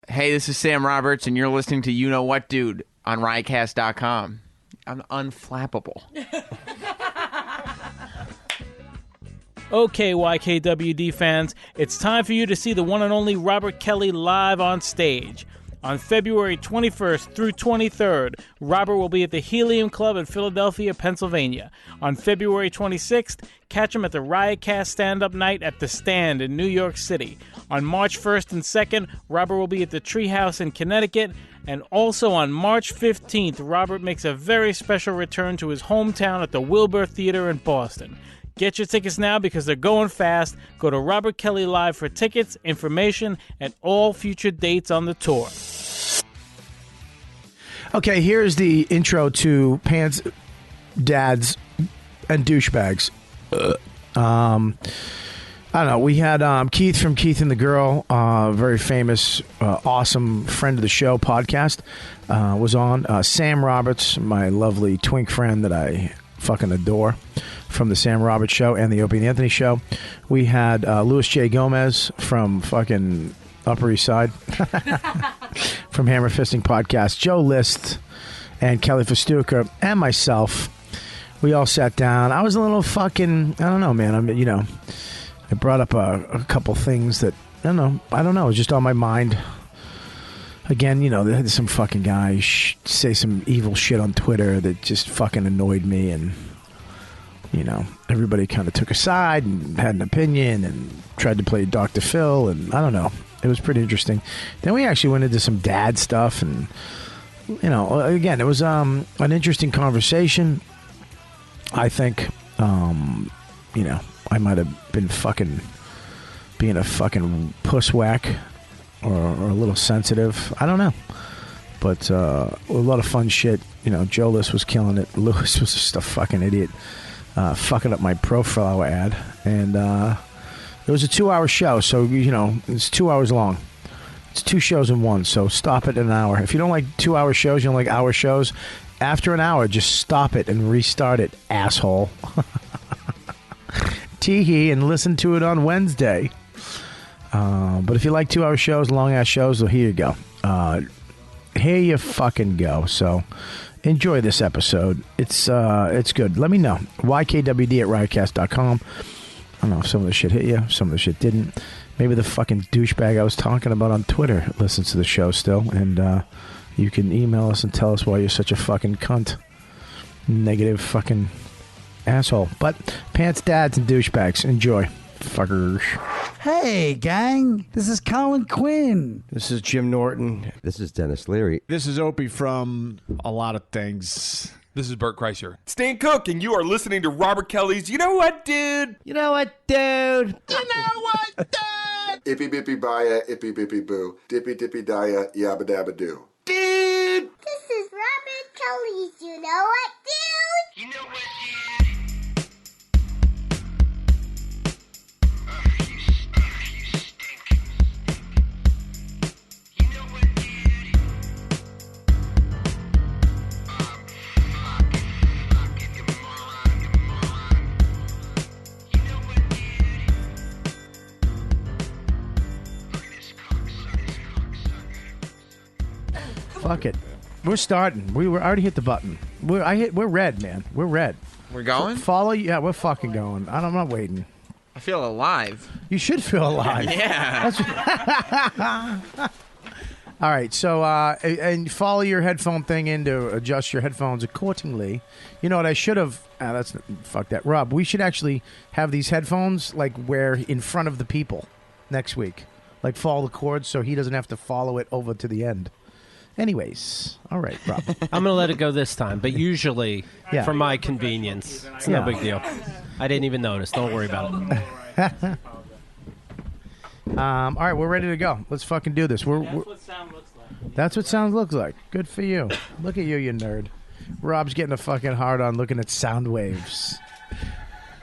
Hey, this is Sam Roberts, and you're listening to You Know What Dude on Riotcast.com. I'm unflappable. Okay, YKWD fans, it's time for you to see the one and only Robert Kelly live on stage. On February 21st through 23rd, Robert will be at the Helium Club in Philadelphia, Pennsylvania. On February 26th, catch him at the Riotcast Stand-Up Night at The Stand in New York City. On March 1st and 2nd, Robert will be at the Treehouse in Connecticut. And also on March 15th, Robert makes a very special return to his hometown at the Wilbur Theater in Boston. Get your tickets now because they're going fast. Go to Robert Kelly Live for tickets, information, and all future dates on the tour. Okay, here's the intro to Pants, Dads, and Douchebags. I don't know. We had Keith from Keith and the Girl, very famous, awesome friend of the show podcast, was on. Sam Roberts, my lovely twink friend that I fucking adore, from the Sam Roberts Show and the Opie and Anthony Show. We had Louis J. Gomez from fucking Upper East Side from Hammer Fisting Podcast, Joe List and Kelly Fastuca and myself. We all sat down. I was a little fucking, I don't know, man. I brought up a couple things that, I don't know, it was just on my mind. Again, there's some fucking guy say some evil shit on Twitter that just fucking annoyed me, and everybody kind of took a side and had an opinion and tried to play Dr. Phil, and I don't know. It was pretty interesting. Then we actually went into some dad stuff, and again, it was an interesting conversation. I think I might have been fucking being a fucking pusswhack or a little sensitive. I don't know. But a lot of fun shit. Joe List was killing it. Lewis was just a fucking idiot. Fucking up my profile ad. And it was a 2-hour show, so, it's 2 hours long. It's 2 shows in one, so stop it in an hour. If you don't like 2-hour shows, you don't like hour shows, after an hour, just stop it and restart it, asshole. Tee-hee, and listen to it on Wednesday. But if you like 2-hour shows, long-ass shows, well, here you go. Here you fucking go. So enjoy this episode. It's good. Let me know. YKWD at riotcast.com. I don't know if some of the shit hit you, some of the shit didn't. Maybe the fucking douchebag I was talking about on Twitter listens to the show still, and you can email us and tell us why you're such a fucking cunt. Negative fucking asshole. But Pants, Dads, and Douchebags. Enjoy. Fuckers. Hey, gang. This is Colin Quinn. This is Jim Norton. This is Dennis Leary. This is Opie from a lot of things. This is Bert Kreischer. Stan Cook, and you are listening to Robert Kelly's You Know What, Dude? You know what, dude? You know what, dude? Ippy bippy baya, ippy bippy boo. Dippy dippy dia, yabba dabba doo. Dude! This is Robert Kelly's You Know What, Dude? You know what, dude? Fuck it. We're starting. We already hit the button. We're red, man. We're red. We're going? Follow. Yeah, we're fucking going. I'm not waiting. I feel alive. You should feel alive. Yeah. All right. So, and follow your headphone thing in to adjust your headphones accordingly. You know what I should have? Fuck that, Rob. We should actually have these headphones like where in front of the people next week. Like follow the cords so he doesn't have to follow it over to the end. Anyways, all right, Rob. I'm going to let it go this time, but usually, for my convenience, it's no big deal. I didn't even notice. Don't worry about it. All right, we're ready to go. Let's fucking do this. That's what sound looks like. That's what sound looks like. Good for you. Look at you, you nerd. Rob's getting a fucking hard on looking at sound waves.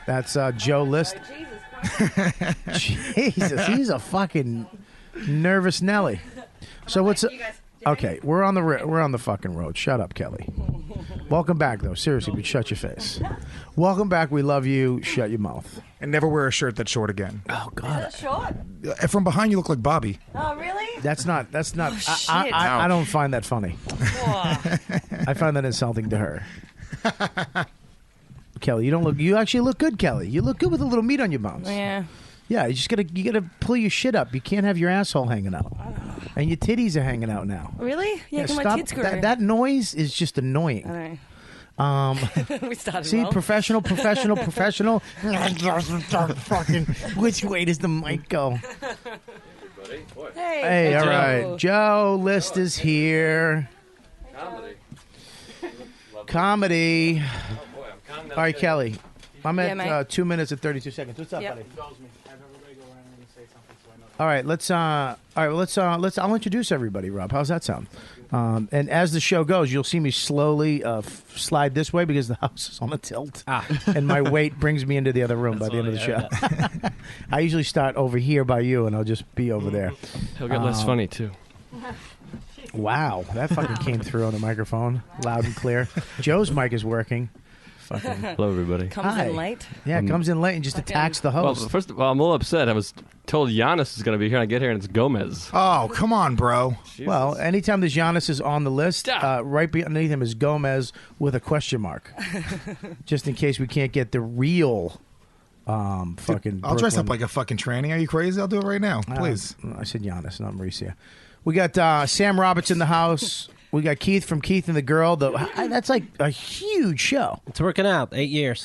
That's Joe List. Jesus, he's a fucking nervous Nelly. So what's... Okay, we're on the fucking road. Shut up, Kelly. Welcome back, though. Seriously, but shut your face. Welcome back. We love you. Shut your mouth. And never wear a shirt that's short again. Oh, God. Is it short? From behind, you look like Bobby. Oh, really? That's not. shit. I don't find that funny. I find that insulting to her. Kelly, you actually look good, Kelly. You look good with a little meat on your bones. Yeah. Yeah, you gotta pull your shit up. You can't have your asshole hanging out, and your titties are hanging out now. Really? Yeah, stop. my tits grew. That noise is just annoying. I know. We started. See, well. professional. Fucking. Which way does the mic go? Hey, all right. Joe List is here. Comedy. All right, Kelly. I'm at 2 minutes and 32 seconds. What's up, buddy? All right, I'll introduce everybody, Rob. How's that sound? And as the show goes, you'll see me slowly slide this way because the house is on a tilt, and my weight brings me into the other room by the end of the show. I usually start over here by you, and I'll just be over there. He'll get less funny too. Wow, that fucking came through on the microphone, loud and clear. Joe's mic is working. Fucking. Hello, everybody. Comes in late. Yeah, comes in late and just attacks the host. Well, first of all, I'm a little upset. I was told Giannis is going to be here, and I get here, and it's Gomez. Oh, come on, bro. Jesus. Well, anytime there's Giannis is on the list, right underneath him is Gomez with a question mark, just in case we can't get the real fucking. I'll dress up like a fucking tranny. Are you crazy? I'll do it right now, please. I said Giannis, not Mauricio. We got Sam Roberts in the house. We got Keith from Keith and the Girl. That's like a huge show. It's working out. 8 years.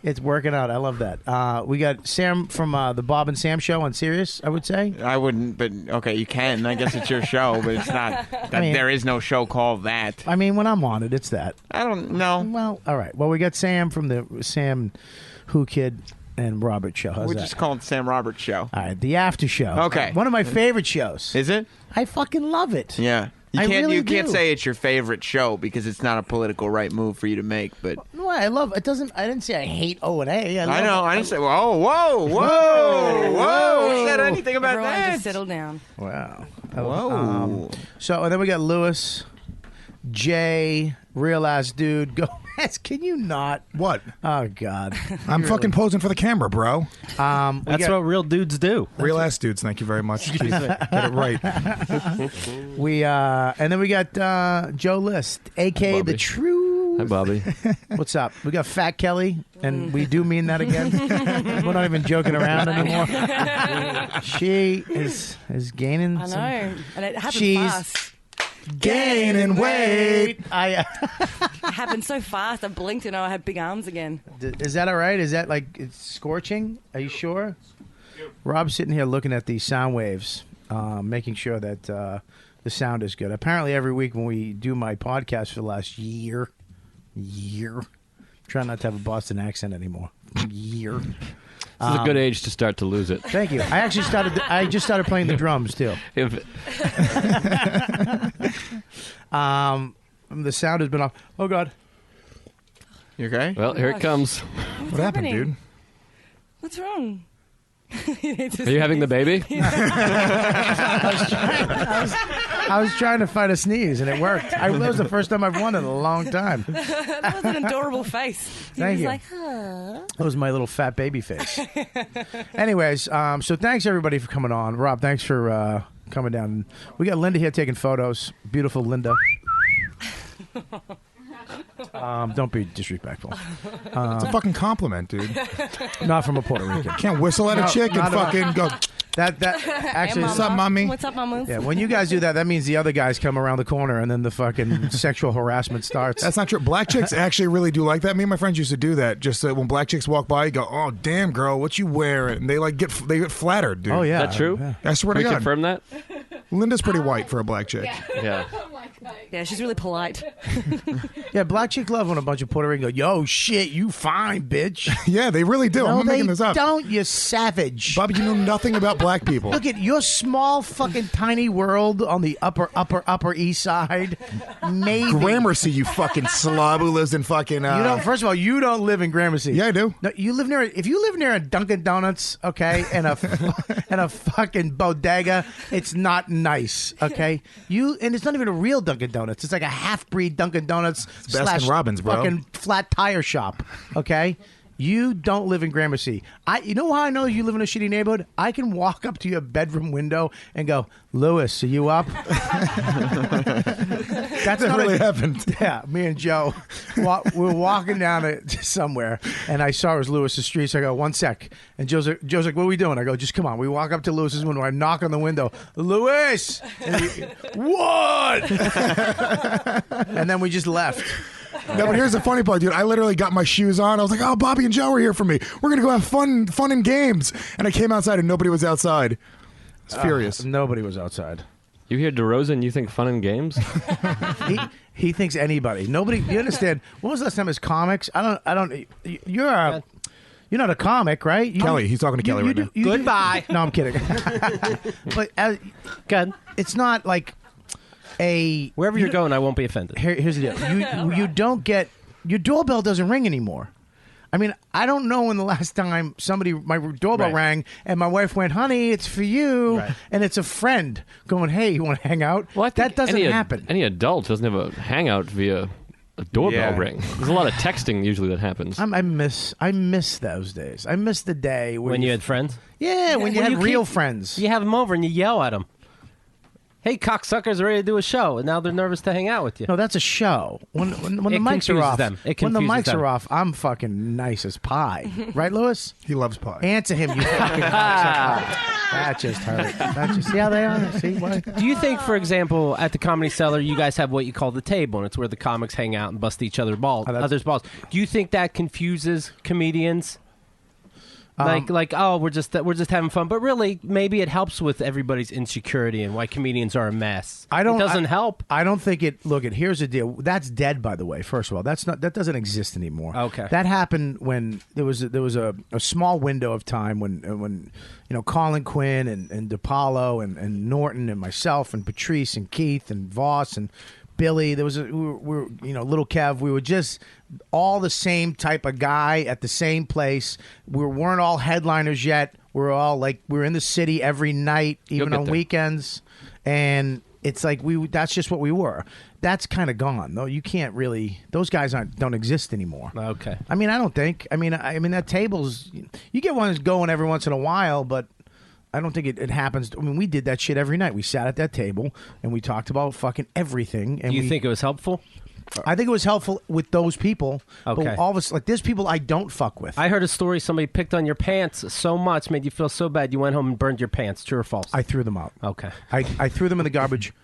It's working out. I love that. We got Sam from the Bob and Sam show on Sirius, I would say. I wouldn't, but okay, you can. I guess it's your show, but it's not. There is no show called that. I mean, when I'm on it, it's that. I don't know. Well, all right. Well, we got Sam from the Sam Who Kid and Robert show. How's We're that? just calling it Sam Roberts show. All right, the after show. Okay. One of my favorite shows. Is it? I fucking love it. Yeah. I You really can't do. say it's your favorite show because it's not a political right move for you to make. But No, I love it. I didn't say I hate O&A. I know. I didn't say. Whoa! Who said anything about Everyone that? just settle down. Wow. Whoa. And then we got Lewis, Jay, real ass dude. Gomez, can you not? What? Oh God. I'm fucking posing for the camera, bro. That's what real dudes do. Real ass dudes. Thank you very much. Get it right. And then we got Joe List, aka the True. Hi, Bobby. What's up? We got Fat Kelly, and we do mean that again. We're not even joking around anymore. She is gaining. I know, and it happened She's fast. Gaining weight. It happened so fast. I blinked and I had big arms again. Is that all right? Is that like it's scorching? Are you sure? Rob's sitting here looking at the sound waves, making sure that the sound is good. Apparently, every week when we do my podcast for the last year, try not to have a Boston accent anymore. Year. This is a good age to start to lose it. Thank you. I just started playing the drums too. The sound has been off. Oh God. You okay? Well, here it comes. What happened, dude? What's wrong? Are you having the baby? I was trying to find a sneeze and it worked. That was the first time I've won in a long time. That was an adorable face. Thank you. Like, huh? That was my little fat baby face. Anyways, so thanks everybody for coming on. Rob, thanks for coming down. We got Linda here taking photos. Beautiful Linda. Don't be disrespectful. It's a fucking compliment, dude. Not from a Puerto Rican. Can't whistle at a chick and fucking go. That actually. What's up, mommy? What's up, mamas? Yeah, when you guys do that, that means the other guys come around the corner and then the fucking sexual harassment starts. That's not true. Black chicks actually really do like that. Me and my friends used to do that. Just when black chicks walk by, you go, "Oh, damn, girl, what you wearing?" And they get flattered, dude. Oh yeah, Is that true? Yeah. I swear to Can we God. confirm that? Linda's pretty white for a black chick. Yeah. Yeah, she's really polite. Yeah, black chick love when a bunch of Puerto Rican go, "Yo, shit, you fine, bitch." Yeah, they really do. No, I'm not making they this up. don't, you savage. Bobby, you know nothing about black people. Look at your small fucking tiny world on the upper east side. Maybe. Gramercy, you fucking slob who lives in fucking. You don't. First of all, you don't live in Gramercy. Yeah, I do. No, you live near. If you live near a Dunkin' Donuts, okay, and a fucking bodega, it's not nice, okay. And it's not even a real Dunkin' Donuts. It's like a half-breed Dunkin' Donuts Baskin Robbins, bro. Fucking flat tire shop, okay. You don't live in Gramercy. You know how I know you live in a shitty neighborhood? I can walk up to your bedroom window and go, Lewis, are you up? That's That really happened. Yeah, me and Joe, we were walking down somewhere, and I saw it was Lewis's street. So I go, 1 sec. And Joe's like, what are we doing? I go, just come on. We walk up to Lewis's window. I knock on the window. Lewis! And what? And then we just left. No, but here's the funny part, dude. I literally got my shoes on. I was like, oh, Bobby and Joe are here for me. We're going to go have fun and games. And I came outside and nobody was outside. It's furious. Nobody was outside. You hear DeRosa and you think fun and games? He thinks anybody. Nobody. You understand? When was the last time his comics? I don't. You're not a comic, right? Kelly. He's talking to Kelly right now. Goodbye. No, I'm kidding. But Good. it's not like wherever you're going, I won't be offended. Here's the deal. You don't get your doorbell doesn't ring anymore. I mean, I don't know when the last time my doorbell rang and my wife went, honey, it's for you. Right. And it's a friend going, hey, you want to hang out? Well, that doesn't happen. Any adult doesn't have a hangout via a doorbell ring. There's a lot of texting usually that happens. I miss those days. I miss the day when you had friends. Yeah, when you had real friends. You have them over and you yell at them. Hey, cocksuckers are ready to do a show, and now they're nervous to hang out with you. No, that's a show. When the mics are off, when the mics are off, I'm fucking nice as pie. Right, Lewis? He loves pie. Answer him, you fucking cocksucker. That just hurt. See how they are? See what? Do you think, for example, at the Comedy Cellar, you guys have what you call the table, and it's where the comics hang out and bust each other's balls? Do you think that confuses comedians? We're just having fun, but really, maybe it helps with everybody's insecurity and why comedians are a mess. It doesn't help. I don't think it. Look, here's the deal. That's dead, by the way. First of all, that doesn't exist anymore. Okay, that happened when there was a small window of time when Colin Quinn and DePaulo and Norton and myself and Patrice and Keith and Voss and Billy, we were Little Kev. We were just all the same type of guy at the same place. We weren't all headliners yet. We were in the city every night, even on weekends. And it's like that's just what we were. That's kind of gone, though. You can't really. Those guys don't exist anymore. Okay. I mean, I don't think. I mean, that table's. You get one that's going every once in a while, but I don't think it happens. I mean, we did that shit every night. We sat at that table and we talked about fucking everything. And Do you think it was helpful? I think it was helpful with those people. Okay. But all of us, there's people I don't fuck with. I heard a story. Somebody picked on your pants so much, made you feel so bad. You went home and burned your pants. True or false? I threw them out. Okay. I threw them in the garbage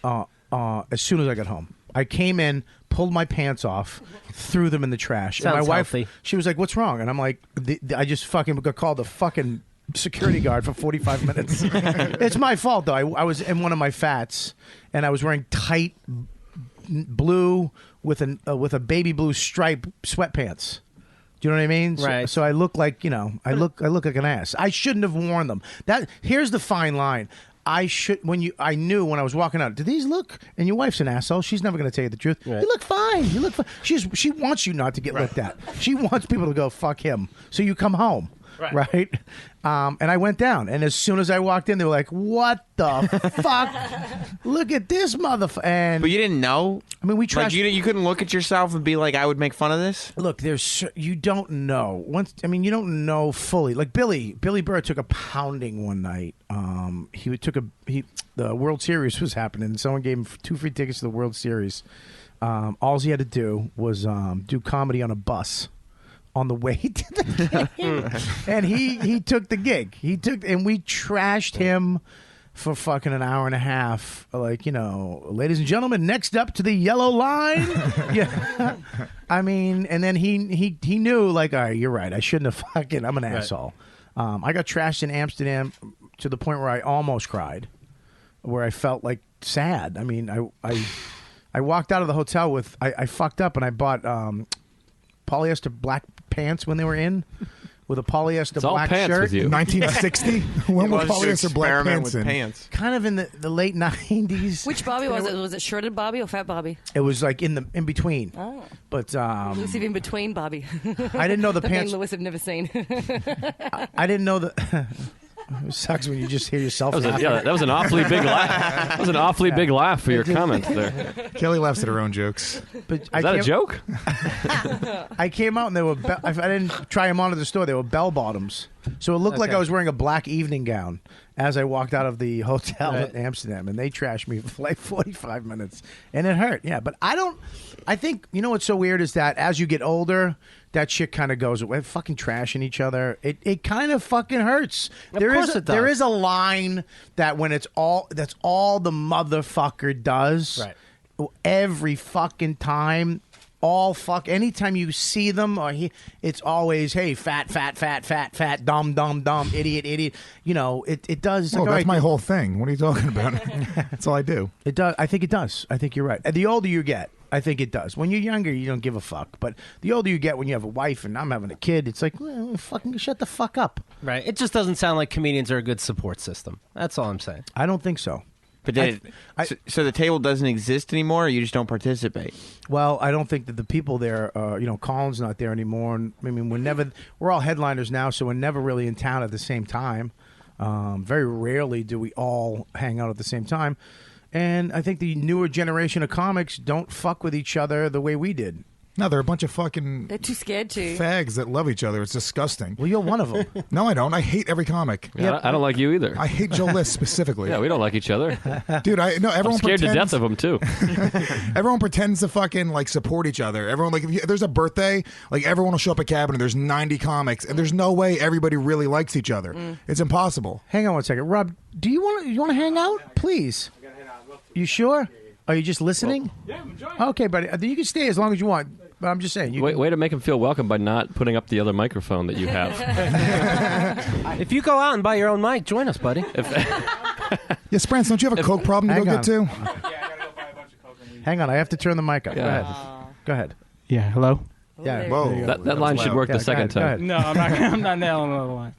as soon as I got home. I came in, pulled my pants off, threw them in the trash. Sounds and my wife, healthy. She was like, "What's wrong?" And I'm like, "I just fucking got called the fucking security guard for 45 minutes. It's my fault, though. I was in one of my fats, and I was wearing tight blue with a baby blue stripe sweatpants. Do you know what I mean? Right. So I look like I look like an ass. I shouldn't have worn them. Here's the fine line. I knew when I was walking out. Do these look? And your wife's an asshole. She's never going to tell you the truth. Right. You look fine. You look fine. She wants you not to get looked at. She wants people to go fuck him. So you come home. Right? And I went down, and as soon as I walked in, they were like, "What the fuck? Look at this motherfucker!" But you didn't know. I mean, we trashed. You couldn't look at yourself and be like, "I would make fun of this." Look, you don't know. You don't know fully. Like Billy Burr took a pounding one night. The World Series was happening, and someone gave him 2 free tickets to the World Series. All he had to do was do comedy on a bus on the way to the game. And he took the gig. And we trashed him for fucking an hour and a half. Like, ladies and gentlemen, next up to the yellow line. Yeah. I mean, and then he knew, like, all right, you're right. I shouldn't have I'm an asshole. I got trashed in Amsterdam to the point where I almost cried, where I felt like sad. I mean, I walked out of the hotel with, I fucked up and I bought polyester black pants when they were in, with a polyester black shirt. With you. 1960. When were polyester black pants in? Pants. Kind of in the late 90s. Which Bobby was it? Was it shredded Bobby or fat Bobby? It was like in between. Oh. But Elusive in between Bobby. I didn't know the pants. Lewis have never seen. I didn't know the. It sucks when you just hear yourself. That was an awfully big laugh. That was an awfully big laugh for your comment there. Kelly laughs at her own jokes. But Is that a joke? I came out and they were. I didn't try them on at the store. They were bell bottoms, so it looked like I was wearing a black evening gown as I walked out of the hotel in Amsterdam, and they trashed me for like 45 minutes, and it hurt. Yeah, but I think you know what's so weird is that as you get older, that shit kind of goes away. Fucking trashing each other, it kind of fucking hurts. There is a line that when that's all the motherfucker does, right? Every fucking time. Anytime you see them, it's always, hey, fat, dumb, idiot. You know, it does. Well, that's my whole thing. What are you talking about? That's all I do. It does. I think it does. I think you're right. The older you get, I think it does. When you're younger, you don't give a fuck. But the older you get, when you have a wife and I'm having a kid, it's like, well, fucking shut the fuck up. Right. It just doesn't sound like comedians are a good support system. That's all I'm saying. I don't think so. But so the table doesn't exist anymore, or you just don't participate? Well, I don't think that the people there, Colin's not there anymore. And, I mean, we're all headliners now, so we're never really in town at the same time. Very rarely do we all hang out at the same time. And I think the newer generation of comics don't fuck with each other the way we did. No, they're a bunch of fucking... They're too scared to. Fags that love each other. It's disgusting. Well, you're one of them. No, I don't. I hate every comic. Yeah, I don't like you either. I hate Joe List specifically. Yeah, we don't like each other. Dude, everyone I'm scared to death of them, too. Everyone pretends to fucking, like, support each other. Everyone, like, if there's a birthday, like, everyone will show up at Cabin and there's 90 comics, and there's no way everybody really likes each other. It's impossible. Hang on one second. Rob, do you want to hang out? Please. You sure? Are you just listening? Yeah, I'm enjoying it. Okay, buddy. You can stay as long as you want. But I'm just saying. Way to make him feel welcome by not putting up the other microphone that you have. If you go out and buy your own mic, join us, buddy. Yeah, Sprance, don't you have a Coke problem to go get to? Yeah, I gotta go buy a bunch of Coke. Hang on, I have to turn the mic up. Yeah. Go ahead. Yeah, hello? Yeah. Whoa. That line should work the second go ahead. time. No, I'm not nailing another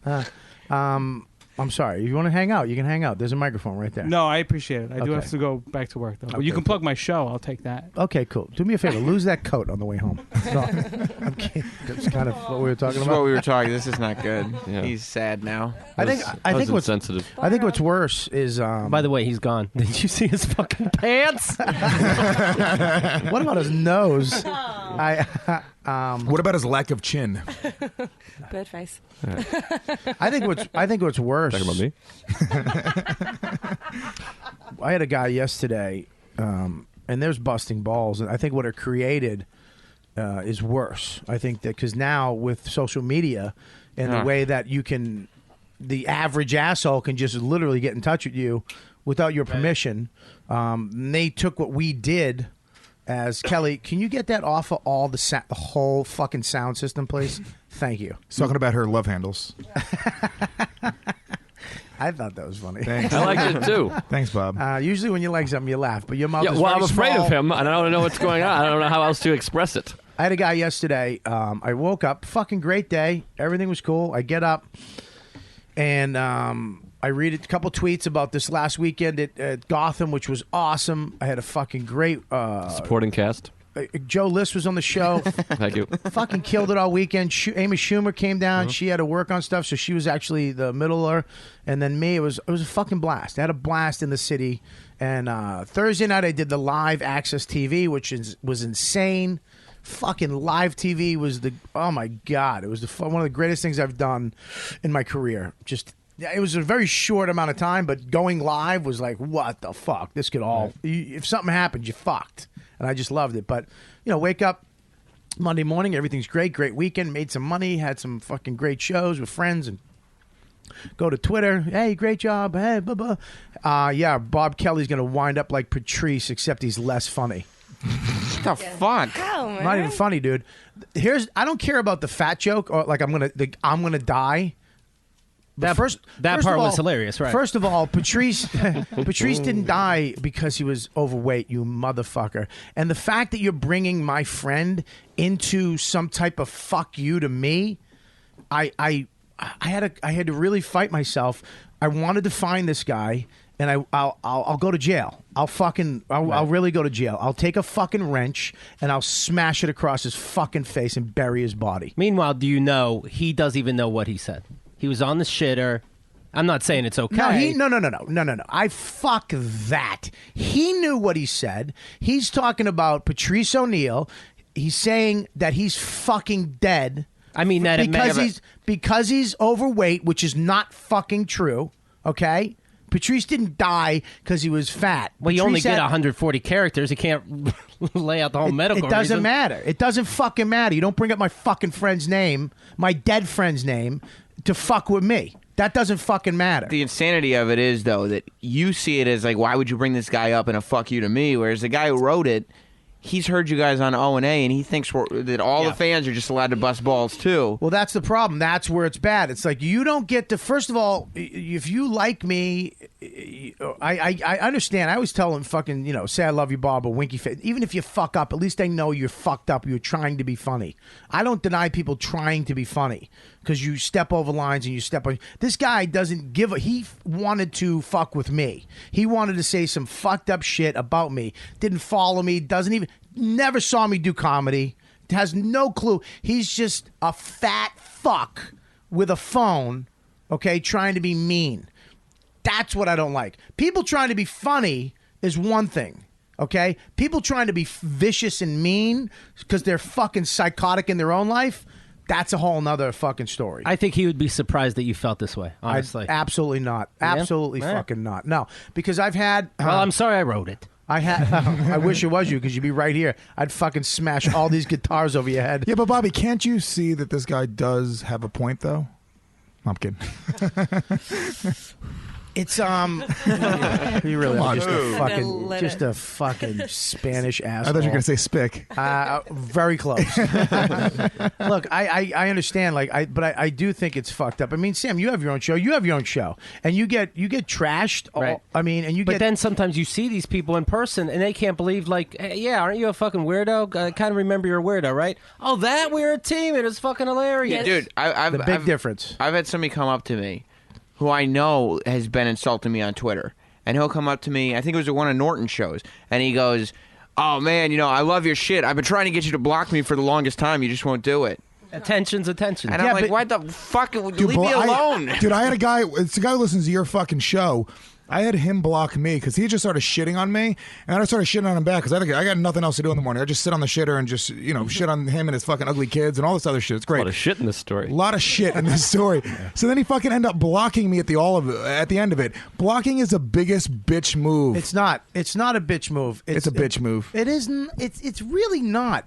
line. I'm sorry. If you want to hang out, you can hang out. There's a microphone right there. No, I appreciate it. I do Okay. have to go back to work, though. But Okay. you can plug my show. I'll take that. Okay, cool. Do me a favor. Lose that coat on the way home. No, I'm kidding. That's kind of what we were talking This is about. what we were talking. This is not good. Yeah. He's sad now. I think what's sensitive. I think what's worse is. By the way, he's gone. Did you see his fucking pants? What about his nose? What about his lack of chin? Bird face. I think what's worse. Talking about me? I had a guy yesterday, and there's busting balls, and I think what it created is worse. I think that because now with social media and the way that the average asshole can just literally get in touch with you without your permission. They took what we did. As Kelly, can you get that off of all the whole fucking sound system, please? Thank you. He's talking about her love handles. I thought that was funny. Thanks. I liked it too. Thanks, Bob. Usually when you like something, you laugh, but your mouth Yeah, is well, very I'm afraid small. of him, and I don't know what's going on. I don't know how else to express it. I had a guy yesterday. I woke up, fucking great day. Everything was cool. I get up, and I read a couple tweets about this last weekend at Gotham, which was awesome. I had a fucking great Supporting cast. Joe List was on the show. Thank you. Fucking killed it all weekend. Amy Schumer came down. She had to work on stuff, so she was actually the middler. And then me, it was a fucking blast. I had a blast in the city. And Thursday night, I did the live Access TV, which was insane. Fucking live TV was oh my God. It was one of the greatest things I've done in my career. It was a very short amount of time, but going live was like, what the fuck? This could all, if something happened, you fucked. And I just loved it. But, wake up Monday morning, everything's great weekend, made some money, had some fucking great shows with friends, and go to Twitter. Hey, great job. Hey, blah. Yeah, Bob Kelly's going to wind up like Patrice, except he's less funny. What the fuck? How, man? Not even funny, dude. I don't care about the fat joke or like I'm gonna die. But That part was hilarious, right? First of all, Patrice didn't die because he was overweight, you motherfucker. And the fact that you're bringing my friend into some type of fuck you to me, I had to really fight myself. I wanted to find this guy, and I'll go to jail. I'll really go to jail. I'll take a fucking wrench and I'll smash it across his fucking face and bury his body. Meanwhile, do you know he doesn't even know what he said? He was on the shitter. I'm not saying it's okay. No. I fuck that. He knew what he said. He's talking about Patrice O'Neal. He's saying that he's fucking dead. I mean that because he's overweight, which is not fucking true. Okay. Patrice didn't die because he was fat. Well, you only get 140 characters. You can't lay out the whole medical It doesn't reason. matter. It doesn't fucking matter. You don't bring up my fucking friend's name, my dead friend's name, to fuck with me. That doesn't fucking matter. The insanity of it is, though, that you see it as like, why would you bring this guy up in a fuck you to me? Whereas the guy who wrote it, he's heard you guys on O&A, and he thinks that all the fans are just allowed to bust balls, too. Well, that's the problem. That's where it's bad. It's like you don't get to, first of all, if you like me, I understand. I always tell them fucking, say I love you, Bob, or winky face. Even if you fuck up, at least they know you're fucked up. You're trying to be funny. I don't deny people trying to be funny because you step over lines and you step on. This guy doesn't give a. He wanted to fuck with me. He wanted to say some fucked up shit about me. Didn't follow me. Never saw me do comedy. Has no clue. He's just a fat fuck with a phone, okay, trying to be mean. That's what I don't like. People trying to be funny is one thing, okay? People trying to be vicious and mean because they're fucking psychotic in their own life, that's a whole nother fucking story. I think he would be surprised that you felt this way, honestly. Absolutely not. Absolutely fucking not. No, because I've had... well, I'm sorry I wrote it. I wish it was you because you'd be right here. I'd fucking smash all these guitars over your head. Yeah, but Bobby, can't you see that this guy does have a point, though? I'm kidding. It's you really are just a fucking Spanish asshole. I thought you were gonna say spick. Very close. Look, I understand, but I do think it's fucked up. I mean, Sam, you have your own show. You have your own show, and you get trashed. Right. But then sometimes you see these people in person, and they can't believe, like, hey, yeah, aren't you a fucking weirdo? I kind of remember you're a weirdo, right? Oh, that we're a team. It is fucking hilarious, dude. The big difference. I've had somebody come up to me who I know has been insulting me on Twitter. And he'll come up to me, I think it was at one of Norton's shows, and he goes, oh, man, I love your shit. I've been trying to get you to block me for the longest time. You just won't do it. Attention's attention. And I'm like, why the fuck? Leave me alone. I had a guy, it's a guy who listens to your fucking show. I had him block me because he just started shitting on me, and I started shitting on him back because I got nothing else to do in the morning. I just sit on the shitter and just shit on him and his fucking ugly kids and all this other shit. It's great. A lot of shit in this story. A lot of shit in this story. So then he fucking ended up blocking me at the end of it. Blocking is the biggest bitch move. It's not. It's not a bitch move. It's a bitch move. It isn't. It's really not.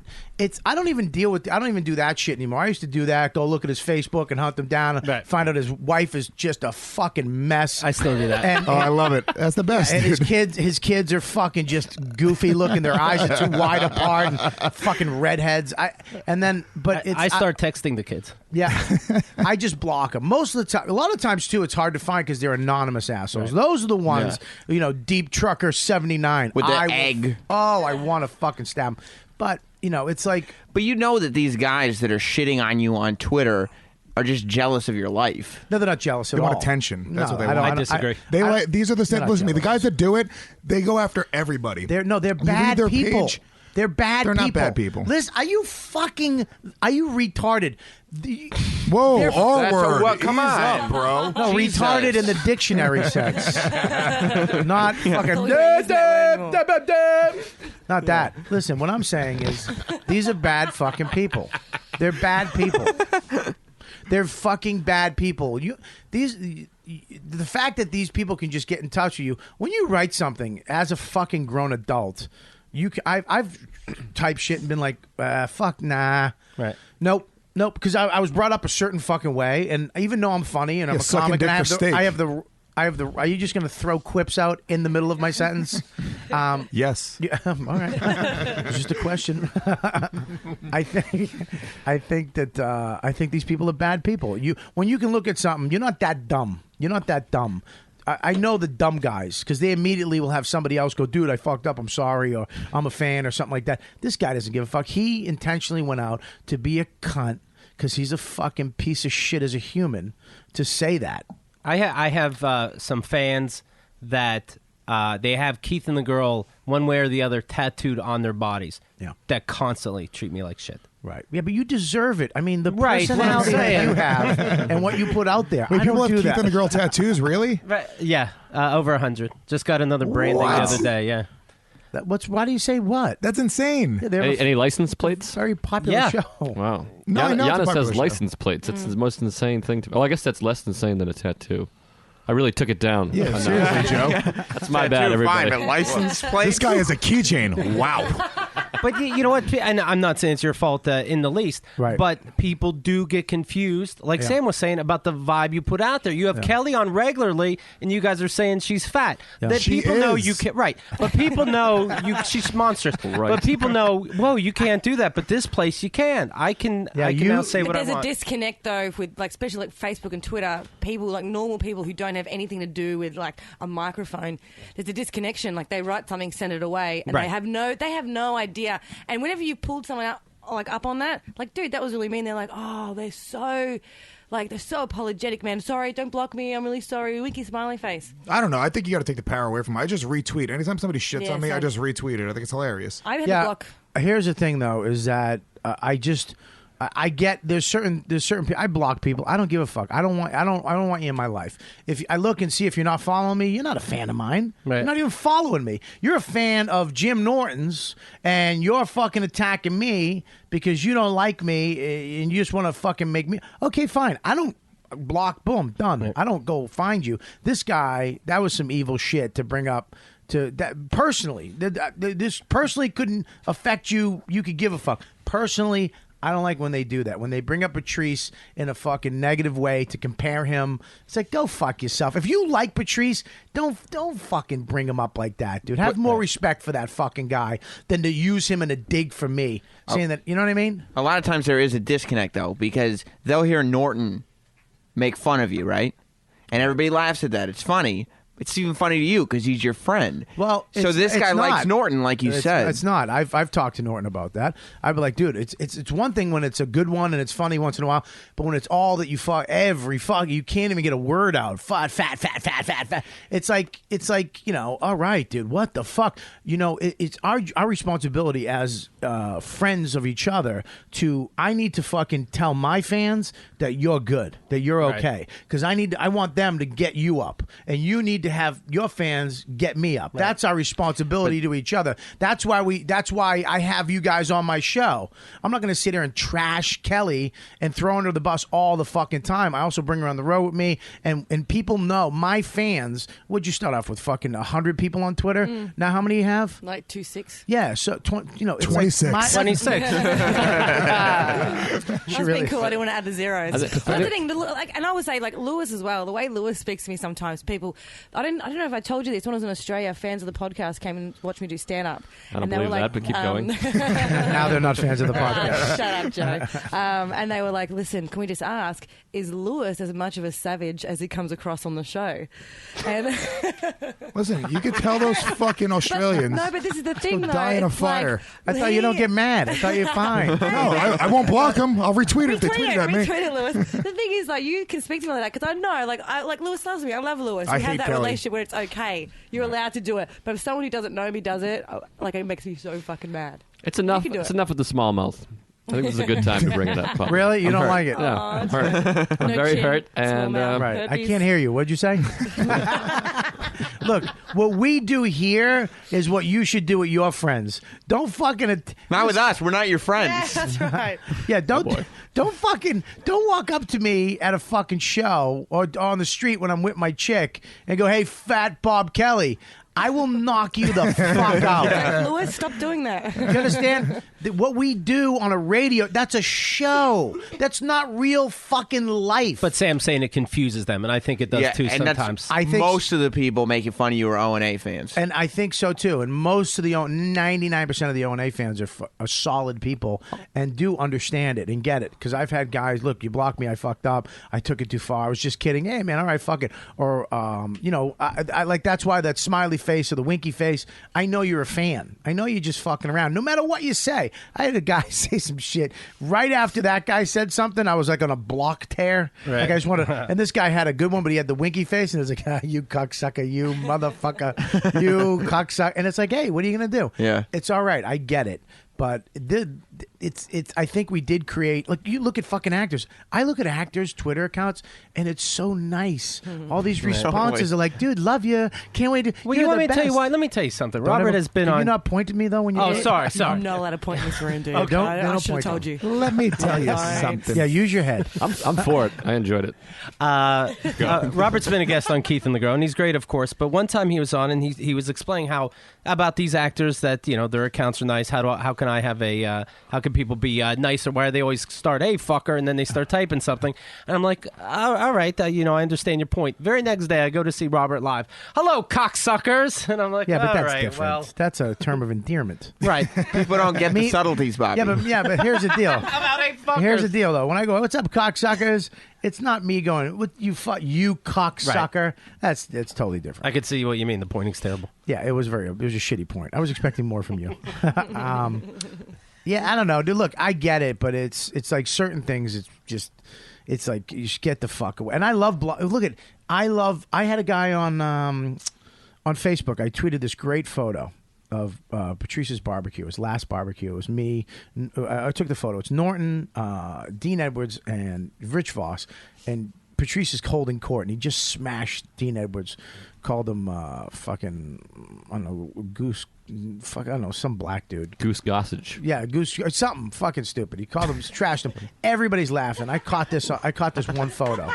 I don't even do that shit anymore. I used to do that. Go look at his Facebook and hunt him down. And find out his wife is just a fucking mess. I still do that. And I love it. That's the best. And his kids are fucking just goofy looking. Their eyes are too wide apart and fucking redheads. I start texting the kids. Yeah, I just block them most of the time. A lot of times too, it's hard to find because they're anonymous assholes. Right. Those are the ones, Deep Trucker 79 with the egg. I want to fucking stab them. But it's like. But that these guys that are shitting on you on Twitter are just jealous of your life. No, they're not jealous at all. all. They want attention. That's what they want. I disagree. These are the listen to me. The guys that do it, they go after everybody. They're bad people. Page. They're bad people. They're not bad people. Listen, are you retarded? Whoa, R-word. Well, come on. Up, bro. No, Jesus. retarded in the dictionary sense. Not fucking... Not that. Listen, what I'm saying is these are bad fucking people. They're bad people. They're fucking bad people. The fact that these people can just get in touch with you, when you write something as a fucking grown adult... I've typed shit and been like, fuck, nah. Right. Nope, because I was brought up a certain fucking way, and even though I'm funny and I'm a comic, and I have the. Are you just going to throw quips out in the middle of my sentence? Yes. Yeah, all right. It's just a question. I think these people are bad people. When you can look at something, you're not that dumb. You're not that dumb. I know the dumb guys because they immediately will have somebody else go, dude, I fucked up, I'm sorry, or I'm a fan or something like that. This guy doesn't give a fuck. He intentionally went out to be a cunt because he's a fucking piece of shit as a human to say that. I have some fans that they have Keith and the Girl one way or the other tattooed on their bodies. Yeah. That constantly treat me like shit. Right. Yeah, but you deserve it. I mean, the Right, personality well, that you saying. have and what you put out there. Wait, I people don't have do Keith that. and the Girl tattoos, really? Right, yeah, over 100. Just got another branding What? the other day. Yeah. Why do you say what? That's insane. Yeah, they're Any license plates? very popular Yeah. show. Wow. No, I know it's a Giannis popular has show. license plates. It's the most insane thing to me. Oh, I guess that's less insane than a tattoo. I really took it down. Yeah, seriously, Joe. That's my bad, Tattoo, everybody. fine, but license plate. This guy has a keychain. Wow. But you know what? And I'm not saying it's your fault in the least. Right. But people do get confused, like Sam was saying, about the vibe you put out there. You have Kelly on regularly, and you guys are saying she's fat. Yeah. That She people know is. you can't. Right. But people know she's monstrous. Right. But people know, whoa, you can't do that. But this place you can. I can now say But what I there's a want. disconnect though with like, especially like Facebook and Twitter, people like normal people who don't have anything to do with like a microphone. There's a disconnection. Like they write something, send it away, and Right. they have no idea. And whenever you pulled someone up on that, like, dude, that was really mean. They're like, oh, they're so apologetic, man. Sorry, don't block me. I'm really sorry. Winky smiley face. I don't know. I think you got to take the power away from him. I just retweet. Anytime somebody shits Yeah, on me, I same. just retweet it. I think it's hilarious. I've had to block. Here's the thing, though, is that I get there's certain people I block people. I don't give a fuck. I don't want you in my life. If I look and see if you're not following me, you're not a fan of mine. Right. You're not even following me. You're a fan of Jim Norton's, and you're fucking attacking me because you don't like me and you just want to fucking make me. Okay, fine. I don't block. Boom, done. Right. I don't go find you. This guy, that was some evil shit to bring up. To that personally, this personally couldn't affect you. You could give a fuck. Personally, I don't like when they do that. When they bring up Patrice in a fucking negative way to compare him, it's like, go fuck yourself. If you like Patrice, don't fucking bring him up like that, dude. Have more respect for that fucking guy than to use him in a dig for me, saying that. You know what I mean? A lot of times there is a disconnect though, because they'll hear Norton make fun of you, right? And everybody laughs at that. It's funny. It's even funny to you because he's your friend. Well, so this guy likes Norton, like you said. It's not. I've talked to Norton about that. I'd be like, dude, it's one thing when it's a good one and it's funny once in a while, but when it's all that you fuck every fuck, you can't even get a word out. Fat. It's like all right, dude, what the fuck? It's our responsibility as friends of each other to. I need to fucking tell my fans that you're good, that you're okay, because I want them to get you up, and you need to have your fans get me up. Right. That's our responsibility to each other. That's why I have you guys on my show. I'm not going to sit here and trash Kelly and throw her under the bus all the fucking time. I also bring her on the road with me, and people know my fans. Would you start off with fucking 100 people on Twitter? Now how many you have? Like 26. Yeah, so it's 26. Like 26. That's really been cool. I didn't want to add the zeros. That's the thing. And I would say, like, Lewis as well. The way Lewis speaks to me sometimes, people. I don't know if I told you this. When I was in Australia, fans of the podcast came and watched me do stand up. I don't believe that, but keep going. Now they're not fans of the podcast. Shut up, Joe. And they were like, listen, can we just ask, is Lewis as much of a savage as he comes across on the show? And Listen, you could tell those fucking Australians. but this is the thing, Go though. die in a It's fire. I thought you don't get mad. I thought you're fine. No, I won't block them. I'll retweet it if they Retweet tweet it, it at me. retweet it, Lewis. The thing is, like, you can speak to me like that because I know, like Lewis loves me. I love Lewis. I We have hate that Kelly. relationship where it's okay. You're allowed to do it. But if someone who doesn't know me does it, like, it makes me so fucking mad. It's enough. You can do It's it. enough with the small mouth. I think this is a good time to bring it up. Really? You I'm don't hurt. like it? Yeah, I'm hurt. I'm No very chin, hurt, small and mouth. Right. I Herpes. can't hear you. What'd you say? Look, what we do here is what you should do with your friends. Don't fucking Not with us. We're not your friends. Yeah, that's right. Yeah, don't walk up to me at a fucking show or on the street when I'm with my chick and go, "Hey, fat Bob Kelly." I will knock you the fuck out. Lewis, stop doing that. You understand? What we do on a radio, that's a show. That's not real fucking life. But Sam's saying it confuses them, and I think it does too and that's- sometimes. I think most of the people making fun of you are O&A fans. And I think so too. And most of the 99% of the O&A fans are solid people and do understand it and get it. Because I've had guys, look, you blocked me, I fucked up, I took it too far, I was just kidding. Hey man, all right, fuck it. Or I like that's why that smiley face or the winky face. I know you're a fan. I know you're just fucking around. No matter what you say. I had a guy say some shit right after that guy said something. I was like on a block tear. Right. Like I just wanted, and this guy had a good one, but he had the winky face, and it was like, you cocksucker, you motherfucker, you cocksucker. And it's like, hey, what are you gonna do? Yeah. It's all right. I get it. But it's. I think we did create. Like you look at fucking actors. I look at actors' Twitter accounts, and it's so nice. All these responses are like, "Dude, love you. Can't wait to." Well, you want me to tell you why? Let me tell you something. Robert has been Did on. you not point at me though when you? Oh, sorry. I'm not allowed to point in this room, dude. Oh, don't I should have point told to you. Let me tell you something. Yeah, use your head. I'm for it. I enjoyed it. Robert's been a guest on Keith and the Girl, and he's great, of course. But one time he was on, and he was explaining how about these actors that their accounts are nice. How can I have a how can people be nicer? Why do they always start "Hey fucker" and then they start typing something? And I'm like, all right, I understand your point. Very next day, I go to see Robert live. Hello, cocksuckers, and I'm like, Yeah, but all that's right, different. well, That's a term of endearment. right. People don't get the subtleties, Bobby. Yeah, but here's the deal. About "Hey fuckers." Here's the deal, though. When I go, "What's up, cocksuckers?" It's not me going, "What you cocksucker." That's totally different. I could see what you mean. The pointing's terrible. Yeah, it was a shitty point. I was expecting more from you. Yeah, I don't know, dude. Look, I get it, but it's like certain things. It's like you just get the fuck away. And I love I had a guy on Facebook. I tweeted this great photo of Patrice's barbecue. His last barbecue. It was me. I took the photo. It's Norton, Dean Edwards, and Rich Voss, and Patrice is holding court, and he just smashed Dean Edwards. Called him fucking, I don't know, goose. Fuck, I don't know, some black dude. Goose Gossage. Yeah, goose or something fucking stupid. He called him, trashed him. Everybody's laughing. I caught this one photo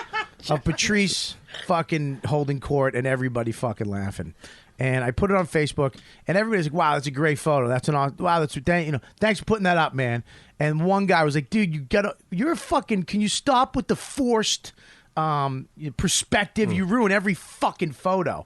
of Patrice fucking holding court and everybody fucking laughing. And I put it on Facebook, and everybody's like, "Wow, that's a great photo. Thanks for putting that up, man." And one guy was like, "Dude, you're fucking. Can you stop with the forced perspective? You ruin every fucking photo."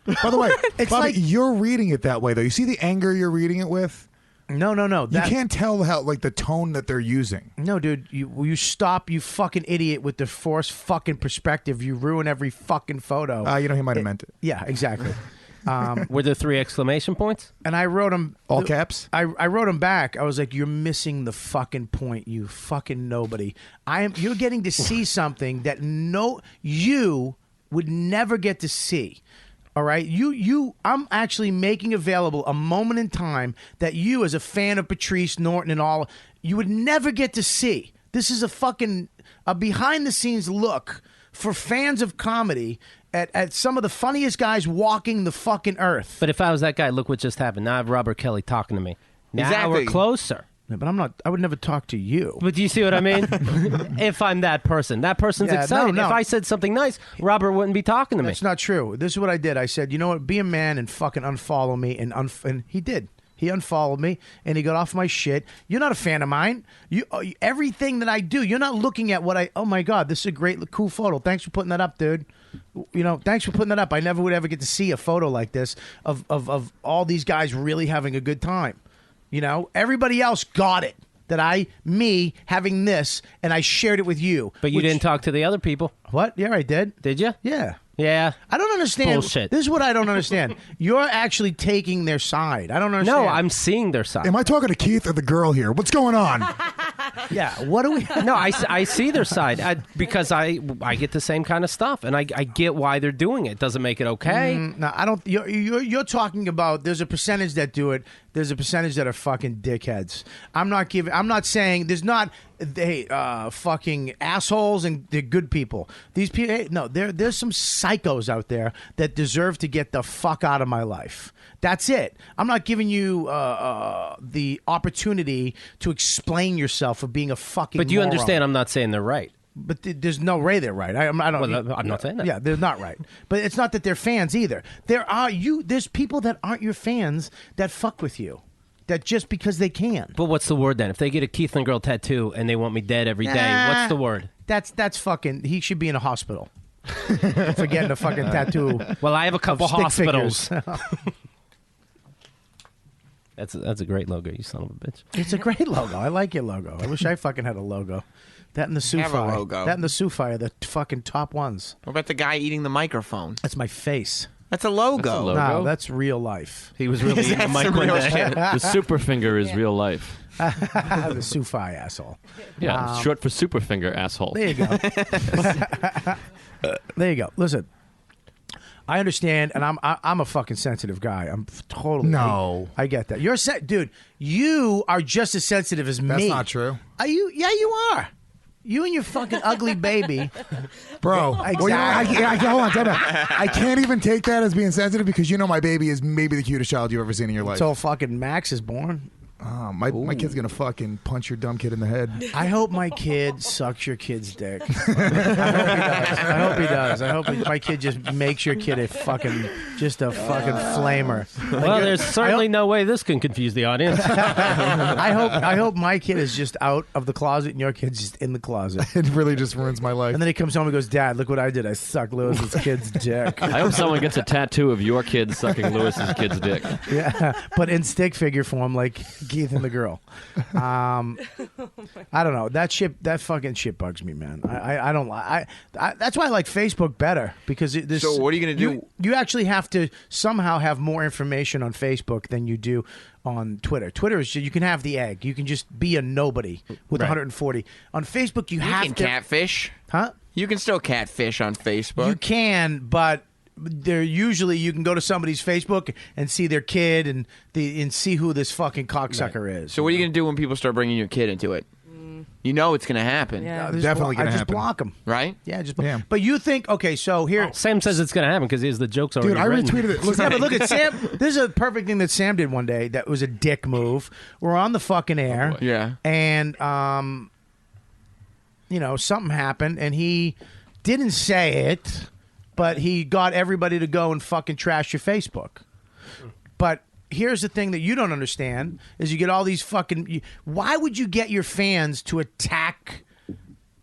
By the way, It's Bobby, like- you're reading it that way, though. You see the anger you're reading it with? No. You can't tell how the tone that they're using. No, dude, you stop, you fucking idiot, with the forced fucking perspective. You ruin every fucking photo. He might have meant it. Yeah, exactly. Were there 3 exclamation points? And I wrote him all caps. I wrote him back. I was like, "You're missing the fucking point, you fucking nobody. You're getting to see something that you would never get to see." All right, I'm actually making available a moment in time that you, as a fan of Patrice, Norton, and all, you would never get to see. This is a behind the scenes look for fans of comedy at some of the funniest guys walking the fucking earth. But if I was that guy, look what just happened. Now I have Robert Kelly talking to me. Now Exactly. we're closer. Yeah, but I'm not. I would never talk to you. But do you see what I mean? If I'm that person person's Yeah, excited. no. If I said something nice, Robert wouldn't be talking to me. That's not true. This is what I did. I said, "You know what? Be a man and fucking unfollow me." And he did. He unfollowed me and he got off my shit. You're not a fan of mine. Everything that I do, you're not looking at what I. Oh my God, this is a great, cool photo. Thanks for putting that up, dude. Thanks for putting that up. I never would ever get to see a photo like this of all these guys really having a good time. Everybody else got it. Me having this, and I shared it with you. But you didn't talk to the other people. What? Yeah, I did. Did you? Yeah. Yeah. I don't understand. Bullshit. This is what I don't understand. You're actually taking their side. I don't understand. No, I'm seeing their side. Am I talking to Keith or the girl here? What's going on? Yeah. What do we? No, I see their side because I get the same kind of stuff, and I get why they're doing it. Doesn't make it okay. No, I don't. You're talking about. There's a percentage that do it. There's a percentage that are fucking dickheads. I'm not saying there's not. Fucking assholes and they're good people. These people, no, there's some psychos out there that deserve to get the fuck out of my life. That's it. I'm not giving you the opportunity to explain yourself for being a fucking. But you moron. understand? I'm not saying they're right. But there's no way they're right. I'm not saying that. Yeah, they're not right. But it's not that they're fans either. There's people that aren't your fans that fuck with you. That just because they can. But what's the word then? If they get a Keith and Girl tattoo and they want me dead every day, what's the word? That's fucking. He should be in a hospital for getting a fucking tattoo. Well, I have a couple of stick hospitals. figures. That's a great logo, you son of a bitch. It's a great logo. I like your logo. I wish I fucking had a logo. That and the Sioux Have a Fire. logo. That and the Sioux Fire, the fucking top ones. What about the guy eating the microphone? That's my face. That's a logo. No, that's real life. He was really That's Mike some real Lindell. shit. The super finger is real life. The Sioux Fire asshole. Yeah, it's short for super finger, asshole. There you go. There you go. Listen, I understand, and I'm a fucking sensitive guy. I'm totally No. I get that. You're dude. You are just as sensitive as me. That's not true. Are you? Yeah, you are. You and your fucking ugly baby. Bro, Exactly. well, hold on, time out. I can't even take that as being sensitive because my baby is maybe the cutest child you've ever seen in your life. Until fucking Max is born. My kid's gonna fucking punch your dumb kid in the head. I hope my kid sucks your kid's dick. I hope he does. I hope my kid just makes your kid a fucking flamer. Well, there's certainly no way this can confuse the audience. I hope my kid is just out of the closet and your kid's just in the closet. It really just ruins my life. And then he comes home and goes, "Dad, look what I did. I sucked Lewis's kid's dick." I hope someone gets a tattoo of your kid sucking Lewis's kid's dick. Yeah, but in stick figure form, like Keith and the girl. I don't know. That fucking shit bugs me, man. I don't like. That's why I like Facebook better because So what are you gonna do? You actually have to somehow have more information on Facebook than you do on Twitter. Twitter is you can have the egg. You can just be a nobody with 140. On Facebook, you have can to catfish. Huh? You can still catfish on Facebook. You can, but they're usually you can go to somebody's Facebook and see their kid and see who this fucking cocksucker is. So what are you going to do when people start bringing your kid into it? You know it's going to happen. Yeah. Definitely going to happen. Just block them. Right? Yeah, But you think, okay, so here... Sam says it's going to happen because the joke's already Dude, I written. retweeted it. Yeah, but look at Sam. This is a perfect thing that Sam did one day that was a dick move. We're on the fucking air. Yeah. And, something happened, and he didn't say it, but he got everybody to go and fucking trash your Facebook. But here's the thing that you don't understand is you get all these fucking... Why would you get your fans to attack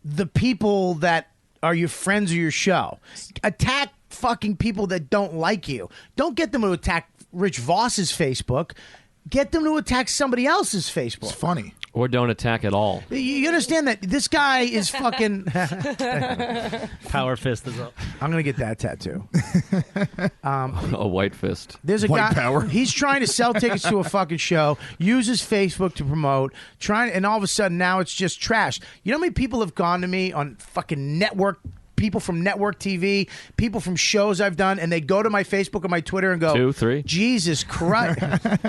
the people that are your friends or your show? Attack fucking people that don't like you. Don't get them to attack Rich Voss's Facebook. Get them to attack somebody else's Facebook. It's funny. Or don't attack at all. You understand that this guy is fucking... Power fist is up. I'm going to get that tattoo. A white fist. There's a White guy. power. He's trying to sell tickets to a fucking show, uses Facebook to promote, and all of a sudden now it's just trash. You know how many people have gone to me on fucking network, people from network TV, people from shows I've done, and they go to my Facebook or my Twitter and go, 2, 3. Jesus Christ.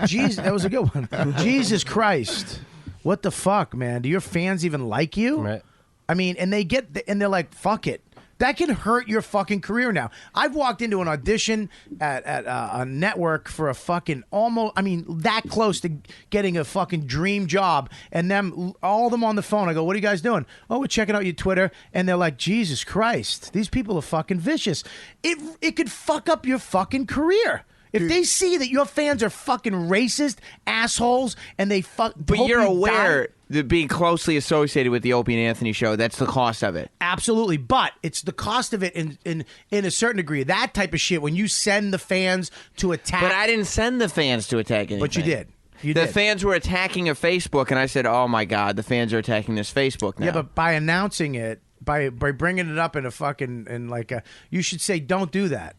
Jesus, that was a good one. Jesus Christ. What the fuck, man? Do your fans even like you? Right. I mean, and they're like, fuck it. That can hurt your fucking career now. I've walked into an audition at a network for a fucking that close to getting a fucking dream job, and all of them on the phone. I go, what are you guys doing? Oh, we're checking out your Twitter, and they're like, Jesus Christ, these people are fucking vicious. It could fuck up your fucking career. If they see that your fans are fucking racist assholes and they But you're aware that being closely associated with the Opie and Anthony show, that's the cost of it. Absolutely, but it's the cost of it in a certain degree. That type of shit when you send the fans to attack. But I didn't send the fans to attack anything. But you did. The fans were attacking a Facebook, and I said, "Oh my God, the fans are attacking this Facebook now." Yeah, but by announcing it, by bringing it up in a fucking you should say, "Don't do that."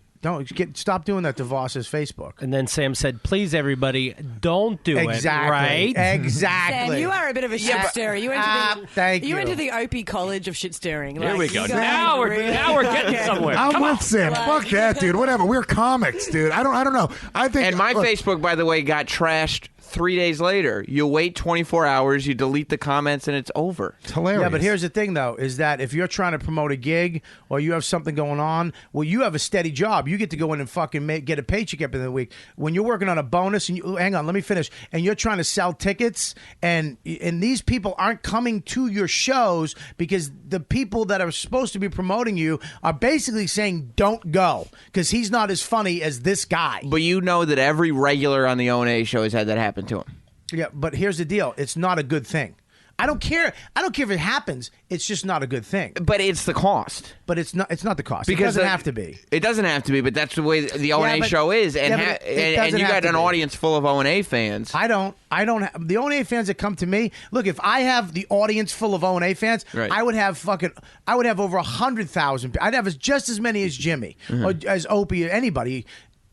Stop doing that to Voss's Facebook. And then Sam said, please, everybody, don't do exactly. it. Right? Exactly. Sam, you are a bit of a shit stirrer. You went to the Opie College of shit stirring. Here we go. Now we're getting somewhere. I'm with Sam. Fuck that, dude. Whatever. We're comics, dude. I don't know. I think. And my Facebook, by the way, got trashed 3 days later. You wait 24 hours, you delete the comments, and it's over. It's hilarious. Yeah, but here's the thing, though, is that if you're trying to promote a gig or you have something going on, well, you have a steady job. You get to go in and fucking get a paycheck every week. When you're working on a bonus, and hang on, let me finish, and you're trying to sell tickets, and these people aren't coming to your shows because the people that are supposed to be promoting you are basically saying, don't go, because he's not as funny as this guy. But you know that every regular on the O&A show has had that happen to him. Yeah, but here's the deal. It's not a good thing. I don't care if it happens. It's just not a good thing. But it's the cost. But it's not the cost. Because it doesn't have to be. It doesn't have to be, but that's the way the O&A show is. And, and you got an audience full of O&A fans. I don't the O&A fans that come to me. Look, if I have the audience full of O&A fans, right. I would have over 100,000. I'd have just as many as Jimmy or as Opie or anybody.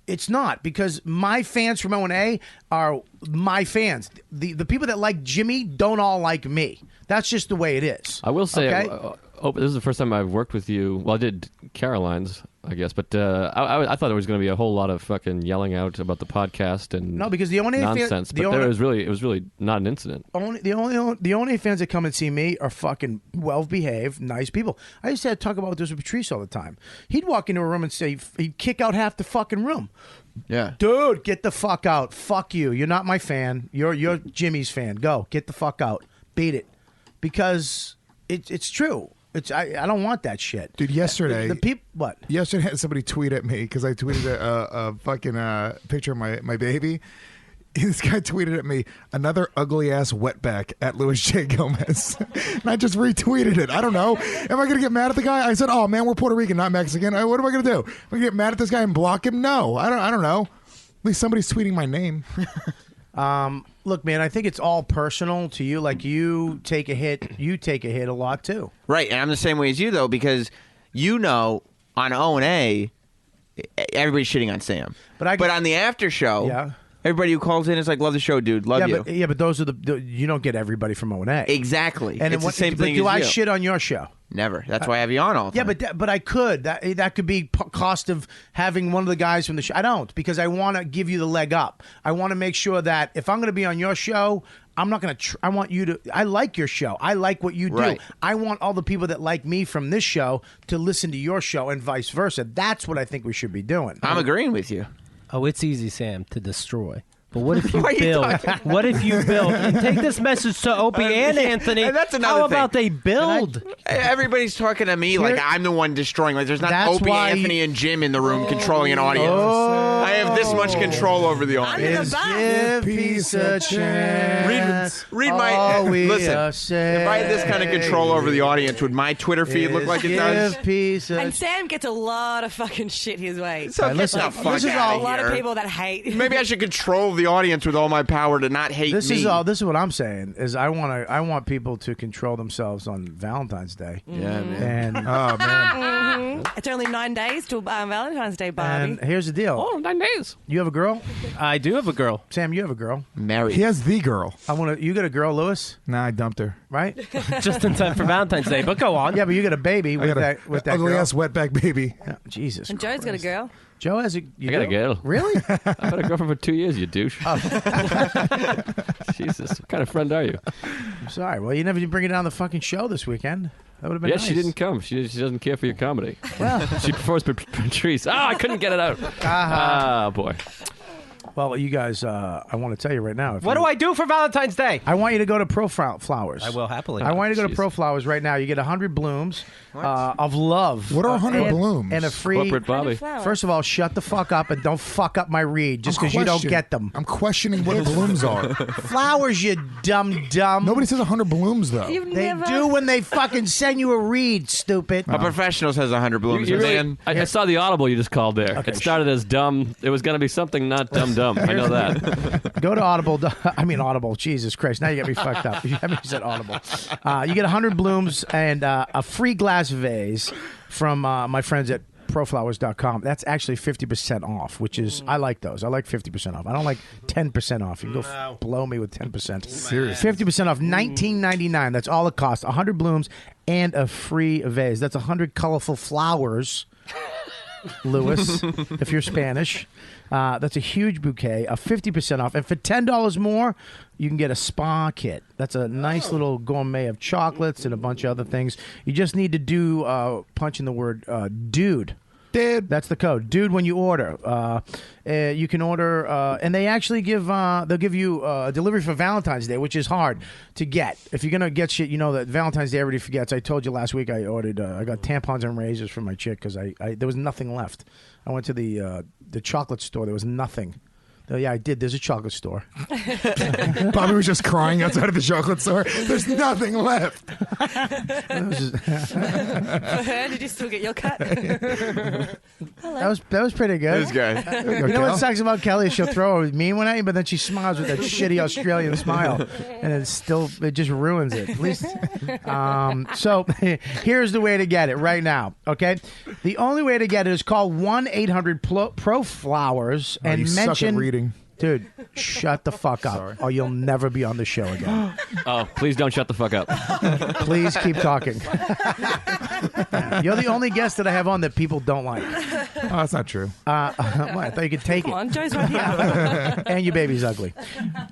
It's not, because my fans from O&A are my fans. The people that like Jimmy don't all like me. That's just the way it is. I will say, okay? this is the first time I've worked with you. Well, I did Caroline's I guess. But I thought there was going to be a whole lot of fucking yelling out about the podcast and No, because the only nonsense. But it was really not an incident. The only fans that come and see me are fucking well-behaved, nice people. I used to talk about this with Patrice all the time. He'd walk into a room and say, he'd kick out half the fucking room. Yeah. Dude, get the fuck out. Fuck you. You're not my fan. You're Jimmy's fan. Go. Get the fuck out. Beat it. Because it's true. I don't want that shit. Dude, yesterday... What? Yesterday, somebody tweeted at me because I tweeted a fucking picture of my baby. This guy tweeted at me, another ugly-ass wetback at Louis J. Gomez. And I just retweeted it. I don't know. Am I going to get mad at the guy? I said, oh, man, we're Puerto Rican, not Mexican. What am I going to do? Am I going to get mad at this guy and block him? No. I don't know. At least somebody's tweeting my name. Look, man, I think it's all personal to you. Like, you take a hit a lot, too. Right, and I'm the same way as you, though, because on O&A, everybody's shitting on Sam. But on the after show... Yeah. Everybody who calls in is like, love the show, dude. Love you. But those are you don't get everybody from O&A. Exactly. And it's the same thing as do I you. shit on your show? Never. That's why I have you on all the time. Yeah, but I could. That could be cost of having one of the guys from the show. I don't, because I want to give you the leg up. I want to make sure that if I'm going to be on your show, I'm not going to... I want you to... I like your show. I like what you do. Right. I want all the people that like me from this show to listen to your show and vice versa. That's what I think we should be doing. I'm agreeing with you. Oh, it's easy, Sam, to destroy. But what if you Why are you build? talking? What if you build? And take this message to Opie and Anthony. And that's another How about thing. they build? Everybody's talking to me like I'm the one destroying. Like there's not That's Opie, why Anthony, and Jim in the room controlling an audience. I have this much control over the audience. Give peace a chance. Read my listen. If I had this kind of control over the audience, would my Twitter feed look like it does? Give peace a And Sam gets a lot of fucking shit his way. So get the fuck this is outta all- A lot of here. people that hate. Maybe I should control the audience with all my power to not hate This me. is what I'm saying. Is I want people to control themselves on Valentine's Day. Yeah, man. And Oh, man. It's only 9 days till Valentine's Day, Barbie. and here's the deal. Oh, 9 days. You have a girl? I do have a girl. Sam, you have a girl. Married. He has the girl. You got a girl, Lewis, Nah, I dumped her. right? Just in time for Valentine's Day. But go on. Yeah, but you got a baby I with got that ugly girl. ass wetback baby. Yeah, Jesus. And Joe's got a Christ. girl. Joe has a. I got a girl. Really? I've had a girlfriend for 2 years, you douche. Jesus, what kind of friend are you? I'm sorry. Well, you never did bring it down the fucking show this weekend. That would have been Yeah, nice. she didn't come. She doesn't care for your comedy. She prefers Patrice. I couldn't get it out. Ah, boy. Well, you guys, I want to tell you right now. What do I do for Valentine's Day? I want you to go to Pro Flowers. I will happily. I want you to go to Jeez. Pro Flowers right now. You get 100 blooms of love. What are 100 and- blooms? And a free. Corporate Bobby. First of all, shut the fuck up and don't fuck up my read just because you don't get them. I'm questioning what blooms are. Flowers, you dumb. Nobody says 100 blooms, though. You've They never... do when they fucking send you a read, stupid. A professional says 100 blooms. You really- Man. I saw the audible you just called there. It started as dumb. It was going to be something not dumb. I know that. Go to Audible. I mean Audible. Jesus Christ! Now you get me fucked up. You said Audible. You get 100 blooms and a free glass vase from my friends at proflowers.com. That's actually 50% off, which is I like those. I like 50% off. I don't like 10% off. You can go blow me with 10%. Seriously. 50% off, $19.99. That's all it costs. 100 blooms and a free vase. That's 100 colorful flowers. Lewis, if you're Spanish. That's a huge bouquet, a 50% off. And for $10 more, you can get a spa kit. That's a nice little gourmet of chocolates and a bunch of other things. You just need to punch in the word dude. Dude. That's the code. Dude, when you order. You can order, and they actually they'll give you a delivery for Valentine's Day, which is hard to get. If you're going to get shit, you know that Valentine's Day everybody forgets. I told you last week I ordered, I got tampons and razors for my chick because there was nothing left. I went to the chocolate store. There was nothing. Yeah, I did. There's a chocolate store. Bobby was just crying outside of the chocolate store. There's nothing left. For her, did you still get your cut? That was pretty good. This guy. You know what sucks about Kelly? She'll throw a mean one at you, but then she smiles with that shitty Australian smile, and it just ruins it. At least, so here's the way to get it right now. Okay, the only way to get it is call 1-800-PRO-FLOWERS and you suck at mention reading. Dude, shut the fuck up, or you'll never be on the show again. Oh, please don't shut the fuck up. Please keep talking. You're the only guest that I have on that people don't like. Oh, that's not true. I thought you could take Come it. on, Joe's right here. And your baby's ugly.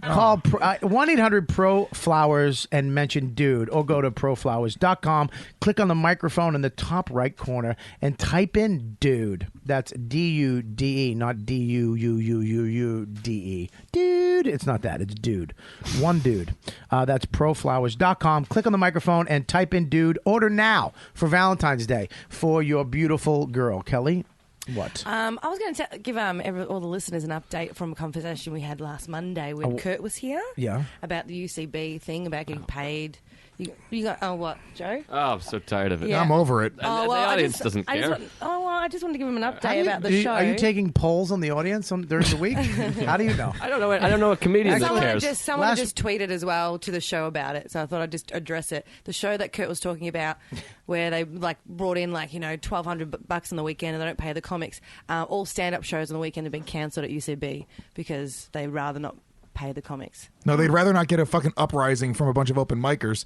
Call 1-800-PRO-FLOWERS and mention dude, or go to proflowers.com. Click on the microphone in the top right corner and type in dude. That's D-U-D-E, not D-U-U-U-U-U-D-E. Dude. It's not that. It's dude. One dude. That's proflowers.com. Click on the microphone and type in dude. Order now for Valentine's Day for your beautiful girl. Kelly? What? I was going to give all the listeners an update from a conversation we had last Monday when Kurt was here. Yeah. About the UCB thing, about getting paid. You got, what, Joe? Oh, I'm so tired of it. Yeah. I'm over it. And the audience doesn't care. I just wanted to give him an update about the show. Are you taking polls on the audience during the week? How do you know? I don't know a comedian that cares. Someone just tweeted as well to the show about it, so I thought I'd just address it. The show that Kurt was talking about, where they brought in $1,200 on the weekend and they don't pay the comics. All stand-up shows on the weekend have been cancelled at UCB because they'd rather not pay the comics. No, they'd rather not get a fucking uprising from a bunch of open micers.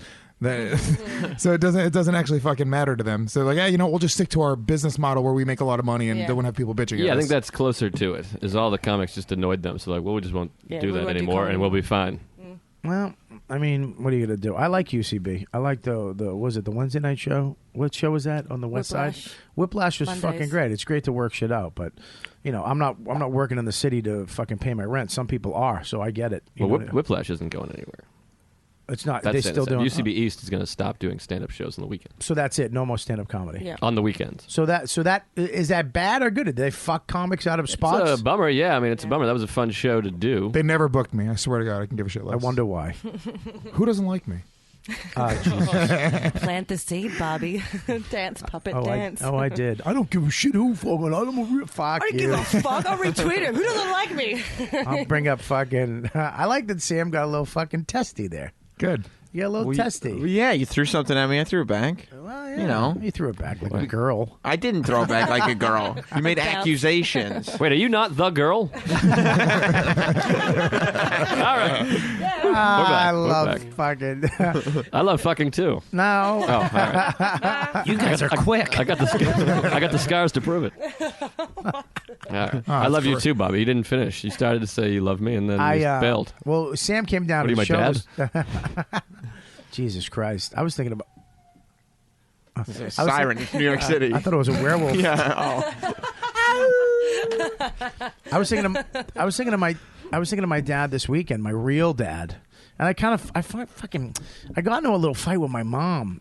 So it doesn't actually fucking matter to them. So we'll just stick to our business model where we make a lot of money and don't have people bitching at us. Yeah, I think that's closer to it. Is all the comics just annoyed them. So we just won't do that anymore, and we'll be fine. Well, I mean, what are you going to do? I like UCB. I like the was it the Wednesday night show? What show was that on the West Side? Whiplash was Mondays. fucking great. It's great to work shit out, but I'm not working in the city to fucking pay my rent. Some people are, so I get it. Well, Whiplash isn't going anywhere. It's not. That's They still doing UCB East is going to stop doing stand-up shows on the weekend. So that's it. No more stand-up comedy. Yeah. On the weekends. So that is that bad or good? Did they fuck comics out of spots? It's a bummer. Yeah, I mean it's a bummer. That was a fun show to do. They never booked me. I swear to God, I can give a shit less. I wonder why. Who doesn't like me? Plant the seed, Bobby. Dance, puppet dance. I did. I don't give a shit who fucking. I don't fuck I don't give a fuck. I'll retweet him. Who doesn't like me? I'll bring up fucking. I like that Sam got a little fucking testy there. Good. You got a little testy. Yeah, you threw something at me. I threw it back. Well, yeah. You threw it back like a girl. I didn't throw it back like a girl. You made accusations. Wait, are you not the girl? All right. I love fucking. I love fucking too. No. Oh, all right. You guys are quick. I got the scars to prove it. All right. I love you too, Bobby. You didn't finish. You started to say you love me, and then you bailed. Well, Sam came down What to are you, my show. Jesus Christ! I was thinking about. Siren, New York City. I thought it was a werewolf. Yeah. I was thinking of my dad this weekend, my real dad, and I got into a little fight with my mom.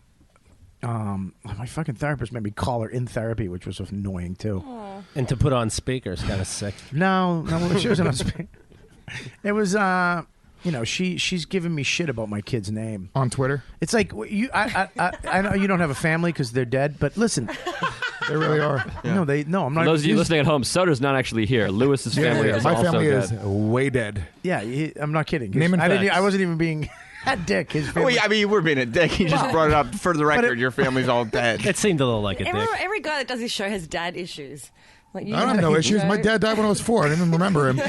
My fucking therapist made me call her in therapy, which was annoying too. Aww. And to put on speakers, kind of sick. No, she wasn't on speaker. It was she's giving me shit about my kid's name on Twitter. It's like I know you don't have a family because they're dead, but listen, they really are. Yeah. No, I'm not. For those of you listening at home, Soder's not actually here. Lewis's family is my also family dead. is way dead. Yeah, I'm not kidding. Name and facts. I wasn't even being a dick. His family. Well, I mean, you were being a dick. You just brought it up for the record. Your family's all dead. It seemed a little like a dick. Every guy that does this show has dad issues. Like I don't have no issues. My dad died when I was 4. I didn't even remember him.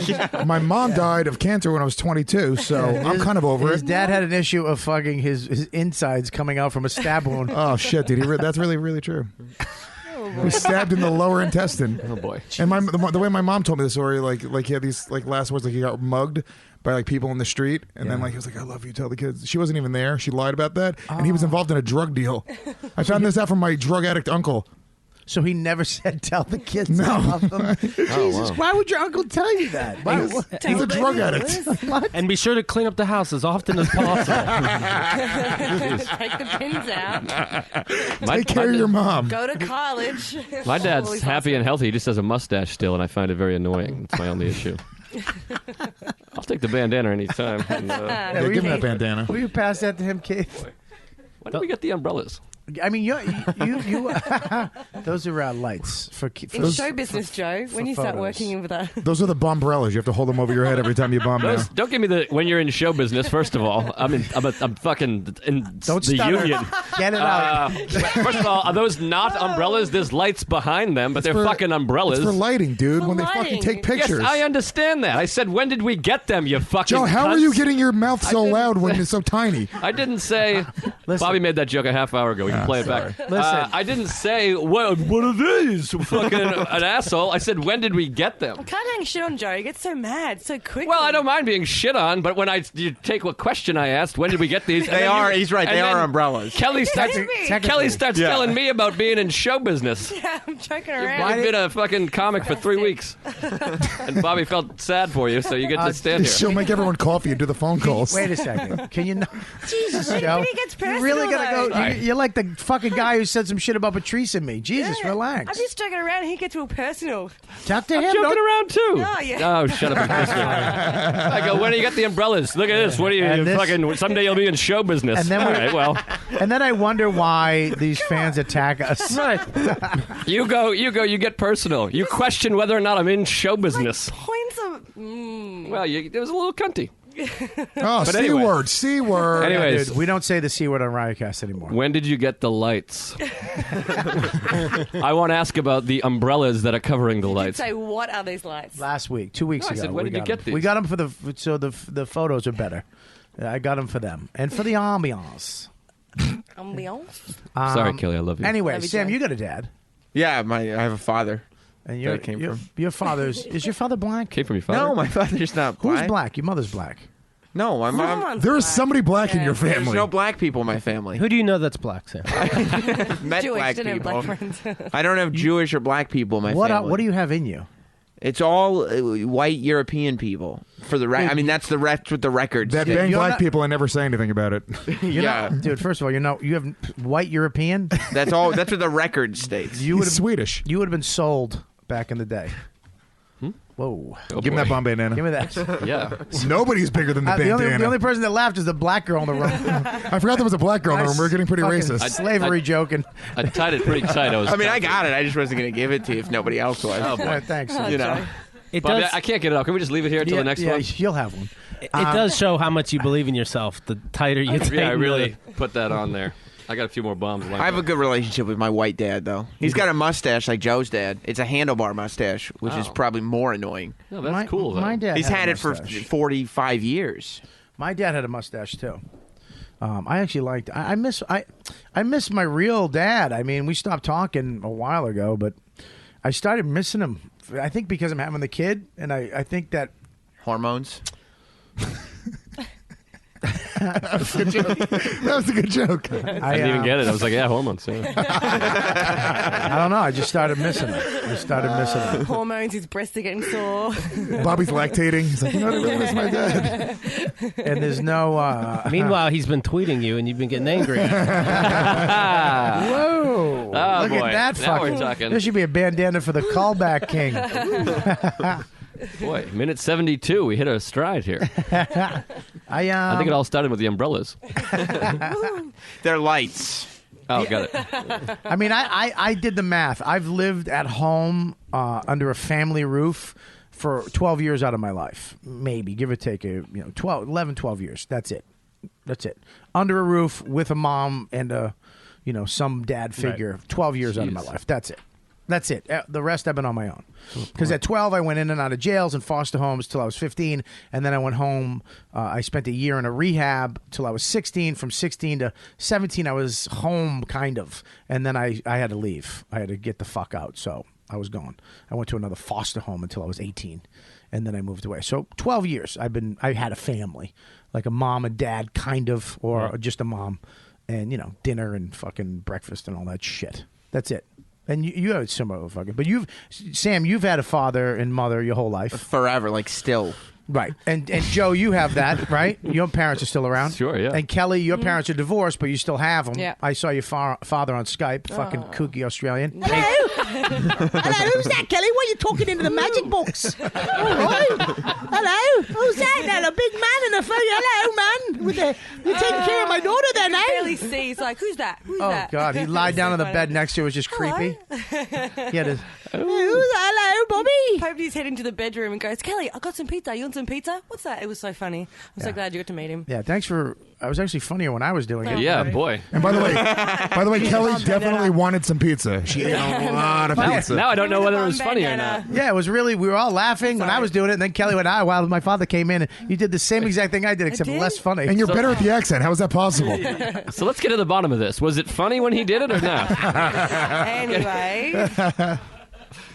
My mom died of cancer when I was 22, so I'm kind of over His it. dad had an issue of fucking his insides coming out from a stab wound. Oh shit, dude! That's really, really true. He was stabbed in the lower intestine. Oh boy! And the way my mom told me the story, like he had these last words, he got mugged by people in the street, and then he was like, "I love you, tell the kids." She wasn't even there. She lied about that, and he was involved in a drug deal. I found this out from my drug addict uncle. So he never said, "Tell the kids no. I love them." Jesus, why would your uncle tell you that? He's a drug addict. What? And be sure to clean up the house as often as possible. Take the pins out. Take care of your mom. Go to college. My dad's happy and healthy. He just has a mustache still, and I find it very annoying. It's my only issue. I'll take the bandana anytime. And, give him that bandana. Will you pass that to him, Keith? Why don't we get the umbrellas? I mean, you those are lights for In show business, Joe, when you start working with that. Those are the bumbrellas. You have to hold them over your head every time you bum now. Don't give me the when you're in show business. First of all, I'm fucking in Don't the stutter. union. Get it out. First of all, are those not umbrellas? There's lights behind them, but they're fucking umbrellas. It's for lighting, dude. When they fucking take pictures. Yes, I understand that. I said, when did we get them? You fucking Joe, how cunts? are you getting your mouth so loud when it's so tiny? I didn't say. Bobby made that joke a half hour ago. We can play it back. Listen. I didn't say what are these? Fucking an asshole. I said, when did we get them? I can't hang shit on Joe. He gets so mad so quickly. Well, I don't mind being shit on, but when you take what question I asked, when did we get these? They are. He's right. They are umbrellas. Kelly starts telling me about being in show business. Yeah, I'm joking around. You've been a fucking comic for 3 weeks, and Bobby felt sad for you, so you get to stand here. She'll make everyone coffee and do the phone calls. Wait a second. Can you know? Jesus, When Joe. he gets personal, You really gotta though. go. You're like the fucking guy who said some shit about Patrice and me. Jesus, Yeah. relax. I'm just joking around. He gets real personal. Talk to him. Joking don't- around too. Oh, yeah. Oh, shut up and kiss me. I go, when do you get the umbrellas? Look at this. What are you And this- fucking? Someday you'll be in show business. And then All we- right, well, And then I wonder why these fans attack us. you go. You get personal. You question whether or not I'm in show business. Points of. Well, it was a little cunty. Oh, But C anyway. word, C word. Anyways, Dude, we don't say the C word on Riotcast anymore. when did you get the lights? I want to ask about the umbrellas that are covering the lights. Say, what are these lights? Last week, 2 weeks No, I ago. said, when we did you got get 'em. these? We got them for the photos are better. I got them for them and for the ambiance. Ambiance? Sorry, Kelly, I love you. Anyway, Love you, Sam, Joe. you got a dad, Yeah, I have a father. and Where it came from. your father's is your father black? Came from your father? No, my father's not black. Who's black? Your mother's black. No, my mom. Someone's There is black. somebody black in your There's family. no black people in my family. Who do you know that's black, Sam? Met Jewish, black didn't have people. black friends. I don't have Jewish or black people in my What family. what do you have in you? It's all white European people. For the I mean, that's what the records. That say. bang You're black not- people, I never say anything about it. Yeah, Dude, first of all, you have white European. that's all. That's what the record states. You would He's Swedish. You would have been sold back in the day. Whoa. Oh, Give him boy. that Bombay Nana. Give me that. Yeah. Nobody's bigger than the the bandana. only person that laughed is the black girl in the room. I forgot there was a black girl in the room. We're getting pretty Fucking racist. Slavery joking. I tied it pretty tight. I mean, I got it. I just wasn't going to give it to you if nobody else was. Oh, boy. All right, thanks. You know. It Bobby, does. I can't get it off. Can we just leave it here until the next one? You'll have one. It does show how much you believe in yourself. The tighter you tighten. Yeah, I really put that on there. I got a few more bombs. I have a good relationship with my white dad, though. He's got a mustache like Joe's dad. It's a handlebar mustache, which is Oh. probably more annoying. No, that's cool, though. My dad. He's had it for mustache. 45 years. My dad had a mustache too. I actually liked. I miss my real dad. I mean, we stopped talking a while ago, but I started missing him. I think because I'm having the kid, and I think that Hormones. That was a good joke. That was a good joke. I didn't even get it. I was like, yeah, hormones. Yeah. I don't know. I just started missing him. Hormones, his breasts are getting sore. Bobby's lactating. He's like, you know what? I really miss my dad. And there's no. Meanwhile, he's been tweeting you, and you've been getting angry. Whoa! Oh, Look boy. at that Now we're fucking. talking. There should be a bandana for the callback king. Boy, minute 72. We hit a stride here. I think it all started with the umbrellas. They're lights. Oh, got it. I mean, I did the math. I've lived at home under a family roof for 12 years out of my life, maybe give or take 12 years. That's it. Under a roof with a mom and some dad figure. Right. 12 years out of my life. That's it. The rest I've been on my own. Because at 12, I went in and out of jails and foster homes till I was 15. And then I went home. I spent a year in a rehab till I was 16. From 16 to 17, I was home, kind of. And then I had to leave. I had to get the fuck out. So I was gone. I went to another foster home until I was 18. And then I moved away. So 12 years I had a family. Like a mom and dad, kind of. Or just a mom. And, dinner and fucking breakfast and all that shit. That's it. And you have a similar fucking, but Sam, you've had a father and mother your whole life. Forever, like still. Right. And Joe, you have that, right? Your parents are still around. Sure, yeah. And Kelly, your parents are divorced, but you still have them. Yeah. I saw your father on Skype, fucking kooky Australian. Hello, who's that, Kelly? What are you talking into the magic box? All right. Hello, who's that? Now, a big man in the phone. Hello, man. You're taking care of my daughter there now. Barely see. He's like, who's that? Who's that? Oh God, he lied down on the bed next to her. It was just creepy. He had his. Who's that? Hello, Bobby. Poked his head into the bedroom and goes, Kelly, I got some pizza. You want some pizza? What's that? It was so funny. I'm so glad you got to meet him. Yeah, thanks for. I was actually funnier when I was doing it. Yeah, boy. And by the way, Kelly definitely wanted some pizza. She ate a lot of pizza. Now I don't know whether it was funny or not. Yeah, it was really. We were all laughing when I was doing it, and then Kelly went, while my father came in, and you did the same exact thing I did, except less funny. And you're better at the accent. How is that possible? So let's get to the bottom of this. Was it funny when he did it or not? Anyway,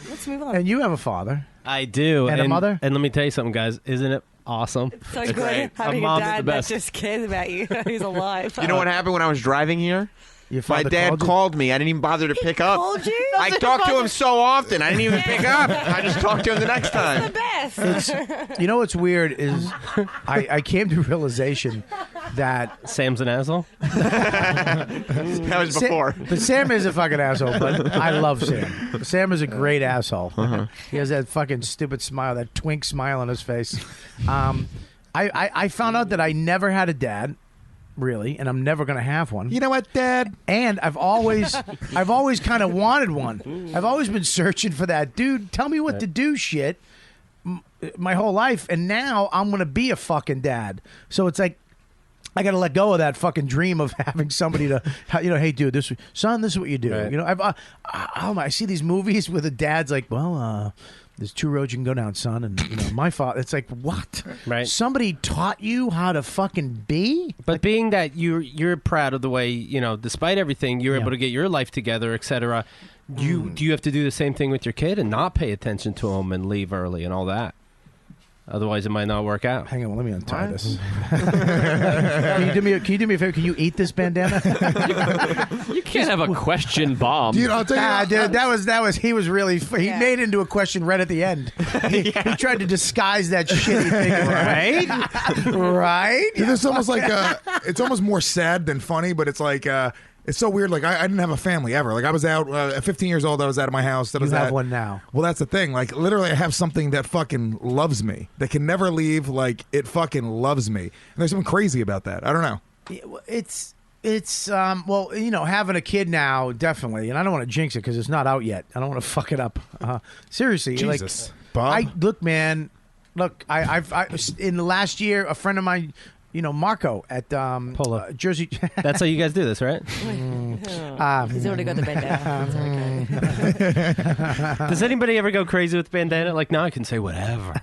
let's move on. And you have a father. I do. And a mother? And let me tell you something, guys. Isn't it awesome? So good having a dad that just cares about you. He's alive. You know what happened when I was driving here? Your My father dad called me. I didn't even bother to pick up. Called you? I talked to him so often. I didn't even pick up. I just talked to him the next time. The best. You know what's weird is I came to realization that Sam's an asshole. That was before. But Sam is a fucking asshole. But I love Sam. Sam is a great asshole. He has that fucking stupid smile, that twink smile on his face. I found out that I never had a dad. Really, and I'm never going to have one. You know what, Dad? And I've always kind of wanted one. I've always been searching for that dude. Tell me what to do, shit. My whole life, and now I'm going to be a fucking dad. So it's like I got to let go of that fucking dream of having somebody to, hey, dude, this is what you do. Right. You know, I see these movies where the dad's like, well, there's two roads you can go down, son, and my father. It's like, what? Right. Somebody taught you how to fucking be? But being that you're proud of the way, despite everything, you're able to get your life together, etc. Do you have to do the same thing with your kid and not pay attention to him and leave early and all that? Otherwise, it might not work out. Hang on, let me untie this. Can you do me a favor? Can you eat this bandana? You can't have a question bomb. Dude, I'll tell you. Dude, that was. He was really. He made it into a question right at the end. He tried to disguise that shitty thing, right? Right. Dude, it's almost like it's almost more sad than funny, but it's like. It's so weird. Like I didn't have a family ever. Like I was out at 15 years old. I was out of my house. You have one now. Well, that's the thing. Like literally, I have something that fucking loves me. That can never leave. Like it fucking loves me. And there's something crazy about that. I don't know. It's well, having a kid now, definitely. And I don't want to jinx it because it's not out yet. I don't want to fuck it up. Seriously, Jesus, like, Bob. Look, man. Look, I in the last year, a friend of mine. Marco at Polo. Jersey. That's how you guys do this, right? He's already got the bandana. Does anybody ever go crazy with bandana? Like, now I can say whatever.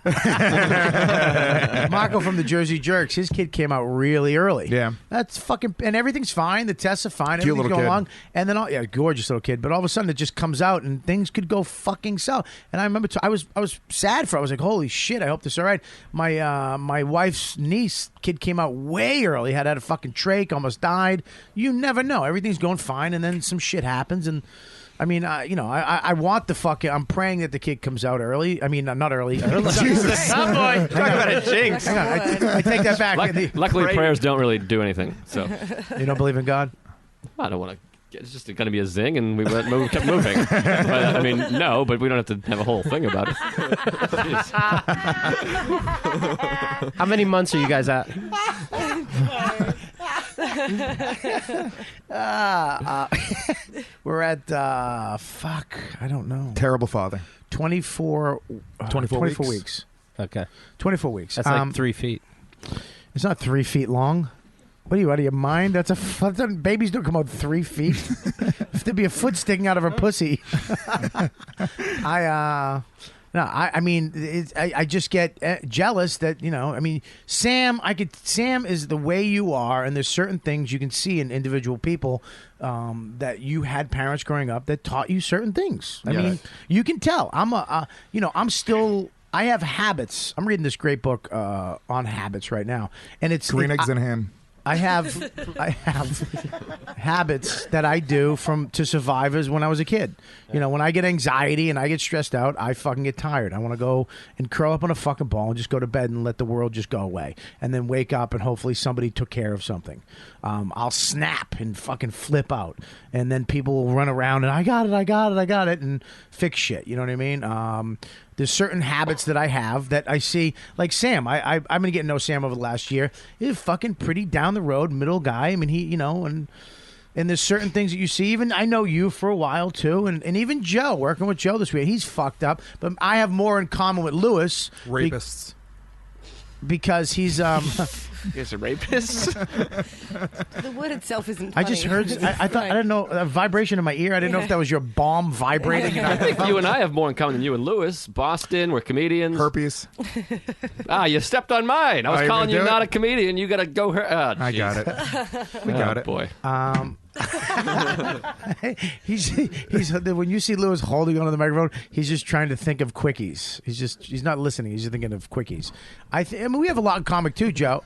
Marco from the Jersey Jerks, his kid came out really early. Yeah. That's fucking, and everything's fine. The tests are fine. Cute Everything's little going kid. along. And then, gorgeous little kid. But all of a sudden, it just comes out and things could go fucking south. And I remember, I was sad for it. I was like, holy shit, I hope this is all right. My wife's niece kid came out way early, had a fucking trach, almost died. You never know. Everything's going fine, and then some shit happens. And I mean, I want the fucking. I'm praying that the kid comes out early. I mean, not early. Jesus. Oh, boy. Talk about a jinx. Hang on, I take that back. Luckily, prayers don't really do anything. So You don't believe in God? I don't want to. It's just going to be a zing, and we kept moving. But, I mean, no, but we don't have to have a whole thing about it. How many months are you guys at? We're at fuck. I don't know. Terrible father. 24 weeks. Okay. 24 weeks. That's like 3 feet. It's not 3 feet long. What are you, out of your mind? Babies don't come out 3 feet. If there'd be a foot sticking out of her pussy. I just get jealous that, Sam is the way you are, and there's certain things you can see in individual people that you had parents growing up that taught you certain things. I mean, you can tell. I have habits. I'm reading this great book on habits right now, and it's Green Eggs and Ham. I have habits that I do to survive as when I was a kid. You know, when I get anxiety and I get stressed out, I fucking get tired. I want to go and curl up on a fucking ball and just go to bed and let the world just go away. And then wake up and hopefully somebody took care of something. I'll snap and fucking flip out. And then people will run around and I got it, and fix shit. You know what I mean? There's certain habits that I have that I see, like Sam. I've been getting to know Sam over the last year. He's a fucking pretty down the road middle guy. I mean, and there's certain things that you see. Even I know you for a while too, and even Joe, working with Joe this week, he's fucked up. But I have more in common with Lewis. Rapists. Because he's He's a rapist. The word itself isn't I funny. just heard. I thought I didn't know a vibration in my ear. I didn't know if that was your bomb vibrating. I think you and I have more in common than you and Lewis. Boston, we're comedians. Herpes. You stepped on mine. I was calling you not a comedian. You got to go. I got it. We got it. Boy. He's when you see Lewis holding onto the microphone, he's just trying to think of quickies. He's not listening. He's just thinking of quickies. I mean, we have a lot in comic too, Joe.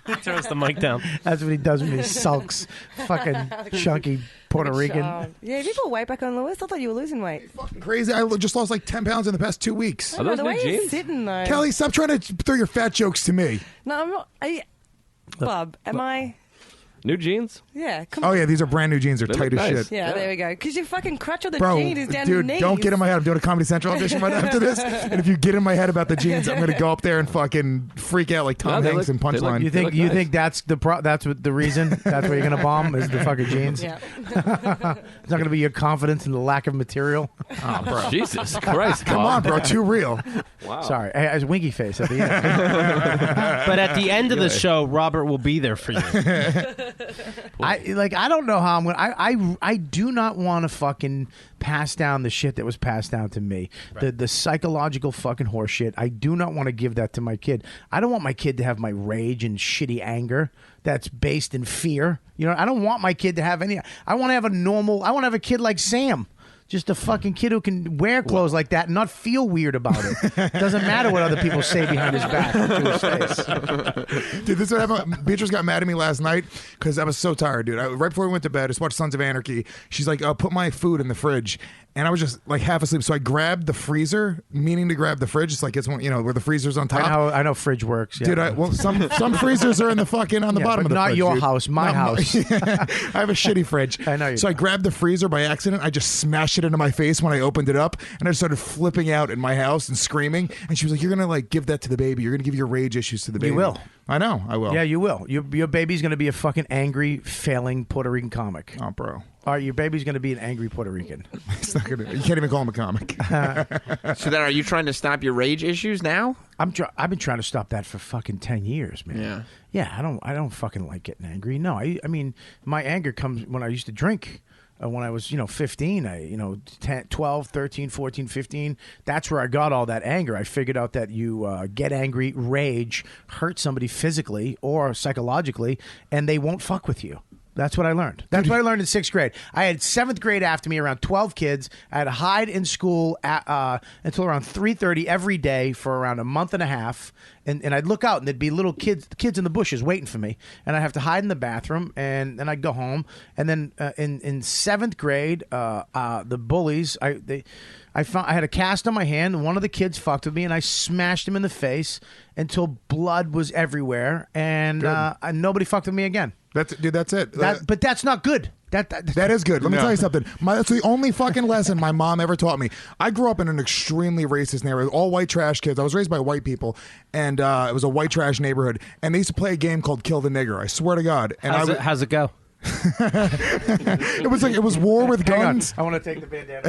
He turns the mic down. That's what he does when he sulks. Fucking chunky Puerto Rican. Yeah, have you put weight back on, Lewis? I thought you were losing weight. Crazy. I just lost like 10 pounds in the past 2 weeks. I don't know, the way you're sitting, though. Kelly, stop trying to throw your fat jokes to me. No, I'm not. Bob, am I... New jeans? Yeah, come Oh, on. yeah, these are brand new jeans. They're They tight look as nice. shit. Yeah, there we go. Because your fucking crutch of the Bro, jean is down dude, your knees. don't get in my head. I'm doing a Comedy Central audition right after this. And if you get in my head about the jeans, I'm going to go up there and fucking freak out like Tom Hanks in Punchline. You think that's that's what the reason? That's where you're going to bomb is the fucking jeans? Yeah. It's not going to be your confidence in the lack of material. Oh, bro. Jesus Christ, Come on, bro. Too real. Wow. Sorry. I was winky face at the end. But at the end of the show, Robert will be there for you. I don't know how I'm going. I do not want to fucking pass down the shit that was passed down to me. Right. The psychological fucking horse shit. I do not want to give that to my kid. I don't want my kid to have my rage and shitty anger that's based in fear. You know, I don't want my kid to have any. I want to have I want to have a kid like Sam. Just a fucking kid who can wear clothes like that and not feel weird about it. Doesn't matter what other people say behind his back to his face. Dude, this is what happened. Beatrice got mad at me last night because I was so tired, dude. Right before we went to bed, I just watched Sons of Anarchy. She's like, put my food in the fridge. And I was just like half asleep. So I grabbed the freezer, meaning to grab the fridge. It's like it's one, where the freezer's on top. I know fridge works. Yeah. Dude, some freezers are in the fucking on the bottom of the not fridge. your dude. house, my house. I have a shitty fridge. I know you So do. I grabbed the freezer by accident. I just smashed it into my face when I opened it up, and I started flipping out in my house and screaming. And she was like, "You're gonna give that to the baby. You're gonna give your rage issues to the baby." You will. I know. I will. Yeah, you will. Your baby's going to be a fucking angry, failing Puerto Rican comic. Oh, bro. All right, your baby's going to be an angry Puerto Rican. It's not gonna. You can't even call him a comic. So then, are you trying to stop your rage issues now? I've been trying to stop that for fucking 10 years, man. Yeah. Yeah, I don't fucking like getting angry. No, I mean, my anger comes when I used to drink. When I was, 15, 10, 12, 13, 14, 15, that's where I got all that anger. I figured out that you get angry, rage, hurt somebody physically or psychologically, and they won't fuck with you. That's what I learned. That's what I learned in 6th grade. I had 7th grade after me, around 12 kids. I had to hide in school until around 3:30 every day for around a month and a half. And I'd look out, and there'd be little kids in the bushes waiting for me. And I'd have to hide in the bathroom, and then I'd go home. And then in 7th grade, the bullies, I had a cast on my hand, and one of the kids fucked with me, and I smashed him in the face until blood was everywhere, and nobody fucked with me again. That's it. But that's not good. That is good. Let me tell you something. That's the only fucking lesson my mom ever taught me. I grew up in an extremely racist neighborhood, all white trash kids. I was raised by white people, and it was a white trash neighborhood. And they used to play a game called Kill the Nigger. I swear to God. And How's it go? It was war with guns. I want to take the bandana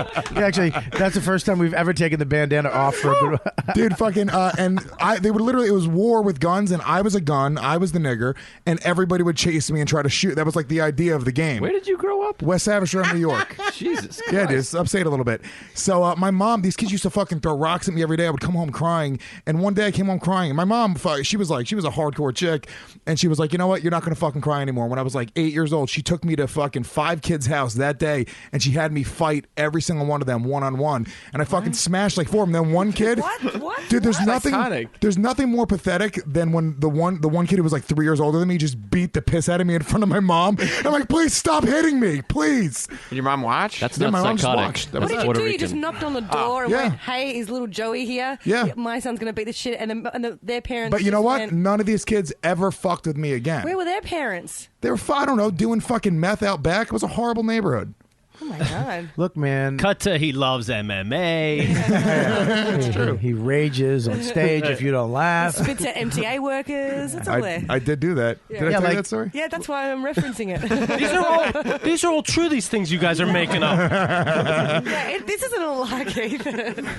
off. Actually, that's the first time we've ever taken the bandana off for a good Dude, fucking, they would literally, it was war with guns, and I was a gun, I was the nigger, and everybody would chase me and try to shoot. That was like the idea of the game. Where did you grow up? West Haverstraw, New York. Jesus Christ. Yeah, just upstate a little bit. So my mom, these kids used to fucking throw rocks at me every day. I would come home crying, and one day I came home crying, and my mom, she was a hardcore chick, and she was was like, you know what? You're not going to fucking cry anymore. When I was like 8 years old, she took me to fucking 5 kids' house that day, and she had me fight every single one of them one-on-one. And I fucking smashed like 4 of them. Then one kid... What? Dude, there's nothing... iconic. There's nothing more pathetic than when the one kid who was like 3 years older than me just beat the piss out of me in front of my mom. I'm like, please stop hitting me, please. Did your mom watch? That's Yeah, not my mom just psychotic. watched. That's What did you Puerto do? You Rican. just knocked on the door and Yeah. went, "Hey, is little Joey here? Yeah. My son's going to beat the shit." And their parents. But you know just what? went, None of these kids ever fucked with me again. where were their parents? They were, I don't know, doing fucking meth out back. It was a horrible neighborhood. Oh my god. Look, man. Cut to he loves MMA. That's true. He rages on stage if you don't laugh. Spits at MTA workers. It's all there. I did do that. Did I tell you that story? Yeah, that's why I'm referencing it. These are all true. These things you guys are making up. Yeah, this isn't a lie, Keith.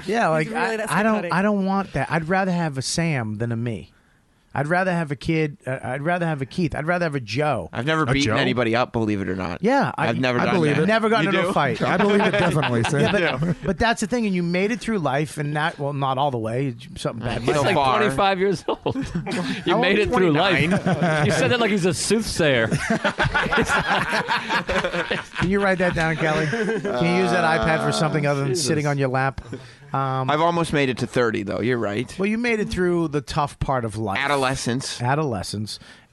Yeah, like It's really that I psychotic. don't want that. I'd rather have a Sam than a me. I'd rather have a kid. I'd rather have a Keith. I'd rather have a Joe. I've never A beaten Joe? anybody up, believe it or not. Yeah, I've never I done believe that. it. Never gotten You into do? a fight. I believe it definitely. Sam. Yeah, but that's the thing, and you made it through life, and not not all the way. Something bad. He's So like far. 25 years old. You I'm made it through 29. life. You said that like he's a soothsayer. Can you write that down, Kelly? Can you use that iPad for something other than sitting on your lap? I've almost made it to 30, though. You're right. Well, you made it through the tough part of life, Adolescence.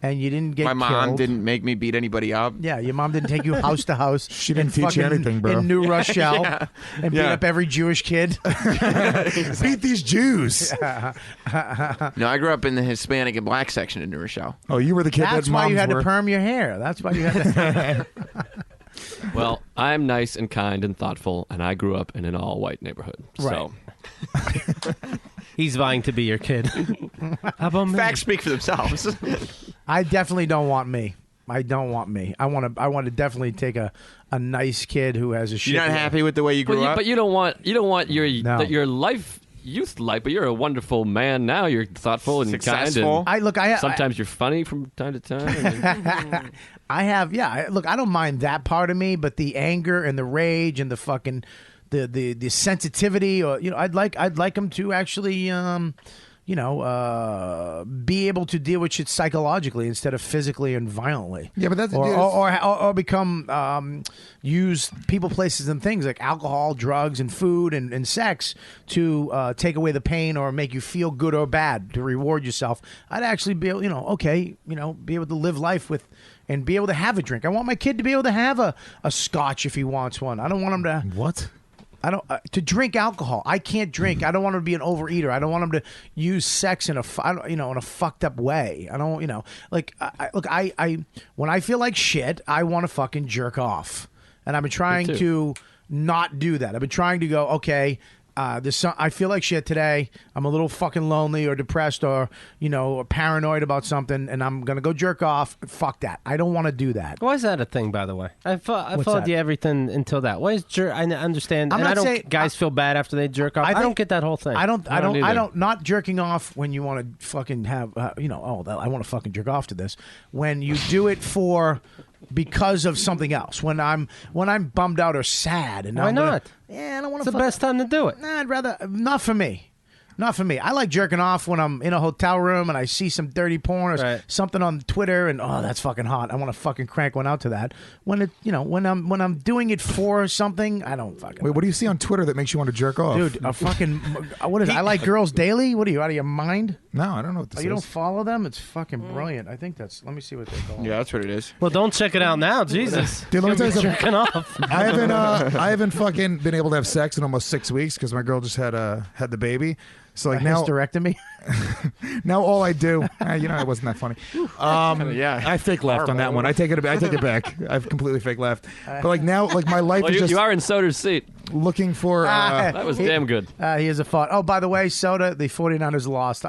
and you didn't get My mom killed. didn't make me beat anybody up. Yeah, your mom didn't take you house to house. She didn't in teach you fucking- anything, bro. In New Rochelle, Yeah. and beat Yeah. up every Jewish kid. Beat these Jews. No, I grew up in the Hispanic and black section in New Rochelle. Oh, you were the kid That's that why moms you had were. to perm your hair. That's why you had to. Well, I'm nice and kind and thoughtful, and I grew up in an all-white neighborhood. So He's vying to be your kid. How about me? Facts speak for themselves. I definitely don't want me. I don't want me. I want to definitely take a nice kid who has a shit. You're not happy with the way you grew up? but you don't want No. your youth life, but you're a wonderful man now. You're thoughtful and Successful. kind. And sometimes you're funny from time to time. I have, yeah. Look, I don't mind that part of me, but the anger and the rage and the fucking the sensitivity, or I'd like them to actually, be able to deal with shit psychologically instead of physically and violently. Yeah, but that's or become use people, places, and things like alcohol, drugs, and food and sex to take away the pain or make you feel good or bad to reward yourself. I'd actually be able, be able to live life with and be able to have a drink. I want my kid to be able to have a scotch if he wants one. I don't want him to what. I don't to drink alcohol. I can't drink. I don't want him to be an overeater. I don't want him to use sex in a in a fucked up way. I don't I when I feel like shit, I want to fucking jerk off, and I've been trying to not do that. I've been trying to go I feel like shit today. I'm a little fucking lonely or depressed or paranoid about something, and I'm gonna go jerk off. Fuck that. I don't want to do that. Why is that a thing, by the way? I followed that? you everything until that. Why is I understand, I'm and not I don't. saying- Guys feel bad after they jerk off. I don't get that whole thing. I don't. either. Not jerking off when you want to fucking have. I want to fucking jerk off to this. When you do it because of something else. When I'm bummed out or sad, and Why not? I don't want It's to. the best time to do it. Nah, I'd rather not for me. Not for me. I like jerking off when I'm in a hotel room and I see some dirty porn or something on Twitter, and that's fucking hot. I want to fucking crank one out to that. When when I'm doing it for something, I don't fucking. Wait, what do you see on Twitter that makes you want to jerk off? Dude, a fucking what is it? I like girls daily. What are you out of your mind? No, I don't know what this You don't is. follow them? It's fucking brilliant. I think that's. Let me see what they're called. Yeah, that's what it is. Well, don't check it out now, Jesus. Dude, let me tell you something. Jerking off. I haven't fucking been able to have sex in almost 6 weeks because my girl just had the baby. So like now, hysterectomy. now all I do, it wasn't that funny. Yeah, I fake left on that one. I take it back. I've completely fake left. But like now, like my life Well, is just you are in Soder's seat. looking for. That was damn good. He has a thought. Oh, by the way, Soda, the 49ers lost.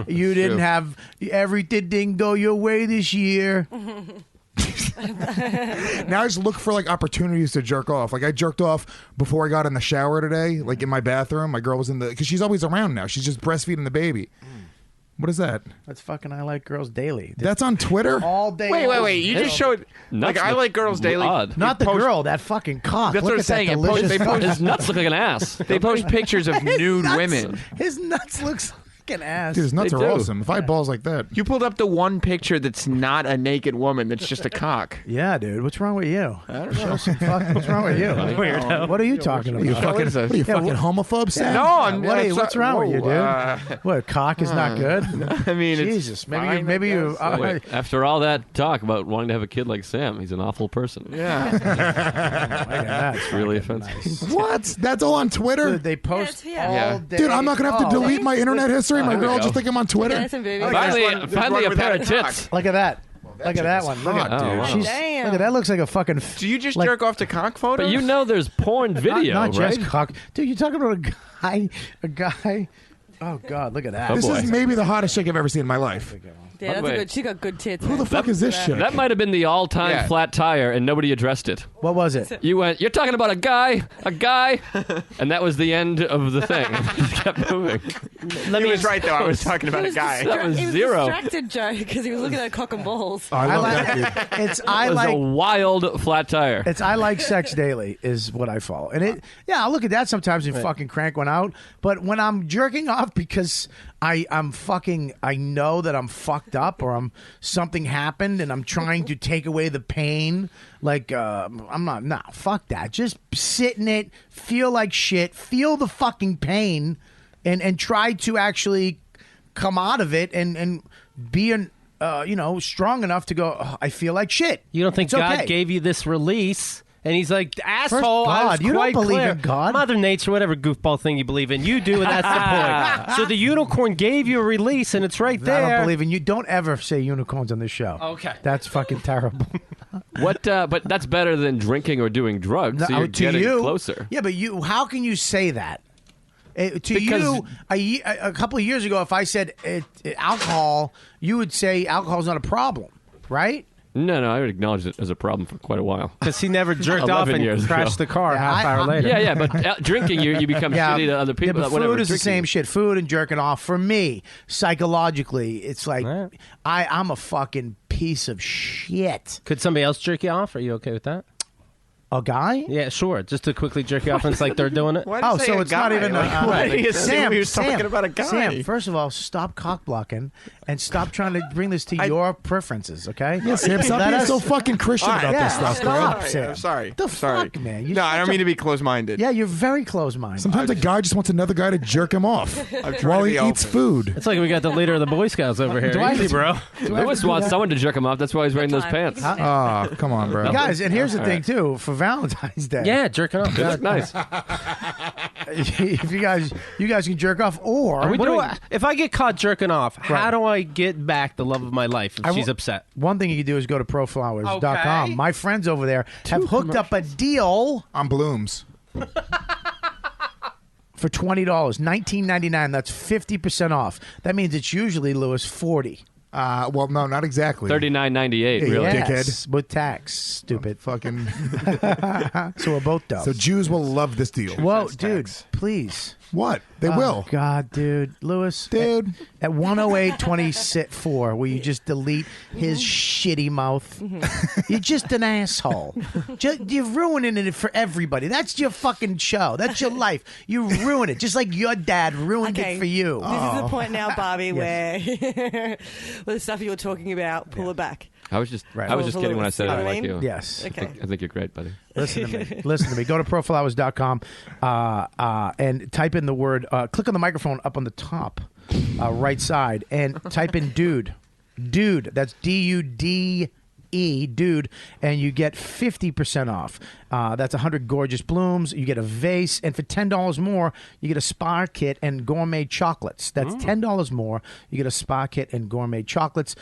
You didn't have everything didn't go your way this year. Now I just look for like opportunities to jerk off. Like I jerked off before I got in the shower today, like in my bathroom. My girl was because she's always around now. She's just breastfeeding the baby. What is that? That's fucking I like girls daily. That's on Twitter? All day. Wait. You just showed Nuts I look like girls daily. odd. Not the girl, that fucking cock. That's Look what I'm at saying. that They delicious post His nuts look like an ass. They post pictures of nude nuts- women. His nuts looks. fucking ass. Dude, his nuts They are do. awesome. If I had balls like that. You pulled up the one picture that's not a naked woman. That's just a cock. Yeah, dude. What's wrong with you? I don't know. What's wrong with you? Weirdo. What are you talking about? What are you, fucking homophobe, Sam? No, I'm. What's wrong with you, dude? What, cock is not good? I mean, Jesus, it's fine, maybe I you. guess. Wait, after all that talk about wanting to have a kid like Sam, he's an awful person. Yeah. That's Really offensive. What? That's all on Twitter? Dude, they post Yeah, all Yeah. day. Dude, I'm not going to have to delete my internet history. My there we girl go. just think I'm on Twitter. Nice and booby. Finally a pair of tits. Look at that. Look at that one. Look at hot, dude. Wow. She's, Damn. look at that. Looks like a fucking. Do you just like- jerk off to cock photos? But you know there's porn video, not right? just cock. Dude, you're talking about a guy. Oh God, look at that. This boy. is maybe the hottest chick I've ever seen in my life. Yeah, that's Wait. a good. She got good tits. Who the fuck is this chick? That might have been the all-time Yeah. flat tire, and nobody addressed it. What was it? You went, you're talking about a guy, and that was the end of the thing. Just kept moving. He was right though. I was talking about a guy. That was He was zero. distracted, Joe, because he was looking at cock and balls. Oh, I love that dude. It's It was a wild flat tire. It's I like sex daily is what I follow, and I'll look at that sometimes and fucking crank one out. But when I'm jerking off because I know that I'm fucked up or something happened and I'm trying to take away the pain. Like I'm not. Nah, fuck that. Just sit in it, feel like shit, feel the fucking pain, and try to actually come out of it and be strong enough to go. Oh, I feel like shit. You don't think It's God okay. gave you this release? And he's like, asshole, First, I was God, you don't quite believe clear. in God? Mother Nature, whatever goofball thing you believe in, you do, and that's the point. So the unicorn gave you a release, and it's right there. I don't believe in you. Don't ever say unicorns on this show. Okay. That's fucking terrible. What? But that's better than drinking or doing drugs. So you're to getting you, closer. Yeah, but how can you say that? To Because- you, a couple of years ago, if I said alcohol, you would say alcohol's not a problem, right? No, I would acknowledge it as a problem for quite a while. Because he never jerked off 11 and years crashed ago. the car half hour later. Yeah, but drinking, you become shitty to other people. Yeah, but whatever, food is the drinking- same shit. Food and jerking off, for me, psychologically, it's like I'm a fucking piece of shit. Could somebody else jerk you off? Are you okay with that? A guy? Yeah, sure. Just to quickly jerk you off, and it's like they're doing it. Why did you say so a it's not guy? even Like, why did he assume Sam. he was talking about a guy? Sam, first of all, stop cock blocking and stop trying to bring this to your preferences. Okay? Yeah, Sam, stop Let being us- so fucking Christian All right, about yeah, this stuff, bro. stop, Sam. I'm sorry. The sorry. fuck, man? You No, I don't such mean a- to be close-minded. Yeah, you're very close-minded. Sometimes a guy just wants another guy to jerk him off while to he be eats open. food. It's like we got the leader of the Boy Scouts over here. Do I- Easy, bro. Lewis wants someone to jerk him off. That's why he's wearing those pants. Oh, come on, bro. Guys, and here's the thing too. For Valentine's Day, Yeah, jerking off. They look nice. if you guys can jerk off, or What do if I get caught jerking off, how Right. do I get back the love of my life if she's upset? One thing you can do is go to proflowers.com. Okay. My friends over there have hooked up a deal On Blooms. for $20, $19.99. That's 50% off. That means it's usually, Lewis, $40. Well, no, not exactly. $39.98. Really? Yeah. Yes, with tax. Stupid. Fucking. So we're both dumb. So Jews will love this deal. Whoa, dude, please. What? They will. God, dude. Lewis. Dude. At 108.24, will you just delete his shitty mouth? You're just an asshole. You're ruining it for everybody. That's your fucking show. That's your life. You ruin it. Just like your dad ruined it for you. This is the point now, Barbie, where the stuff you were talking about, pull it back. I was just kidding when I said I like you. Yes. I think you're great, buddy. Listen to me. Listen to me. Go to proflowers.com and type in the word, click on the microphone up on the top right side and type in dude. Dude. That's D-U-D-E, dude. And you get 50% off. That's 100 gorgeous blooms. You get a vase. And for $10 more, you get a spa kit and gourmet chocolates. That's $10 more. You get a spa kit and gourmet chocolates.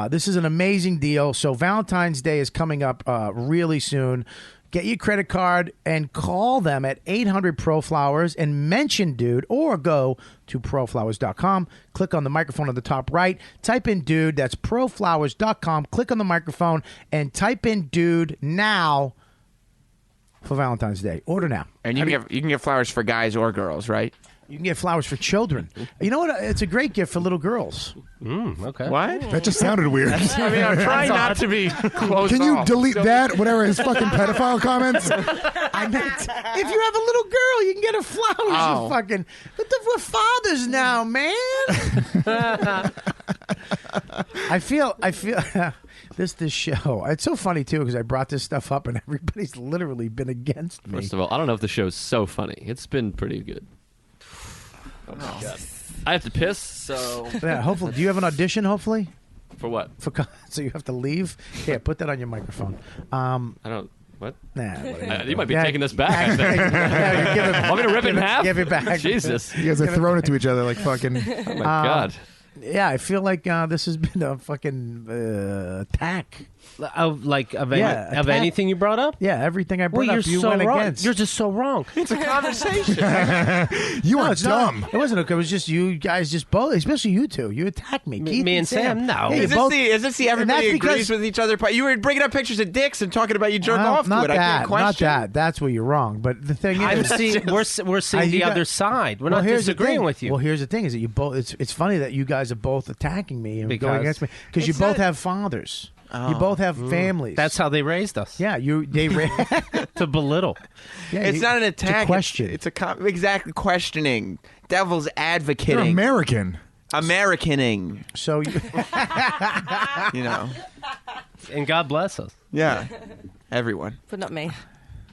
This is an amazing deal. So Valentine's Day is coming up really soon. Get your credit card and call them at 800-PRO-FLOWERS and mention dude, or go to proflowers.com. Click on the microphone on the top right. Type in dude. That's proflowers.com. Click on the microphone and type in dude now for Valentine's Day. Order now. And you can get flowers for guys or girls, right? You can get flowers for children. You know what? It's a great gift for little girls. Okay. What? That just sounded weird. I mean, I'm trying not to be close Can you off. delete that? Whatever his fucking pedophile comments. I meant if you have a little girl, you can get her flowers. Oh. You fucking. We're fathers now, man. I feel this show. It's so funny too because I brought this stuff up and everybody's literally been against me. First of all, I don't know if the show's so funny. It's been pretty good. Oh my god! I have to piss. So Yeah, hopefully. Do you have an audition? Hopefully. for what? So you have to leave. Yeah, put that on your microphone. I don't. What? Nah, whatever. You might be taking this back. I think. Yeah, give it- Want me to rip it in half? Give it back. Jesus. You guys are throwing it to each other like fucking. Oh my god. Yeah, I feel like this has been a fucking attack. Of attack. anything you brought up? Yeah, everything I brought Well, up, you're you so went wrong. against. You're just so wrong. It's a conversation. You are it's not. dumb. It wasn't. It was just you guys, just both, especially you two. You attacked me. Keith me and Sam, no. Yeah, Is this the everybody that's agrees because- with each other part? You were bringing up pictures of dicks and talking about you jerk off to not it. that, I can't question. Not that. That's where you're wrong. But the thing is, We're seeing the other side. We're not here's the disagreeing thing. with you. Well, here's the thing: is that you both. It's funny that you guys are both attacking me and Because- going against me because you It's both not- have fathers. You Oh. both have families. That's how they raised us. Yeah, To belittle. Yeah, It's not an attack. It's a question. It's exactly questioning. Devil's advocating. You're American. Americaning. So You know. And God bless us. Yeah. Everyone. But not me.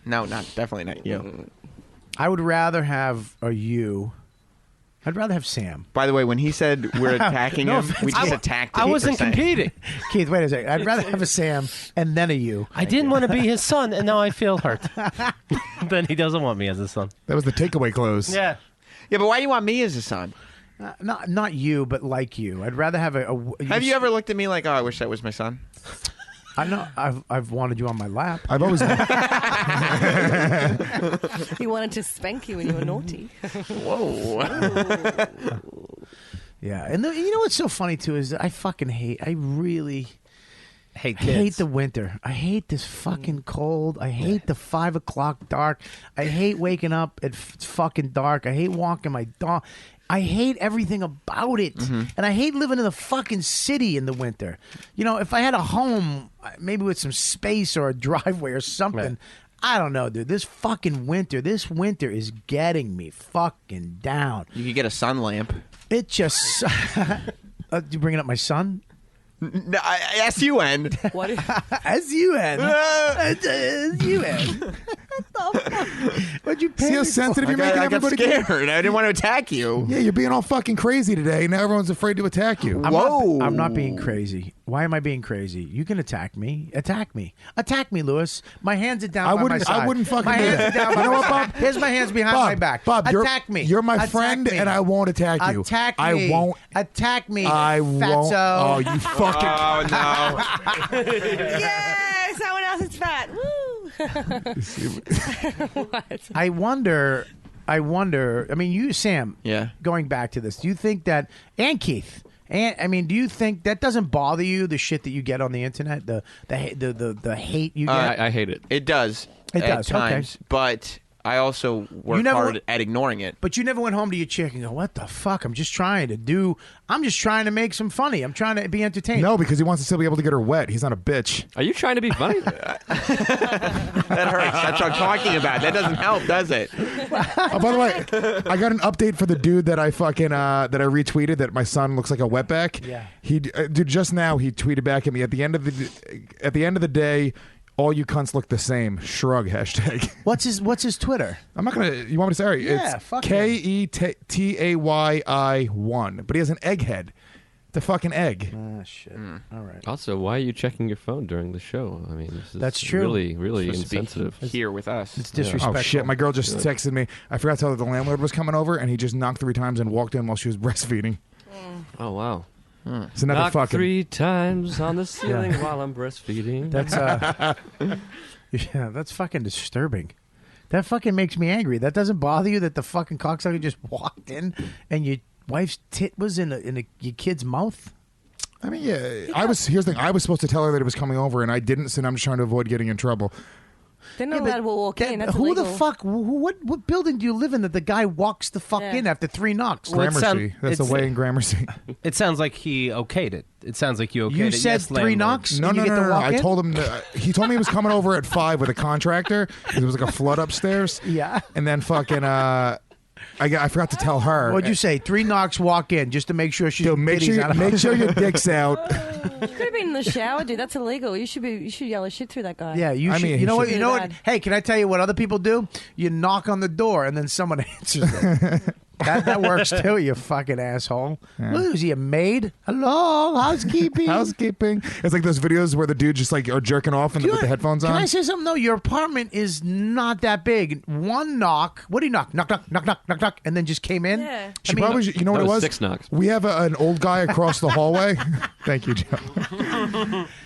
No, definitely not you. I would rather have you. I'd rather have Sam. By the way, when he said we're attacking No him, we just attacked him. I wasn't for saying- competing. Keith, wait a second. I'd rather have a Sam and then a you. I didn't want to be his son, and now I feel hurt. Then he doesn't want me as his son. That was the takeaway close. Yeah. Yeah, but why do you want me as a son? Not you, but like you. I'd rather have Have you ever looked at me like, oh, I wish that was my son? I know. I've wanted you on my lap. I've always. He wanted to spank you when you were naughty. Whoa. Yeah, and you know what's so funny too is that I really hate the winter. I hate this fucking cold. I hate the 5 o'clock dark. I hate waking up at fucking dark. I hate walking my dog. I hate everything about it. And I hate living in the fucking city in the winter. You know, if I had a home, maybe with some space or a driveway or something. Right. I don't know, dude. This winter is getting me fucking down. You could get a sun lamp. It just... you bringing up my son? No, S-U-N. What? S-U-N. S-U-N. What'd you pay See how me sensitive for? you're making I got everybody? scared. I didn't want to attack you. Yeah, you're being all fucking crazy today. Now everyone's afraid to attack you. I'm not being crazy. Why am I being crazy? You can attack me. Attack me. Attack me, Lewis. My hands are down by my side. I wouldn't fucking my do hands that. are down by You know my what, side. Bob? Here's my hands behind my back. Bob, attack me. You're my Attack friend, me. and I won't attack you. Attack me. I won't. Attack me. I won't. fatso. Oh, you fucking. Oh, no. Yay! Someone else is fat. Woo! What? I wonder. I mean, you, Sam. Yeah. Going back to this, do you think that, and Keith, and I mean, do you think that doesn't bother you? The shit that you get on the internet, the hate you get. I hate it. It does. It at does, okay. times, but I also work hard at ignoring it. But you never went home to your chick and go, "What the fuck? I'm just trying to make some funny. I'm trying to be entertained." No, because he wants to still be able to get her wet. He's not a bitch. Are you trying to be funny? That hurts. That's what I'm talking about. That doesn't help, does it? Oh, by the way, I got an update for the dude that I fucking that I retweeted that my son looks like a wetback. Yeah. He dude just now he tweeted back at me at the end of the day. All you cunts look the same. Shrug hashtag. What's his Twitter? I'm not gonna. You want me to say? All right, Yeah, it's fuck him. KETAYI1. But he has an egghead. It's a fucking egg. Ah, shit. All right. Also, why are you checking your phone during the show? I mean, this is That's true. Really, really Supposed to be insensitive. here with us. It's disrespectful. Oh shit! My girl just texted me. I forgot to tell her the landlord was coming over, and he just knocked 3 times and walked in while she was breastfeeding. Oh wow! It's another Knock fucking. 3 times on the ceiling while I'm breastfeeding. That's yeah, that's fucking disturbing. That fucking makes me angry. That doesn't bother you that the fucking cocksucker just walked in and your wife's tit was in your kid's mouth? I mean, yeah. Here's the thing. I was supposed to tell her that it was coming over, and I didn't. So now I'm just trying to avoid getting in trouble. They're not but allowed to walk in. That's who illegal. the fuck? What building do you live in that the guy walks the fuck in after 3 knocks? Well, it Gramercy. That's the way in Gramercy. It sounds like he okayed it. It sounds like you okayed You it. said Yes, 3 landlord. knocks? No, and no, you no, get to no. walk I in? told him he told me he was coming over at 5 with a contractor. There was like a flood upstairs. Yeah. And then fucking I forgot to tell her. What'd you say? 3 knocks, walk in, just to make sure she's Dude, make sure your dick's out. You could have been in the shower, dude. That's illegal. You should yell a shit through that guy. Yeah, you I should. mean, You he know what? should- You know what? Bad. Hey, can I tell you what other people do? You knock on the door and then someone answers it. That works too, you fucking asshole. What, is he a maid? Hello, housekeeping. Housekeeping. It's like those videos where the dude just like are jerking off and with the headphones on. Can I say something though? Your apartment is not that big. 1 knock. What do you knock? Knock, knock, knock, knock, knock, knock, and then just came in. Yeah. She probably, you know what That it was was? 6 knocks. We have an old guy across the hallway. Thank you, Joe.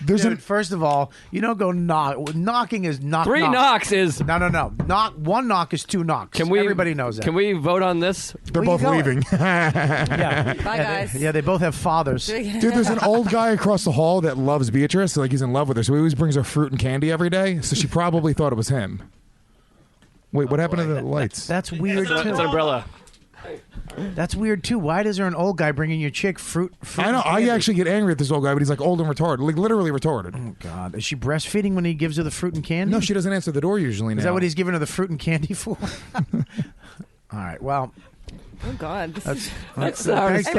There's Dude, first of all, you don't go knock. Knocking is knock. 3 knock. knocks is. No. Knock. 1 knock is 2 knocks. Can we? Everybody knows that. Can we vote on this? They're Where you both going? leaving. Yeah. Bye, guys. Yeah, they both have fathers. Dude, there's an old guy across the hall that loves Beatrice. Like he's in love with her, so he always brings her fruit and candy every day. So she probably thought it was him. Wait, what happened to the lights? That's weird too. It's an umbrella. That's weird too. Why does there an old guy bringing your chick fruit I know. and I candy? actually get angry at this old guy, but he's like old and retarded, like literally retarded. Oh God, is she breastfeeding when he gives her the fruit and candy? No, she doesn't answer the door usually. Is now. that what he's giving her the fruit and candy for? All right. Well, Oh God. That's the hardest.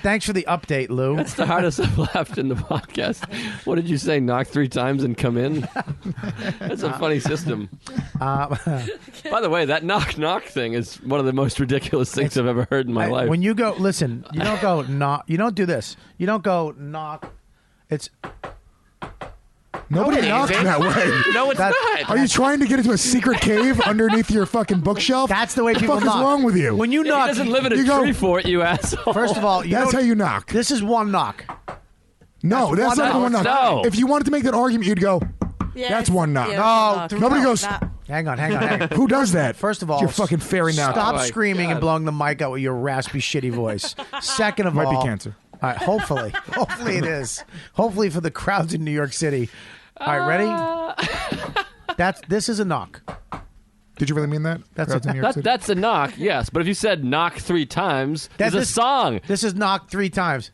thanks for the update, Lou. That's the hardest I've left in the podcast. What did you say? Knock 3 times and come in? That's a funny system. By the way, that knock thing is one of the most ridiculous things I've ever heard in my life. When you go, listen, you don't go knock. You don't do this. You don't go knock. It's Nobody knocks that way. No, it's That's- not. Are you trying to get into a secret cave underneath your fucking bookshelf? that's the way What the people fuck knock. is wrong with you? When you He knock, doesn't live in a You go- tree fort, you asshole. first of all, That's how you knock. This is 1 knock. No, that's not the one knock. No. If you wanted to make that argument, you'd go, Yes. that's 1 knock. Yeah, No, knock. Nobody goes, Nah. Hang on. who does that? First of all, You're fucking fairy now. Stop Oh my screaming and God. blowing the mic out with your raspy, shitty voice. Second of Might all, be cancer. All right, hopefully it is. Hopefully for the crowds in New York City. All right, ready? This is a knock. Did you really mean that? That's Crowds a- in New York City? That's a knock, yes. But if you said knock 3 times, That's there's a song. This is knock 3 times.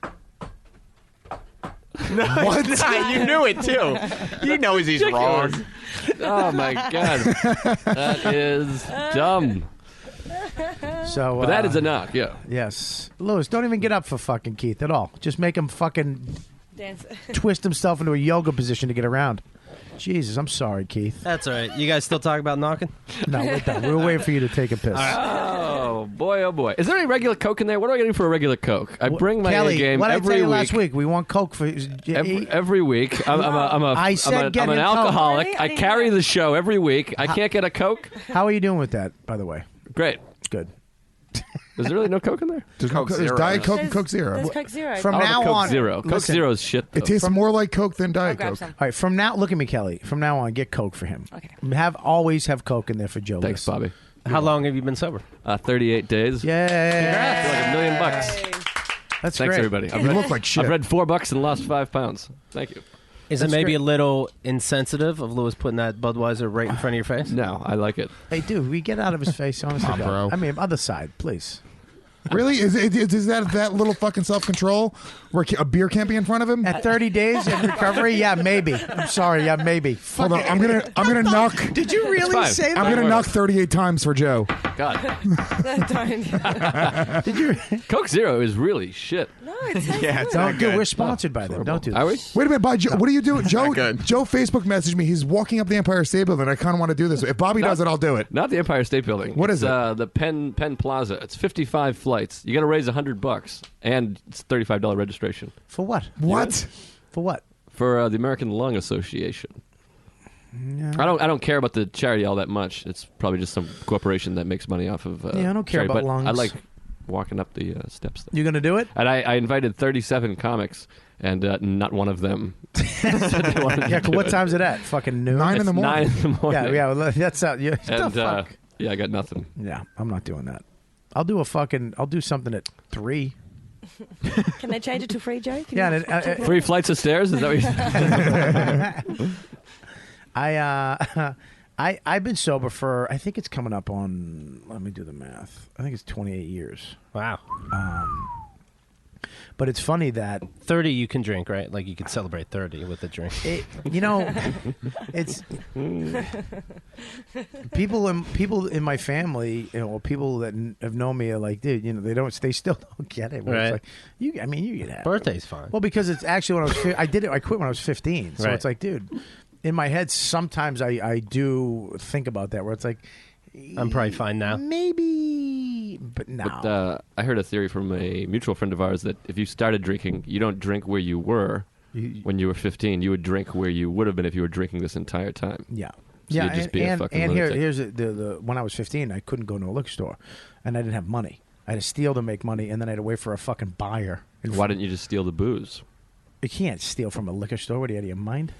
What? You knew it too. He knows he's wrong. Oh my God. That is dumb. So, But that is a knock, yeah. yes, Lewis. Don't even get up for fucking Keith at all. Just make him fucking Dance. twist himself into a yoga position to get around. Jesus, I'm sorry, Keith. That's all right. You guys still talking about knocking? No, we're done. We're waiting for you to take a piss. Oh boy, oh boy. Is there any regular Coke in there? What do I get for a regular Coke? I bring my Kelly, A game what did I tell every you week. last week? We want Coke for Every week. I said get I'm an him Coke. alcoholic. Really? I I didn't carry know. the show every week. I can't get a Coke. How are you doing with that, by the way? Great. Good. Is there really no Coke in there? There's, Coke there's Zero. Diet Coke and There's- Coke Zero. There's Coke Zero. From I'll have now a Coke on, Zero. Coke listen. Zero is shit, though. It tastes more like Coke than I'll Diet grab Coke. some. All right, from now, look at me, Kelly. From now on, get Coke for him. Okay. Always have Coke in there for Joe. Thanks, List. Bobby. How long have you been sober? 38 days. Yeah, Like $1 million. that's Thanks, great. everybody. You look like shit. I've read $4 and lost 5 pounds. Thank you. Is That's it maybe great. a little insensitive of Lewis putting that Budweiser right in front of your face? No, I like it. Hey, dude, we get out of his face, honestly, Come on, bro. I mean, other side, please. Really? Is that little fucking self-control where a beer can't be in front of him? At 30 days of recovery, yeah, maybe. I'm sorry, yeah, maybe. Hold on, I'm gonna knock. Did you really fine. say I'm that? gonna knock 38 times for Joe. God. Don't. Did you? Coke Zero is really shit. No, it's Yeah, it's Don't not do. good. We're sponsored by them. Don't do that. Are we? Wait a minute, Bob, Joe, what are you doing? Joe good. Joe Facebook messaged me. He's walking up the Empire State Building. I kind of want to do this. If Bobby does it, I'll do it. Not the Empire State Building. What is It's, it? The Penn Plaza. It's 55 flights. You got to raise $100, and it's $35 registration For what? What? For what? for the American Lung Association. I don't care about the charity all that much. It's probably just some corporation that makes money off of. Yeah, I don't care charity, about but lungs. I like walking up the steps. There. You gonna do it? And I invited 37 comics, and not one of them. said they wanted to Yeah. do What it. time's it at? Fucking noon. 9 in It's the morning. 9 in the morning. Yeah, yeah. Well, that's out. Yeah. And the fuck? yeah, I got nothing. Yeah, I'm not doing that. I'll do something at 3. Can they change it to free, Joe? Can Yeah, you- and Free flights of stairs? Is that what you're I I've been sober for, I think it's coming up on, let me do the math. I think it's 28 years. Wow. But it's funny that 30 you can drink, right? Like you could celebrate 30 with a drink. It's people in my family, people that have known me are like, dude, they still don't get it. Where Right. It's like, you get it. Birthday's fine. Well, because it's actually when I quit when I was 15. So Right. it's like, dude, in my head, sometimes I do think about that where it's like, I'm probably fine now. Maybe, but no. But, I heard a theory from a mutual friend of ours that if you started drinking, you don't drink where you were when you were 15. You would drink where you would have been if you were drinking this entire time. Yeah. So Yeah, you'd just be a fucking lunatic. here's the when I was 15, I couldn't go to a liquor store, and I didn't have money. I had to steal to make money, and then I had to wait for a fucking buyer. Why didn't you just steal the booze? You can't steal from a liquor store. What are you out of your mind?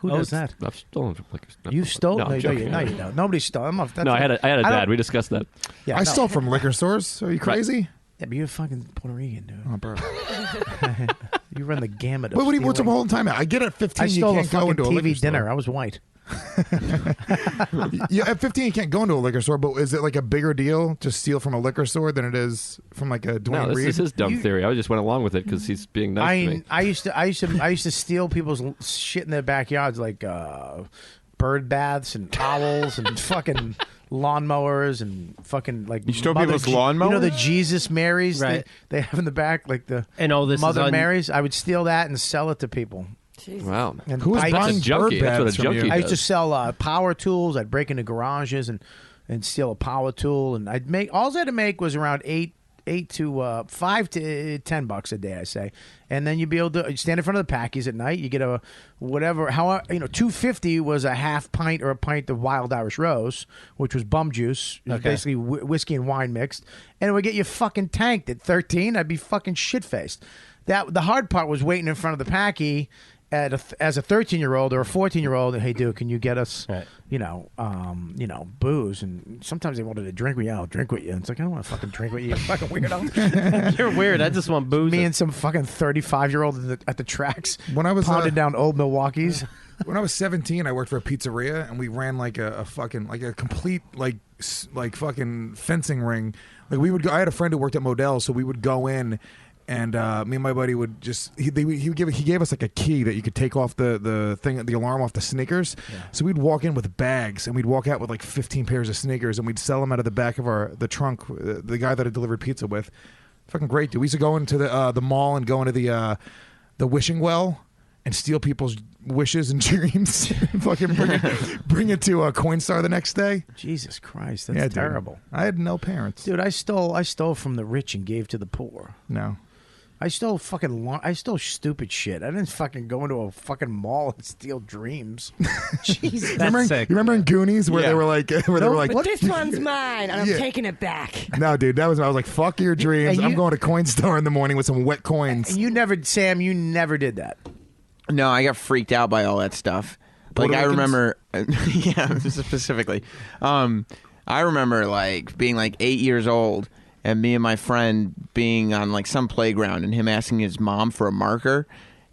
Who does that? I've stolen from liquor store. You stole? No, I'm No, joking. you don't. Nobody stole. No, I had a dad. We discussed that. Yeah, I no. stole from liquor stores. Are you crazy? Yeah, but you're fucking Puerto Rican, dude. Oh, bro. You run the gamut of What's the stealing. whole time? I get at 15. I stole you a can't go fucking into a liquor TV store. dinner. I was white. Yeah, at 15 you can't go into a liquor store, but is it like a bigger deal to steal from a liquor store than it is from like a Dwayne No, this Reed? is his dumb theory. I just went along with it because he's being nice to me. I used to steal people's shit in their backyards, like bird baths and owls and fucking lawnmowers and fucking like. You stole Mother people's Je- lawnmowers? You know the Jesus Marys Right. they have in the back, like the And all this Mother is on, Marys. I would steal that and sell it to people. Wow. And Who was I- buying That's a junkie. bird That's what a baths from junkie you? I used to does. sell power tools. I'd break into garages and steal a power tool, and I'd make all I had to make was around $5 to $10 a day, I say, and then you'd be able to stand in front of the Packies at night. You get a whatever, $2.50 was a half pint or a pint of Wild Irish Rose, which was bum juice, it was Okay. basically whiskey and wine mixed, and it would get you fucking tanked at 13. I'd be fucking shit faced. The hard part was waiting in front of the Packy. As a 13-year-old or a 14-year-old, hey, dude, can you get us, Right. booze? And sometimes they wanted to drink with you. I'll drink with you. And it's like, I don't want to fucking drink with you, you fucking weirdo. You're weird. I just want booze. Me and some fucking 35-year-old at the tracks When I was pounding down old Milwaukee's. When I was 17, I worked for a pizzeria, and we ran like a complete fucking fencing ring. Like we would go. I had a friend who worked at Modell, so we would go in. And me and my buddy would just he gave us like a key that you could take off the alarm off the sneakers. Yeah. So we'd walk in with bags and we'd walk out with like 15 pairs of sneakers and we'd sell them out of the back of the trunk. The guy that I delivered pizza with, fucking great dude. We used to go into the mall and go into the wishing well and steal people's wishes and dreams. And fucking bring it to Coinstar the next day. Jesus Christ, that's Yeah, dude. terrible. I had no parents. Dude, I stole from the rich and gave to the poor. No. I stole stupid shit. I didn't fucking go into a fucking mall and steal dreams. Jesus. You remember in Goonies where they were like, But this one's mine, and I'm Yeah. taking it back. No, dude, I was like, fuck your dreams. And I'm you- going to Coinstar in the morning with some wet coins. And you never did that. No, I got freaked out by all that stuff. Puerto Like I Ricans? remember, yeah, specifically. I remember like being like 8 years old, and me and my friend being on like some playground, and him asking his mom for a marker,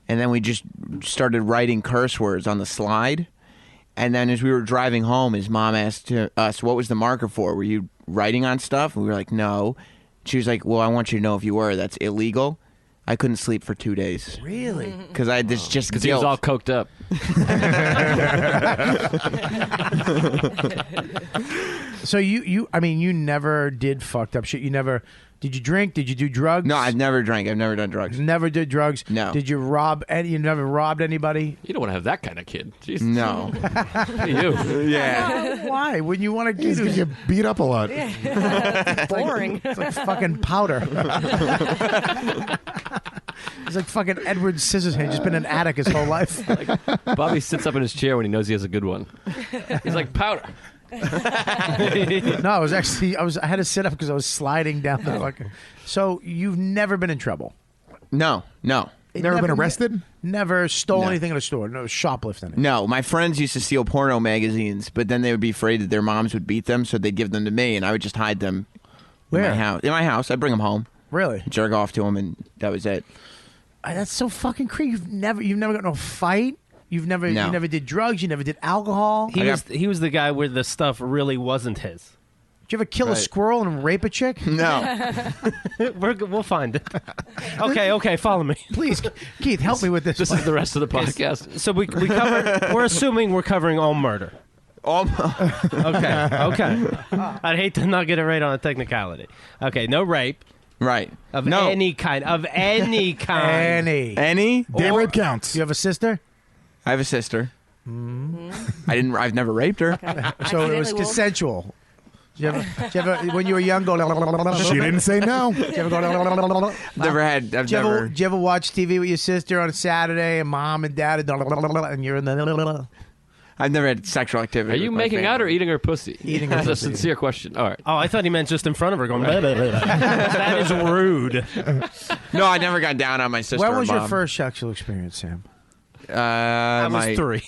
and then we just started writing curse words on the slide. And then as we were driving home, his mom asked us, "What was the marker for? Were you writing on stuff?" And we were like, "No." She was like, "Well, I want you to know if you were, that's illegal." I couldn't sleep for 2 days. Really? Because I had this just Because he was guilt. all coked up. So you never did fucked up shit. Did you drink? Did you do drugs? No, I've never drank. I've never done drugs. Never did drugs. No. Did you rob? You never robbed anybody? You don't want to have that kind of kid. Jesus. No. You. Yeah. Why? When you want to He's going to get beat up a lot. Boring. It's like fucking powder. He's like fucking Edward Scissorhands. He's been an addict his whole life. Bobby sits up in his chair when he knows he has a good one. He's like, powder. No, I had to sit up because I was sliding down the fucking. So you've never been in trouble? No. Never been arrested? Never stole No. anything in a store? No shoplifting? No, my friends used to steal porno magazines, but then they would be afraid that their moms would beat them, so they'd give them to me, and I would just hide them Where? in my house. I'd bring them home, Really? jerk off to them, and that was it. That's so fucking creepy. You've never gotten in a fight? You never did drugs. You never did alcohol. He was the guy where the stuff really wasn't his. Did you ever kill a squirrel and rape a chick? No. We'll find it. Okay, follow me. Please, Keith, help me with this. This is the rest of the podcast. So we cover. We're assuming we're covering all murder. Okay. I'd hate to not get it right on a technicality. Okay, no rape. Right. Of any kind. Any. Damn rape counts. You have a sister? I have a sister. I've never raped her. So it was consensual. Did you ever, when you were young, go... She didn't say no. Did you ever go... Did you ever watch TV with your sister on a Saturday and mom and dad and you're in the... I've never had sexual activity. Are you making out or eating her pussy? Eating her That's pussy. a sincere question. All right. Oh, I thought he meant just in front of her going... That is rude. No, I never got down on my sister. When was or your mom. first sexual experience, Sam? I was 3.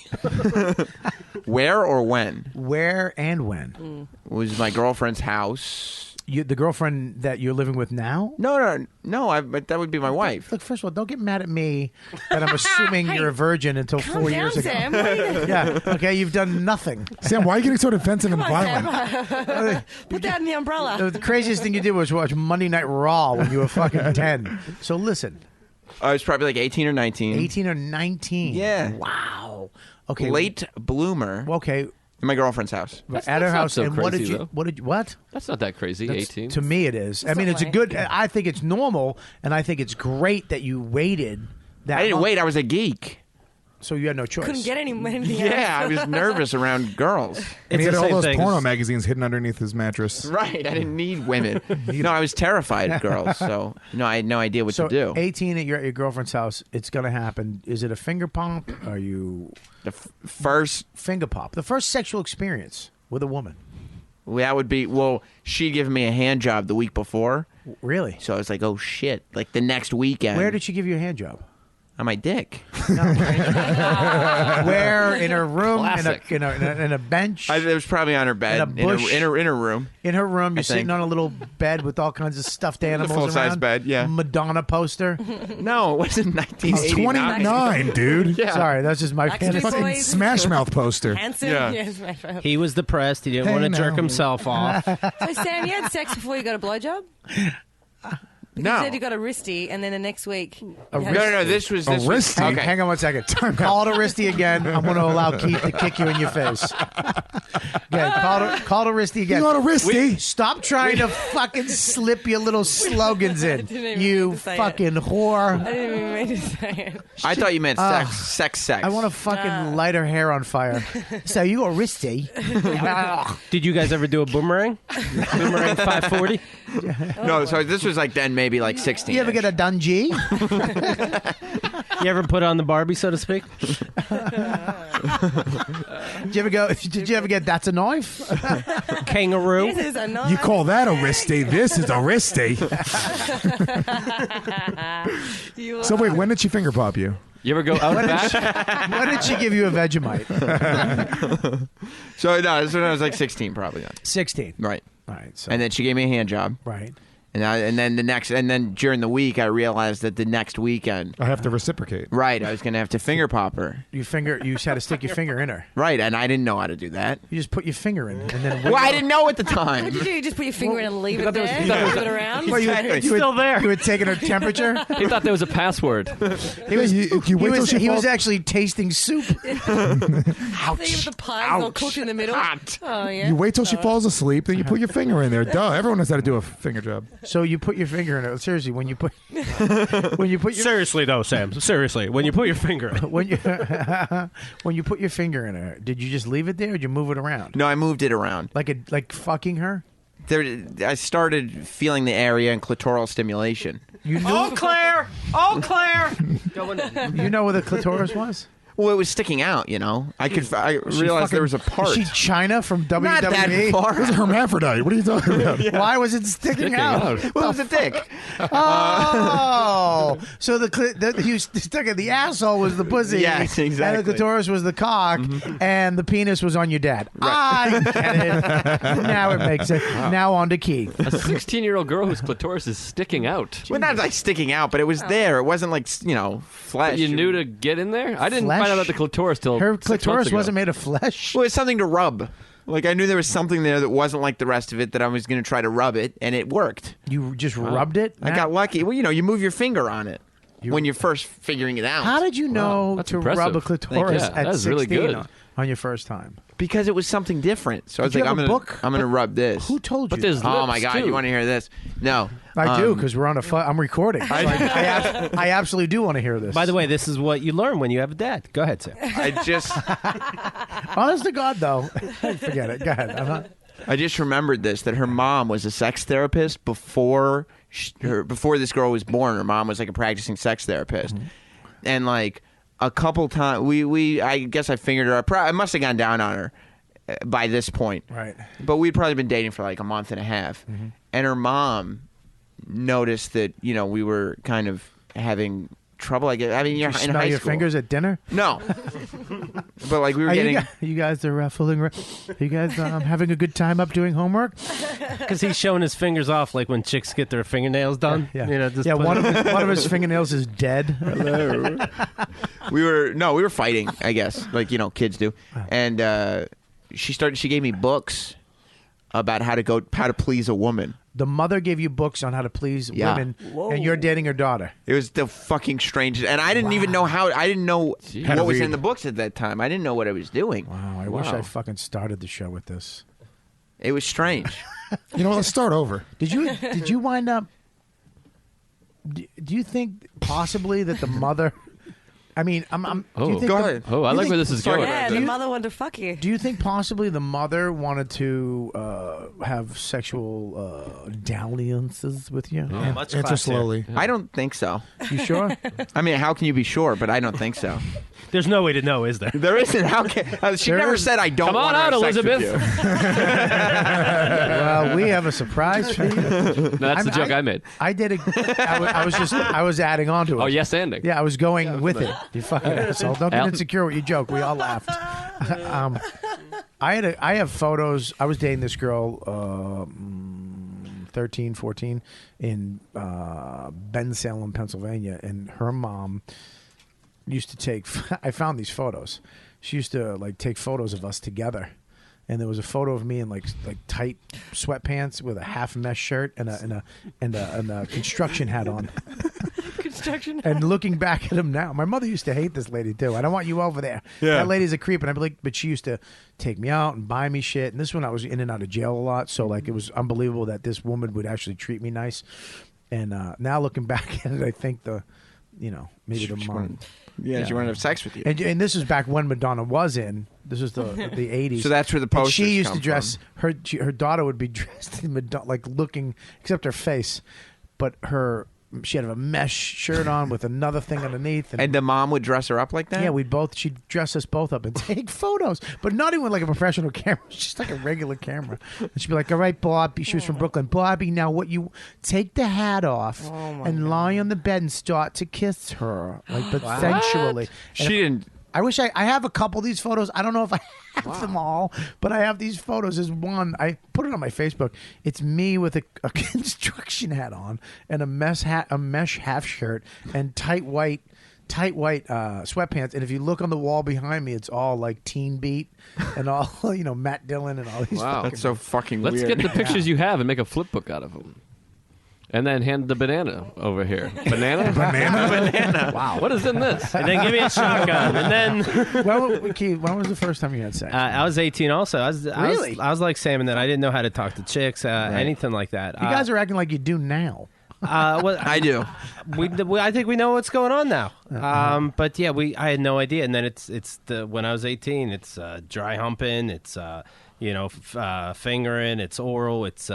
Where or when? Where and when? It was my girlfriend's house. The girlfriend that you're living with now? No. But that would be my wife. Look, first of all, don't get mad at me that I'm assuming you're a virgin until 4 years ago. Sam. What are you doing? Yeah, okay, you've done nothing. Sam, why are you getting so defensive and Come on, violent? Sam. Put that in the umbrella. The craziest thing you did was watch Monday Night Raw when you were fucking 10. So listen. I was probably like 18 or 19. 18 or 19? Yeah. Wow. Okay. Late bloomer. Okay. In my girlfriend's house. At her house. so And crazy, what did you? What? That's not that crazy. 18. To me, it is. I mean, it's a good. I think it's normal, and I think it's great that you waited. That I didn't long. wait. I was a geek. So you had no choice. Couldn't get anything else. Yeah, I was nervous around girls. And he had the all same those thing porno as- magazines hidden underneath his mattress. Right. I didn't need women. No, I was terrified of girls. So, no, I had no idea what to do. 18 at your girlfriend's house, it's going to happen. Is it a finger pump? Are you... The first... Finger pop. The first sexual experience with a woman. That would be... Well, she'd given me a hand job the week before. Really? So I was like, oh, shit. Like, the next weekend... Where did she give you a hand job? On my dick. Where? In her room? Classic. In a bench? It was probably on her bed. In a bush? In her room. In her room, you're I sitting think. on a little bed with all kinds of stuffed animals full-size around. bed, yeah. Madonna poster. No, it wasn't 1989. 29, dude. Yeah. Sorry, that's just my Backstreet fantasy. Fucking Boys. Smash Mouth poster. Hanson. Yeah. Yes, He was depressed. He didn't Hey, want to jerk now. himself off. So, Sam, you had sex before you got a blowjob? No. You said you got a wristy, and then the next week... No, this was... A wrist? Okay. Hang on one second. Call it a wristy again. I'm going to allow Keith to kick you in your face. Again, call it a wristy again. You got a wristy? Stop trying to fucking slip your little slogans in. didn't even You mean to say fucking whore. I didn't even mean to say it. I thought you meant sex. I want to fucking light her hair on fire. So you a wristy? Did you guys ever do a boomerang? Boomerang 540? No, so this was like then maybe like 16. You ever get a dungy? You ever put on the Barbie, so to speak? Did you ever get that's a knife? Kangaroo? This is a knife. You call that a wristy? This is a wristy. So wait, when did she finger pop you? You ever go out back? When did she give you a Vegemite? So no, this was when I was like 16 probably. 16. Right. All right. So, And then she gave me a hand job. right. And then during the week I realized that the next weekend, I have to reciprocate. right, I was gonna have to finger pop her. You had to stick your finger in her. Right, and I didn't know how to do that. You just put your finger in, and then Well, I didn't know at the What time. did you do? You just put your finger in and leave it thought there there? was- Move it around? Well, Exactly. you were Still there. You were taking her temperature. He thought there was a password. He was, you wait till she he was falls- actually tasting soup. Think of the pies all cooked in the middle. Hot. Oh, yeah. You wait till she falls asleep, then you put your finger in there. Duh, everyone knows how to do a finger job. So you put your finger in it. Seriously, when you put your Seriously, though, Sam. Seriously, when you put your finger in. when you put your finger in her, did you just leave it there, or did you move it around? No, I moved it around. Like fucking her. I started feeling the area and clitoral stimulation. You knew. Oh, Claire! Oh, Claire! Going in. You know where the clitoris was? Well, it was sticking out, you know. I realized there was a part. Is she China from WWE? Not that far. It was a hermaphrodite. What are you talking about? Why was it sticking out? Well, it was a dick. Oh, so you stuck in the asshole was the pussy. Yes, exactly. And the clitoris was the cock, and the penis was on your dad. I get it. Now it makes it. Now on to Keith. A 16-year-old girl whose clitoris is sticking out. Well, not like sticking out, but it was there. It wasn't like, flesh. But you knew to get in there? I didn't Flesh? find out about the clitoris till Her 6 months clitoris ago. wasn't made of flesh. Well, it's something to rub. Like, I knew there was something there that wasn't like the rest of it that I was going to try to rub it, and it worked. You just rubbed it? I got lucky. Well, you move your finger on it when you're first figuring it out. How did you know that's to impressive. rub a clitoris Yeah, at that was 16 really good. on your first time? Because it was something different. So I was Did you like, have I'm going to rub this. Who told you? But there's Oh, my lips, God. too. You want to hear this? No. I do, because we're on I'm recording. So I absolutely do want to hear this. By the way, this is what you learn when you have a dad. Go ahead, Sam. I just... Honest to God, though. Forget it. Go ahead. I just remembered this, that her mom was a sex therapist before this girl was born. Her mom was like a practicing sex therapist. Mm-hmm. And like a couple times, I guess I fingered her. I must have gone down on her by this point. Right. But we'd probably been dating for like a month and a half. Mm-hmm. And her mom noticed that, we were kind of having trouble. I mean, you're Did you in smell high your school. fingers at dinner? No. But like we were Are getting... you guys are ruffling. Are you guys having a good time up doing homework? Because he's showing his fingers off like when chicks get their fingernails done. Yeah. Just One of his fingernails is dead. Hello. we were fighting, I guess, like kids do. And she gave me books about how to please a woman. The mother gave you books on how to please Yeah. women, and you're dating her daughter. It was the fucking strangest, and I didn't even know how. I didn't know what was in the books at that time. I didn't know what I was doing. Wow, I wish I fucking started the show with this. It was strange. You know what? Let's start over. Did you wind up? Do you think possibly that the mother? I mean, do you think go ahead. Oh, I like where this is going. Yeah, the mother wanted to fuck you. Do you think possibly the mother wanted to have sexual dalliances with you? Much Answer classier. slowly. I don't think so. You sure? I mean, how can you be sure? But I don't think so. There's no way to know, is there? There isn't. How can she There never is- said I don't Come on want to out, have sex with Elizabeth. you. Well, we have a surprise for you. No, that's the joke I made. I did I was adding on to it. Oh, yes, ending. Yeah, I was going with it. You fucking asshole! Don't get Al- insecure with your joke. We all laughed. I have photos. I was dating this girl, 13, 14, in Bensalem, Pennsylvania, and her mom used to take. I found these photos. She used to take photos of us together. And there was a photo of me in like tight sweatpants with a half mesh shirt and a construction hat on. Construction. And looking back at him now, my mother used to hate this lady too. I don't want you over there. Yeah. That lady's a creep. And I'd be like, but she used to take me out and buy me shit. And this one I was in and out of jail a lot, so it was unbelievable that this woman would actually treat me nice. And now looking back at it, I think maybe the mom. Yeah, she wanted to have sex with you. And this is back when Madonna was in. This was the 80s. So that's where the And posters she used come to dress her daughter would be dressed in Madonna, looking except her face, but she had a mesh shirt on with another thing underneath. And the mom would dress her up like that? Yeah, she'd dress us both up and take photos, but not even like a professional camera, just like a regular camera. And she'd be like, all right, Bobby, she was from Brooklyn. Bobby, now you take the hat off and lie on the bed and start to kiss her, but sensually. She didn't. I wish I have a couple of these photos. I don't know if I have them all, but I have these photos. There's one. I put it on my Facebook. It's me with a construction hat on and a mesh half shirt and tight white sweatpants. And if you look on the wall behind me, it's all like Teen Beat and all Matt Dillon and all these. Wow. That's so fucking Let's weird. get the pictures you have and make a flip book out of them. And then hand the banana over here. Banana? Banana? Wow. What is in this? And then give me a shotgun. And then when was the first time you had sex? I was 18 also. I was like Sam in that I didn't know how to talk to chicks, anything like that. You guys are acting like you do now. I do. I think we know what's going on now. But yeah, I had no idea. And then it's when I was 18, it's dry humping, it's fingering, it's oral, it's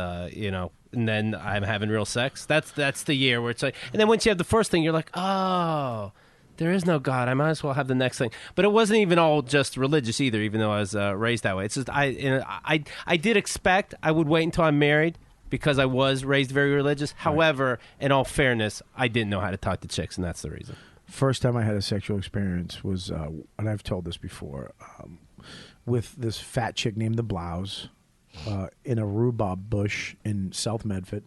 and then I'm having real sex. That's the year where it's like, and then once you have the first thing, you're like, oh, there is no God. I might as well have the next thing. But it wasn't even all just religious either, even though I was raised that way. It's just I did expect I would wait until I'm married because I was raised very religious. However, in all fairness, I didn't know how to talk to chicks, and that's the reason. First time I had a sexual experience was, and I've told this before, with this fat chick named the Blouse. In a rhubarb bush in South Medford.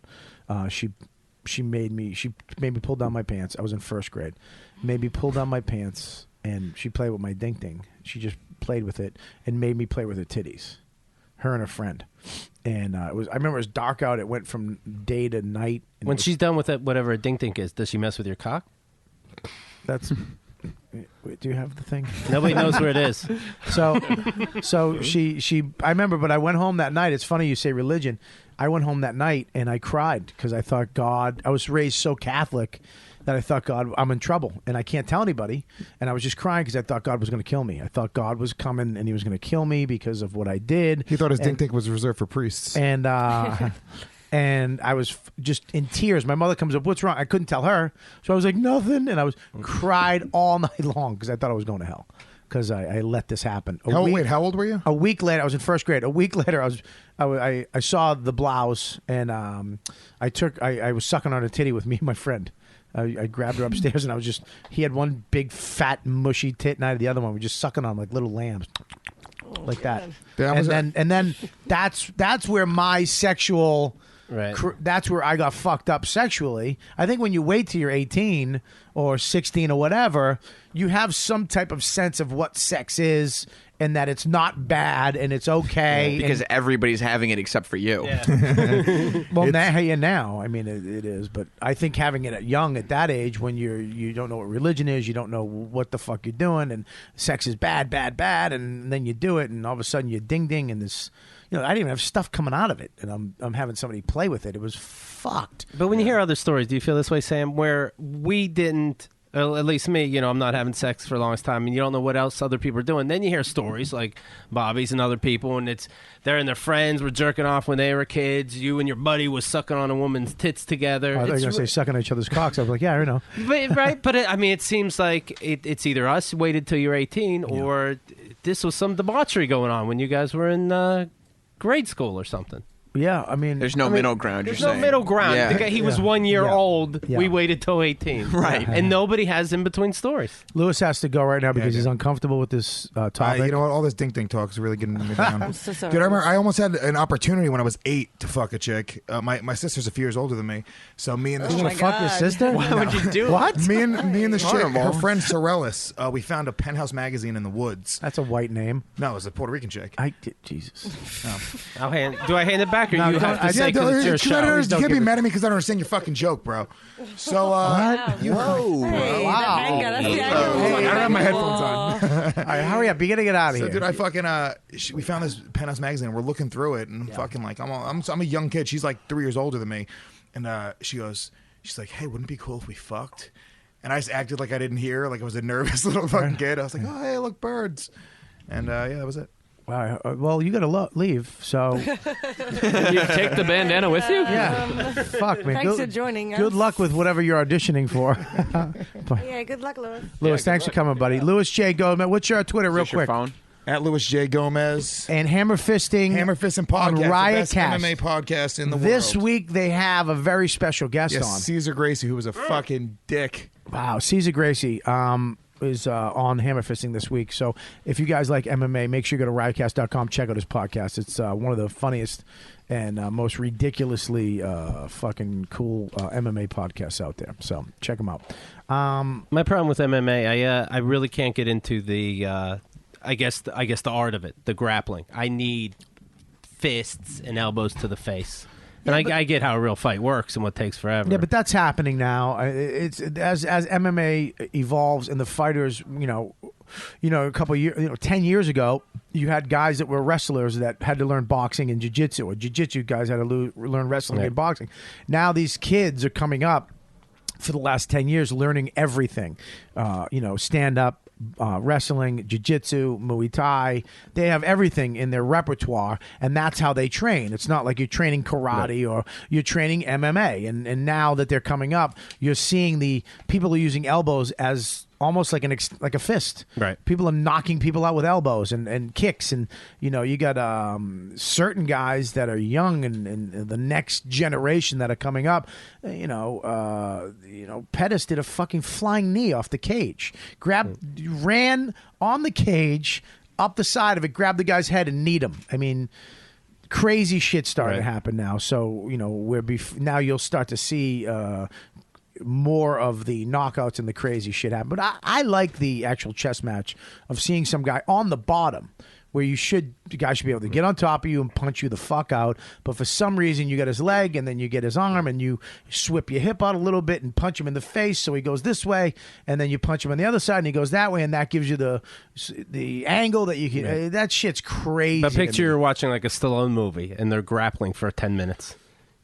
She made me pull down my pants. I was in first grade. Made me pull down my pants and she played with my ding. She just played with it and made me play with her titties. Her and a friend. And I remember it was dark out. It went from day to night. And When she's done with it, whatever a ding is, does she mess with your cock? That's. Wait, do you have the thing? Nobody knows where it is. So she. I remember, but I went home that night. It's funny you say religion. I went home that night and I cried because I thought God. I was raised so Catholic that I thought, God, I'm in trouble and I can't tell anybody. And I was just crying because I thought God was going to kill me. I thought God was coming and he was going to kill me because of what I did. He thought his ding was reserved for priests. And and I was just in tears. My mother comes up, what's wrong? I couldn't tell her. So I was like, nothing. And I was cried all night long because I thought I was going to hell because I let this happen. Wait, how old were you? A week later, I was in first grade. A week later, I saw the blouse and I was sucking on a titty with me and my friend. I grabbed her upstairs and he had one big fat mushy tit and I had the other one. We were just sucking on like little lambs. Like that. And then that's where my sexual that's where I got fucked up sexually. I think when you wait till you're 18 or 16 or whatever, you have some type of sense of what sex is and that it's not bad and it's okay. Because everybody's having it except for you. Yeah. Well, now, I mean, it is. But I think having it young at that age when you don't know what religion is, you don't know what the fuck you're doing, and sex is bad, and then you do it, and all of a sudden you ding, and this, I didn't even have stuff coming out of it, and I'm having somebody play with it. It was fucked. But when you hear other stories, do you feel this way, Sam, where we didn't... At least me, I'm not having sex for the longest time, and you don't know what else other people are doing. Then you hear stories like Bobby's and other people, and they're and their friends were jerking off when they were kids. You and your buddy was sucking on a woman's tits together. I thought you were going to say sucking on each other's cocks. I was like, yeah, I know. But it seems like it's either us waited till you're 18 or this was some debauchery going on when you guys were in grade school or something. Yeah, I mean... There's no middle ground, There's no middle ground. Yeah. The guy, he was 1 year old. Yeah. We waited till 18. Right. And nobody has in-between stories. Lewis has to go right now because he's uncomfortable with this topic. You know what? All this ding talk is really getting me down. I'm so sorry. Dude, I remember I almost had an opportunity when I was 8 to fuck a chick. My sister's a few years older than me, so me and this You're going to fuck your sister? Why would you do What? Me and this chick, Horrible. her friend Sorellis, we found a Penthouse magazine in the woods. That's a white name. No, it was a Puerto Rican chick. Jesus. Do I hand it back or you have to say because it's your show? You can't be mad at me because I don't understand your fucking joke, bro. So, What? Whoa. Hey, Wow. that anger, that's the anger. I don't have my headphones on. All right, hurry up. You got to get out of So, here. dude, I fucking we found this Penthouse magazine. And we're looking through it, and I'm fucking like, I'm a young kid. She's like 3 years older than me, and she's like, hey, wouldn't it be cool if we fucked? And I just acted like I didn't hear, like I was a nervous little fucking kid. I was like, oh, hey, look, birds, and that was it. Wow. Well, you got to leave, so... You take the bandana with you? Yeah. Fuck, man. Thanks for joining us. Good luck with whatever you're auditioning for. Yeah, good luck, Lewis. Lewis, thanks for coming, buddy. Lewis J. Gomez. What's your Twitter real Is this your quick? phone? At Louis J. Gomez. And Hammer Fisting Podcast. on The best Riotcast. MMA podcast in the world. This week they have a very special guest Yes, on. Caesar Gracie, who was a fucking dick. Wow, Caesar Gracie is on Hammer Fisting this week. So if you guys like MMA, make sure you go to riotcast.com, check out his podcast. It's one of the funniest and most ridiculously fucking cool MMA podcasts out there. So check them out. My problem with MMA, I really can't get into the I guess the art of it, the grappling. I need fists and elbows to the face. And I get how a real fight works and what takes forever. Yeah, but that's happening now. It's as MMA evolves and the fighters, a couple of years, 10 years ago, you had guys that were wrestlers that had to learn boxing and jiu-jitsu, or jiu-jitsu guys had to learn wrestling and boxing. Now these kids are coming up for the last 10 years learning everything, stand-up, wrestling, jiu-jitsu, Muay Thai. They have everything in their repertoire, and that's how they train. It's not like you're training karate or you're training MMA. And now that they're coming up, you're seeing the people are using elbows as almost like like a fist. Right. People are knocking people out with elbows and kicks, and you got certain guys that are young and the next generation that are coming up. Pettis did a fucking flying knee off the cage. Ran on the cage up the side of it, grabbed the guy's head and kneed him. I mean, crazy shit starting to happen now. So now you'll start to see more of the knockouts and the crazy shit happen. But I like the actual chess match of seeing some guy on the bottom where the guy should be able to get on top of you and punch you the fuck out. But for some reason, you get his leg and then you get his arm and you swip your hip out a little bit and punch him in the face so he goes this way, and then you punch him on the other side and he goes that way, and that gives you the angle that you can. Right. That shit's crazy. But picture you're watching like a Stallone movie and they're grappling for 10 minutes.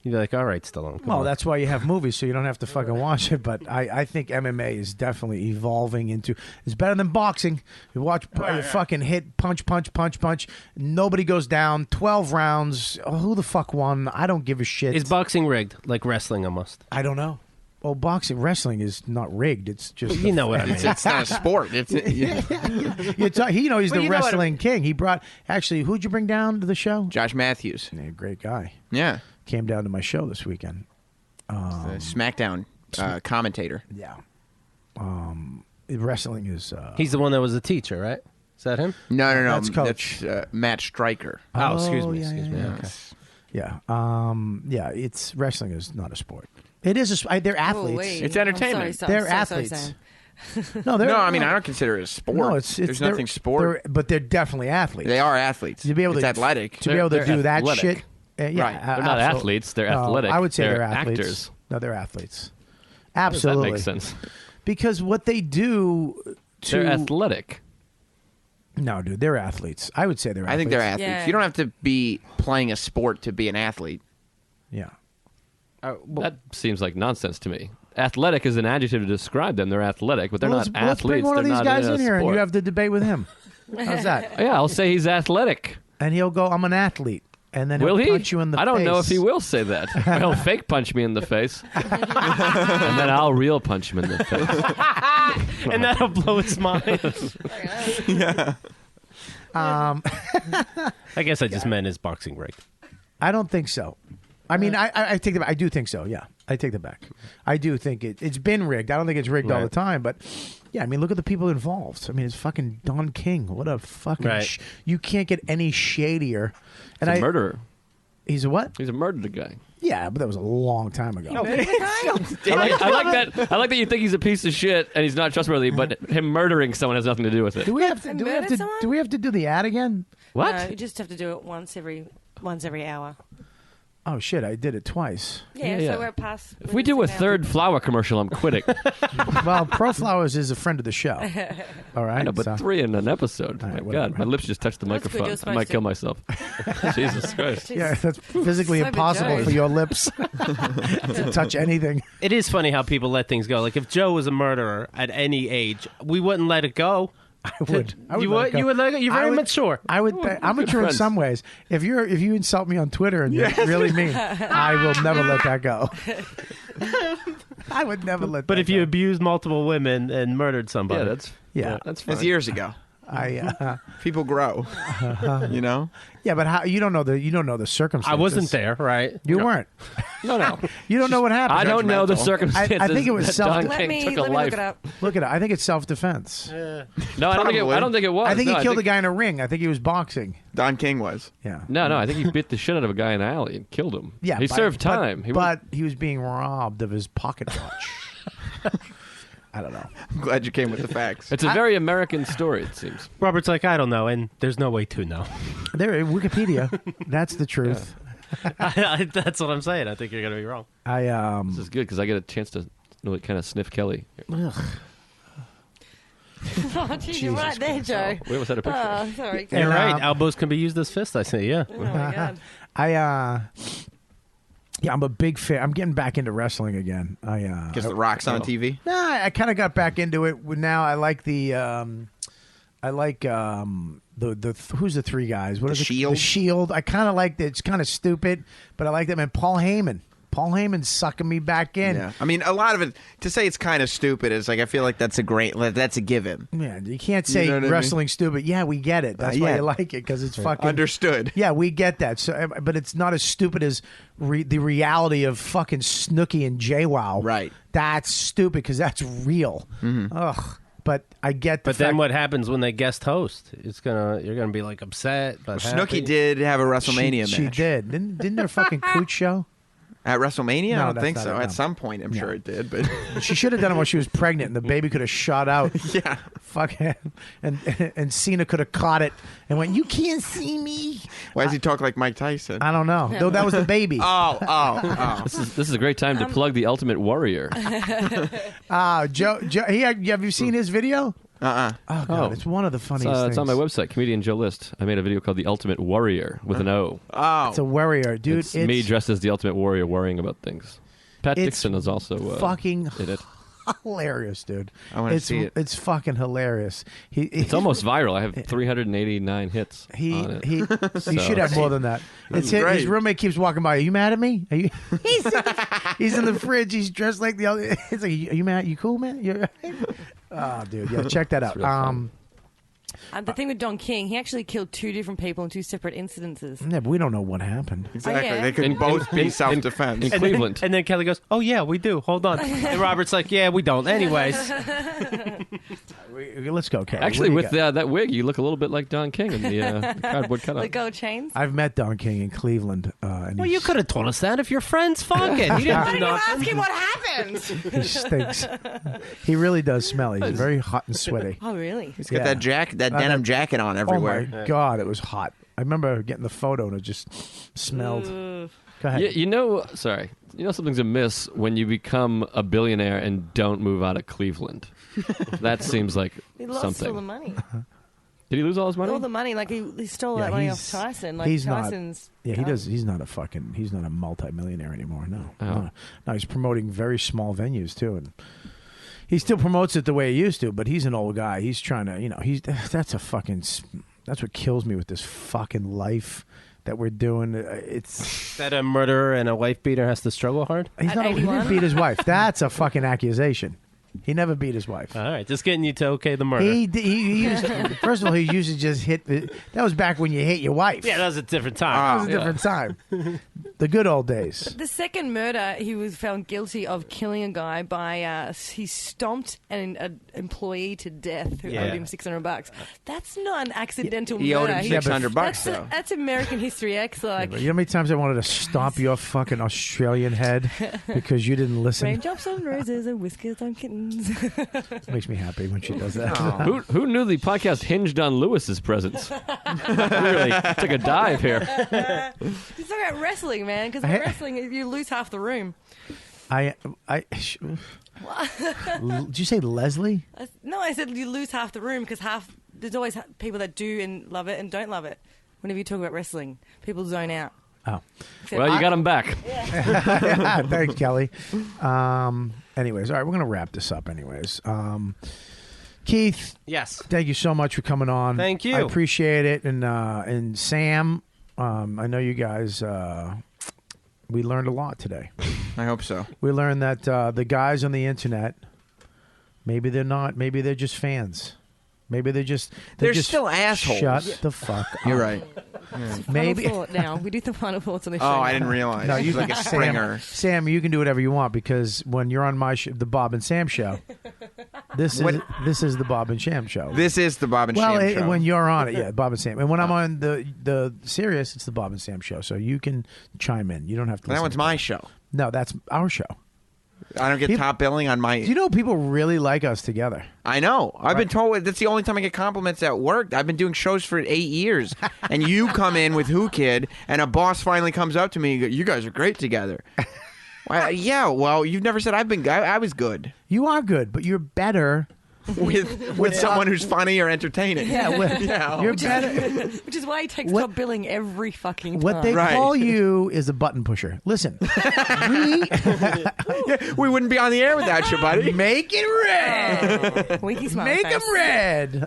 You'd be like, all right, Stallone. Come Well, on. that's why you have movies, so you don't have to fucking watch it. But I think MMA is definitely evolving into. It's better than boxing. You watch fucking hit, punch. Nobody goes down. 12 rounds. Oh, who the fuck won? I don't give a shit. Is boxing rigged like wrestling almost? I don't know. Well, wrestling is not rigged. It's just You know what I mean. It's not a sport. It's he's the wrestling king. He brought who'd you bring down to the show? Josh Matthews. Yeah, great guy. Yeah. Came down to my show this weekend. The SmackDown commentator. Yeah. Wrestling is. He's the one that was a teacher, right? Is that him? No. That's Coach. That's Matt Stryker. Oh, excuse me. Yeah. Yeah. It's wrestling is not a sport. It is. They're athletes. wait. It's entertainment. They're athletes. No, I mean, I don't consider it a sport. No, There's nothing sport. But they're definitely athletes. They are athletes. To be able it's to athletic. To be able to They're do that athletic. shit. Yeah, Right. They're not absolutely. athletes. They're athletic. I would say They're they're athletes. actors. No, they're athletes. How does that Absolutely. make sense? Because what they do to They're athletic. No, dude, they're athletes. I would say they're athletes. I think they're athletes. Yeah. You don't have to be playing a sport to be an athlete. Yeah. That seems like nonsense to me. Athletic is an adjective to describe them. They're athletic, but they're Well, not let's athletes. bring one of They're these not guys a in here and sport. you have to debate with him. How's that? Yeah, I'll say he's athletic. And he'll go, I'm an athlete. And then Will he'll he? punch you in the face. I don't know if he will say that. He'll fake punch me in the face, and then I'll real punch him in the face. And that'll blow his mind. Yeah. I guess I just meant his boxing rig. I don't think so. I mean, I take that. I do think so. Yeah, I take that back. I do think it's been rigged. I don't think it's rigged all the time, but yeah. I mean, look at the people involved. I mean, it's fucking Don King. What a fucking. Right. You can't get any shadier. He's a murderer. He's a what? He's a murdered guy. Yeah, but that was a long time ago. I like that you think he's a piece of shit and he's not trustworthy, but him murdering someone has nothing to do with it. Do we have to do the ad again? What? No, you just have to do it once every hour. Oh shit! I did it twice. Yeah, Yeah. so we're past. If we do a third flower commercial, I'm quitting. Well, Pro Flowers is a friend of the show. All right, I know, but so- 3 in an episode. All My right, whatever. God, my lips just touched the That's good, microphone. you're I supposed might to. kill myself. Jesus Christ. Yeah, that's physically So impossible joke. for your lips to touch anything. It is funny how people let things go. Like if Joe was a murderer at any age, we wouldn't let it go. I would. You would? You would let it go? You're very mature. I would. I'm mature in friends. some ways. If you insult me on Twitter and you're really mean, I will never let that go. I would never let. But that if you abused multiple women and murdered somebody, Yeah, that's That's fine. years ago. People grow. You know? Yeah, but how you don't know the circumstances. I wasn't there, right? You weren't. No. You don't know what happened. I don't know the Judgmental. circumstances. I think it was that self- Don Let King me took a look life. it up. Look at it. I think it's self-defense. No, I don't think it was. I think No, he killed a guy in a ring. I think he was boxing. Don King was. Yeah. No, I think he bit the shit out of a guy in an alley and killed him. Yeah. he served time. But he was being robbed of his pocket watch. I don't know. I'm glad you came with the facts. It's a very American story, it seems. Robert's like, I don't know, and there's no way to know. There, Wikipedia. That's the truth. That's what I'm saying. I think you're going to be wrong. This is good because I get a chance to really kind of sniff Kelly. Oh, geez, you're right there, Joe. We almost had a picture. Oh, sorry. You're right. Elbows can be used as fists, I say, yeah. Oh, my God. Yeah, I'm a big fan. I'm getting back into wrestling again. Because The Rock's on TV? Nah, I kind of got back into it. Now I like the who's the three guys? What The is it? Shield? The Shield. I kind of like that. It's kind of stupid, but I like them. And Paul Heyman's sucking me back in. Yeah. I mean, a lot of it, to say it's kind of stupid is like, I feel like that's a given. Yeah, you can't say You know what I mean? wrestling's stupid. Yeah, we get it. That's why yeah. you like it, because it's fucking Understood. Yeah, we get that. So, but it's not as stupid as the reality of fucking Snooki and JWoww. Right. That's stupid because that's real. Ugh. But I get. But then what happens when they guest host? You're gonna be like upset. But Snooki did have a WrestleMania She match. did. Didn't their fucking cooch show? At WrestleMania? No, I don't that's think not so. it, no. At some point, I'm sure it did. But She should have done it when she was pregnant, and the baby could have shot out. Yeah. Fuck him. And Cena could have caught it and went, "You can't see me." Why does he talk like Mike Tyson? I don't know. No, that was the baby. Oh. This is a great time to plug the Ultimate Warrior. Joe, have you seen his video? Oh, God, it's one of the funniest things. It's on my website, Comedian Joe List. I made a video called The Ultimate Warrior with an O. Oh. It's a warrior, dude. It's me dressed as the Ultimate Warrior worrying about things. Pat Dixon is also fucking in it. hilarious, dude. I want to see it. It's fucking hilarious. It's almost viral. I have 389 hits on it. He So- should have more than that. His roommate keeps walking by. Are you mad at me? Are you? He's in the fridge. He's dressed like the other. It's like, are you mad? You cool, man? You're oh, dude, yeah, check that out. The thing with Don King, he actually killed 2 different people in 2 separate incidences. Yeah, but we don't know what happened. Exactly. Oh, yeah. They could both be self-defense. In Cleveland. And then Kelly goes, "Oh yeah, we do. Hold on." And Robert's like, "Yeah, we don't." Anyways, Let's go, Kelly. Actually, What do you with that wig, you look a little bit like Don King in the cardboard cutout. The gold chains. I've met Don King in Cleveland. And well, you could have told us that if you're friends. Fuck it. You didn't Why do didn't you nothing. ask him what happened? he stinks. He really does smell. He's very hot and sweaty. Oh, really? He's got that denim jacket on everywhere. Oh my God, it was hot. I remember getting the photo and it just smelled. Go ahead. You know, sorry. You know something's amiss when you become a billionaire and don't move out of Cleveland. That seems like He lost something. all the money. Did he lose all his money? All the money. Like, he stole that money off Tyson. Like, he's Tyson's... not. Yeah, he does. He's not a multi-millionaire anymore. No. Oh. No, he's promoting very small venues too, and he still promotes it the way he used to. But he's an old guy. He's trying to, that's what kills me with this fucking life that we're doing. It's That a murderer and a wife beater has to struggle hard. he didn't beat his wife. That's a fucking accusation. He never beat his wife. All right, just getting you to okay the murder. He used first of all, he used to just hit. That was back when you hit your wife. Yeah, that was a different time. That was a different time. The good old days. The second murder, he was found guilty of killing a guy by he stomped an employee to death who owed him $600. That's not an accidental He murder. owed him $600 though. That's American History X. Like, You know how many times I wanted to stomp your fucking Australian head because you didn't listen? raindrops on roses and whiskers on kittens. Makes me happy when she does that. Who knew the podcast hinged on Lewis's presence? Really took a dive here. He's talking about wrestling, man. Because wrestling, you lose half the room. Did you say Leslie? No, I said you lose half the room because there's always people that do and love it and don't love it. Whenever you talk about wrestling, people zone out. Oh. Well, you got him back. Thanks, Kelly. Anyways, all right, we're going to wrap this up anyways. Keith. Yes. Thank you so much for coming on. Thank you. I appreciate it. And Sam, I know you guys, we learned a lot today. I hope so. We learned that the guys on the internet, maybe they're just fans. Maybe they're just still assholes. Shut the fuck up. You're right. Maybe. Final thought now. We do the final thoughts on the show. Oh, I didn't realize. No, It's you like a Springer. Sam, you can do whatever you want because when you're on my the Bob and Sam show, this is the Bob and Sam show. This is the Bob and Sam show. When you're on it, yeah, Bob and Sam. And when I'm on the Sirius, it's the Bob and Sam show. So you can chime in. You don't have to. That one's my show. No, that's our show. I don't get top billing on my. Do you know people really like us together? I know. I've been told that's the only time I get compliments at work. I've been doing shows for 8 years, and you come in with Who Kid, and a boss finally comes up to me and goes, "You guys are great together." Yeah, well, you've never said I've been. I was good. You are good, but you're better with someone who's funny or entertaining. Yeah, you're better. Which is why he takes top billing every fucking time. What they call you is a button pusher. Listen, we wouldn't be on the air without you, buddy. Make it red. Winky smile Make face. them red.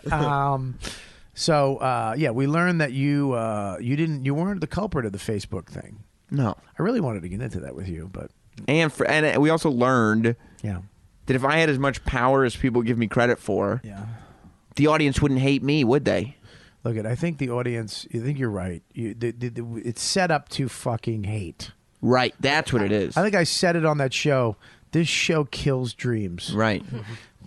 So we learned that you weren't the culprit of the Facebook thing. No, I really wanted to get into that with you, but and we also learned that if I had as much power as people give me credit for, the audience wouldn't hate me, would they? Look, I think the audience. I think you're right. It's set up to fucking hate. Right, that's what it is. I think I said it on that show. This show kills dreams. Right.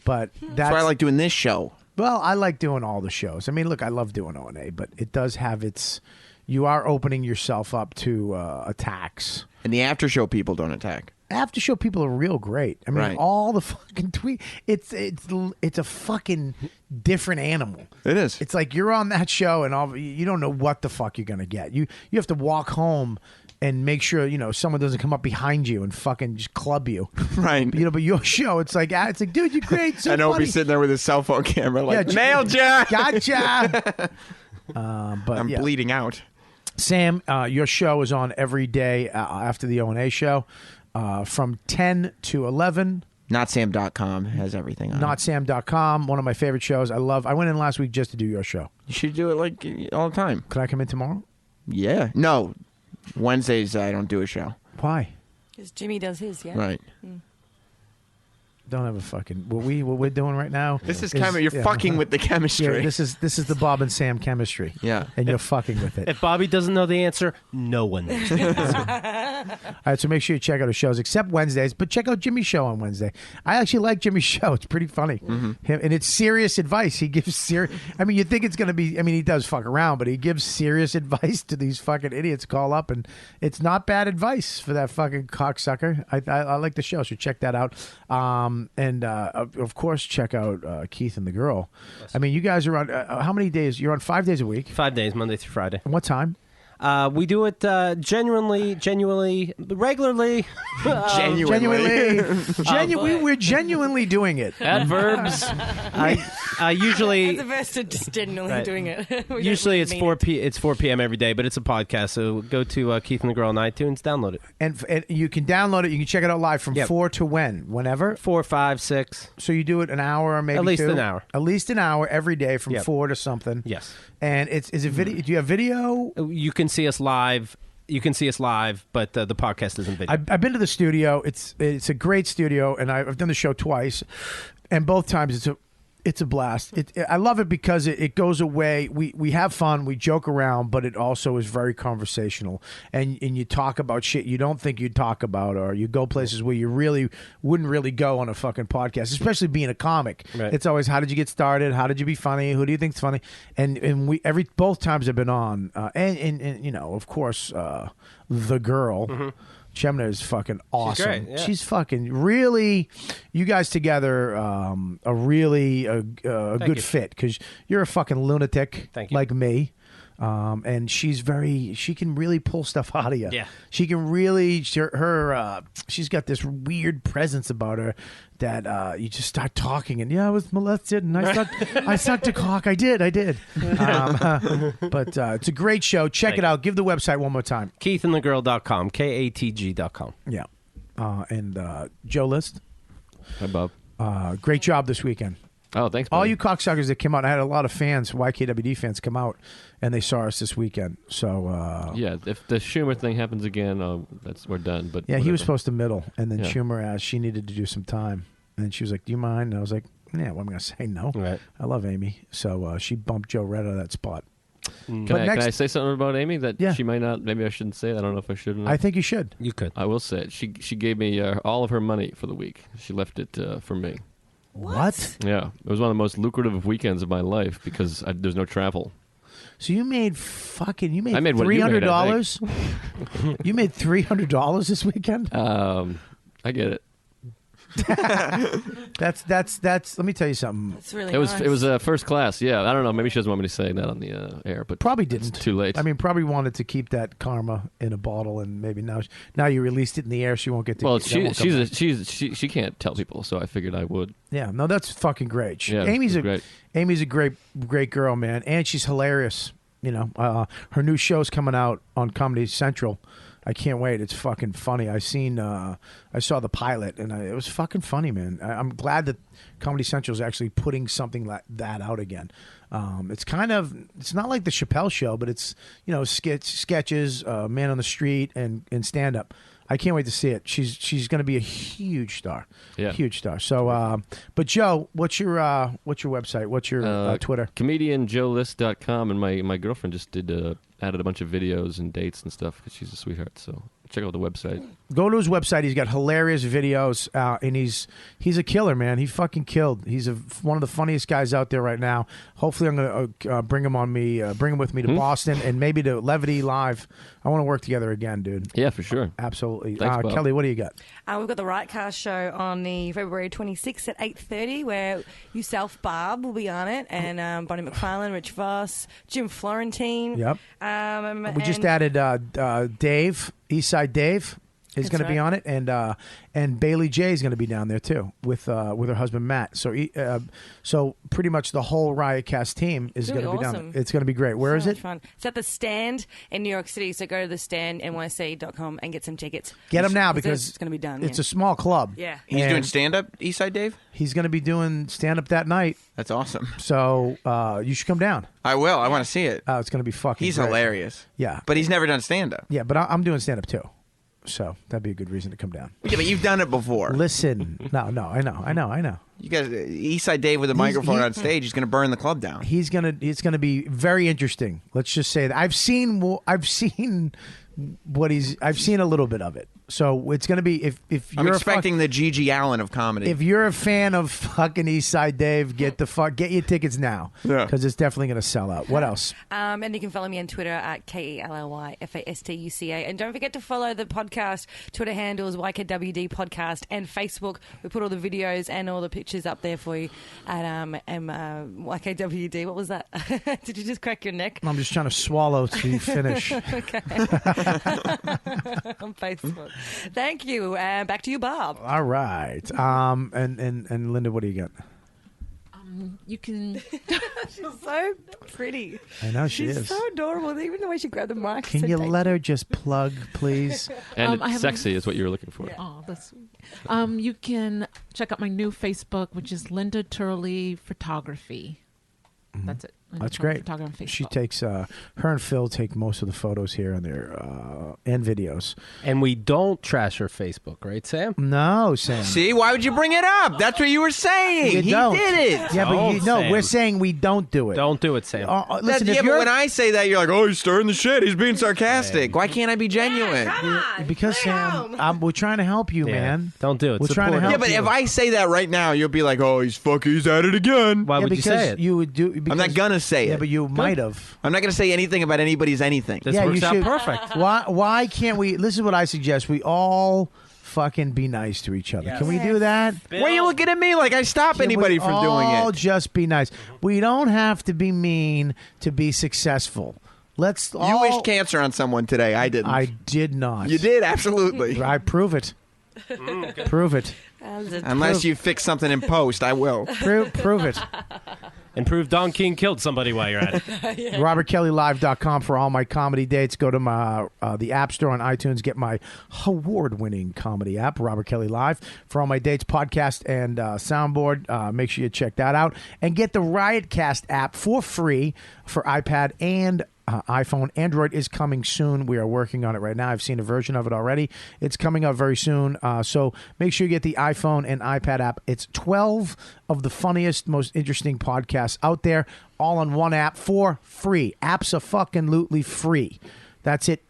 But that's why I like doing this show. Well, I like doing all the shows. I mean, look, I love doing O&A, but it does have its. You are opening yourself up to attacks. And the after show people don't attack. After show people are real great. I mean, Right. all the fucking tweet. It's a fucking different animal. It is. It's like you're on that show and you don't know what the fuck you're gonna get. You have to walk home and make sure someone doesn't come up behind you and fucking just club you. Right. But your show, it's like dude, you're great. So And he'll funny. be sitting there with his cell phone camera like, Yeah, nailed ya! Gotcha. But I'm bleeding out. Sam, your show is on every day after the O&A show from 10 to 11. NotSam.com has everything on it. NotSam.com, one of my favorite shows. I went in last week just to do your show. You should do it like all the time. Could I come in tomorrow? Yeah. No. Wednesdays I don't do a show. Why? Because Jimmy does his, yeah. Right. Don't have a fucking what we're doing right now. This is you're fucking with the chemistry. Yeah, this is the Bob and Sam chemistry. Yeah. And you're fucking with it. If Bobby doesn't know the answer, no one knows the answer. All right, so make sure you check out his shows, except Wednesdays. But check out Jimmy's show on Wednesday. I actually like Jimmy's show; it's pretty funny. Him, and it's serious advice. He gives serious. I mean, you think it's going to be? I mean, he does fuck around, but he gives serious advice to these fucking idiots. Call up, and it's not bad advice for that fucking cocksucker. I like the show, so check that out. And of course, check out Keith and the Girl. I mean, you guys are on how many days? You're on 5 days a week. 5 days, Monday through Friday. And what time? We do it genuinely, regularly. We're genuinely doing it. Adverbs. Usually, That's the best of just genuinely Right. doing it. We usually don't it's mean it. 4 p.m. every day, but it's a podcast. So go to Keith and the Girl on iTunes, download it. And you can download it. You can check it out live from 4 to when? Whenever? 4, 5, 6. So you do it an hour or maybe At least two? an hour. At least an hour every day from Yep. 4 to something. Yes. And is it video? Do you have video? You can see us live. But the podcast isn't video. I've been to the studio. It's a great studio, and I've done the show twice, and both times it's a blast. I love it because it goes away. We have fun, we joke around, but it also is very conversational, and you talk about shit you don't think you'd talk about, or you go places where you really wouldn't really go on a fucking podcast, especially being a comic. Right. It's always, how did you get started? How did you be funny? Who do you think's funny? And we both times I've been on, and of course, the Girl. Mm-hmm. Chemna is fucking awesome. great, yeah. She's fucking really. You guys together are really a good you. fit, because you're a fucking lunatic Thank you. like me, and she can really pull stuff out of you. Yeah. She can really she's got this weird presence about her that you just start talking and I was molested and I sucked a cock. I did. But it's a great show. Check it out. Give the website one more time. KeithAndTheGirl.com. KATG.com. Yeah. And Joe List. Hi, Bob. Great job this weekend. Oh, thanks, All buddy. you cocksuckers that came out. I had a lot of fans, YKWD fans, come out, and they saw us this weekend. So Yeah, if the Schumer thing happens again, we're done. But yeah, he was whatever. supposed to middle, and then Yeah. Schumer asked, she needed to do some time, and she was like, "Do you mind?" And I was like, "Yeah, what am I gonna say? No, Right. I love Amy." So she bumped Joe right out of that spot. Can But I next, say something about Amy that Yeah. she might not? Maybe I shouldn't say it. I don't know if I should or not. I think you should. You could. I will say it. She gave me all of her money for the week. She left it for me. What? Yeah, it was one of the most lucrative weekends of my life because there's no travel. So you made I made what you made, $300. You made $300 this weekend. I get it. That's. Let me tell you something. It's really It was nice. first class. Yeah, I don't know. Maybe she doesn't want me to say that on the air, but Probably didn't. It's too late. I mean, probably wanted to keep that karma in a bottle, and maybe now you released it in the air, she won't get to. well, that won't come back. she can't tell people, so I figured I would. Yeah, no, that's fucking great. Yeah, Amy's it's great. Amy's a great girl, man, and she's hilarious. Her new show's coming out on Comedy Central. I can't wait. It's fucking funny. I saw the pilot, and it was fucking funny, man. I'm glad that Comedy Central is actually putting something like that out again. It's not like the Chappelle Show, but it's sketches, Man on the Street, and stand up. I can't wait to see it. She's going to be a huge star. Yeah. Huge star. So, but Joe, what's your website? What's your Twitter? ComedianJoeList.com, and my girlfriend just added a bunch of videos and dates and stuff because she's a sweetheart. So check out the website. Go to his website. He's got hilarious videos, and he's a killer, man. He fucking killed. He's one of the funniest guys out there right now. Hopefully, I'm gonna bring him with me to Boston and maybe to Levity Live. I want to work together again, dude. Yeah, for sure. Absolutely. Thanks, Bob. Kelly, what do you got? We've got the Rightcast show on the February 26th at 8:30, where yourself, Barb, will be on it, and Bonnie McFarlane, Rich Voss, Jim Florentine. Yep. We just added Dave, Eastside Dave. Is going to be on it, and Bailey J is going to be down there too with her husband Matt. So pretty much the whole Riotcast team is going to be down there. It's going to be great. Where is it? Fun. It's at the Stand in New York City. So go to the Stand NYC.com and get some tickets. Get them now because it's going to be done. It's a small club. Yeah, he's doing stand up. Eastside Dave. He's going to be doing stand up that night. That's awesome. So you should come down. I will. I want to see it. It's going to be fucking. He's great. Hilarious. Yeah, but he's never done stand up. Yeah, but I'm doing stand up too. So that'd be a good reason to come down. Yeah, but you've done it before. Listen, no, I know. You guys, Eastside Dave with a microphone on stage, he's going to burn the club down. It's gonna be very interesting. Let's just say that I've seen a little bit of it. So it's going to be if you're I'm expecting the Gigi Allen of comedy. If you're a fan of fucking Eastside Dave, get your tickets now because it's definitely going to sell out. What else? And you can follow me on Twitter at KELLYFASTUCA. And don't forget to follow the podcast Twitter handles YKWD Podcast and Facebook. We put all the videos and all the pictures up there for you at YKWD. What was that? Did you just crack your neck? I'm just trying to swallow to finish. Okay. On Facebook. Thank you. Back to you, Bob. All right. And Linda, what do you got? You can. She's so pretty. I know she is. She's so adorable. Even the way she grabbed the mic. Can you let her just plug, please? And sexy is what you were looking for. Yeah. Oh, that's sweet. You can check out my new Facebook, which is Linda Turley Photography. Mm-hmm. That's it. That's great. She takes her and Phil take most of the photos here on their and videos. And we don't trash her Facebook, right, Sam? No, Sam. See, why would you bring it up? That's what you were saying. He don't. Did it. Yeah, but we're saying we don't do it. Don't do it, Sam. Listen, but when I say that, you're like, oh, he's stirring the shit. He's being sarcastic. Why can't I be genuine? Because Sam, we're trying to help you, man. Don't do it. We're trying to help. Yeah, but if I say that right now, you'll be like, oh, he's at it again. Why would you say it? You would do. I'm not gonna say it. Yeah, but you might have. I'm not going to say anything about anybody's anything. This works out perfect. Why can't we? This is what I suggest. We all fucking be nice to each other. Yes. Can we do that? Why are you looking at me like I stop anybody from doing all it? just be nice. We don't have to be mean to be successful. Let's. You wished cancer on someone today. I didn't. I did not. You did, absolutely. I prove it. Prove it. Unless you fix something in post, I will. Prove it. And prove Don King killed somebody while you're at it. RobertKellyLive.com for all my comedy dates. Go to my the App Store on iTunes. Get my award-winning comedy app, Robert Kelly Live, for all my dates, podcast, and soundboard. Make sure you check that out. And get the Riotcast app for free for iPad and iPhone. Android is coming soon. We are working on it right now. I've seen a version of it already. It's coming up very soon. So make sure you get the iPhone and iPad app. It's 12 of the funniest, most interesting podcasts out there, all on one app for free. Apps-a-fucking-lutely free. That's it.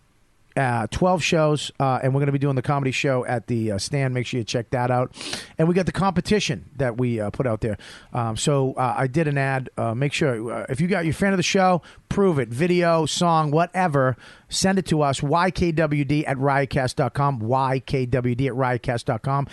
12 shows, and we're going to be doing the comedy show at the Stand. Make sure you check that out. And we got the competition that we put out there. So I did an ad. Make sure, if you're a fan of the show, prove it. Video, song, whatever. Send it to us, YKWD at Riotcast.com, YKWD at Riotcast.com.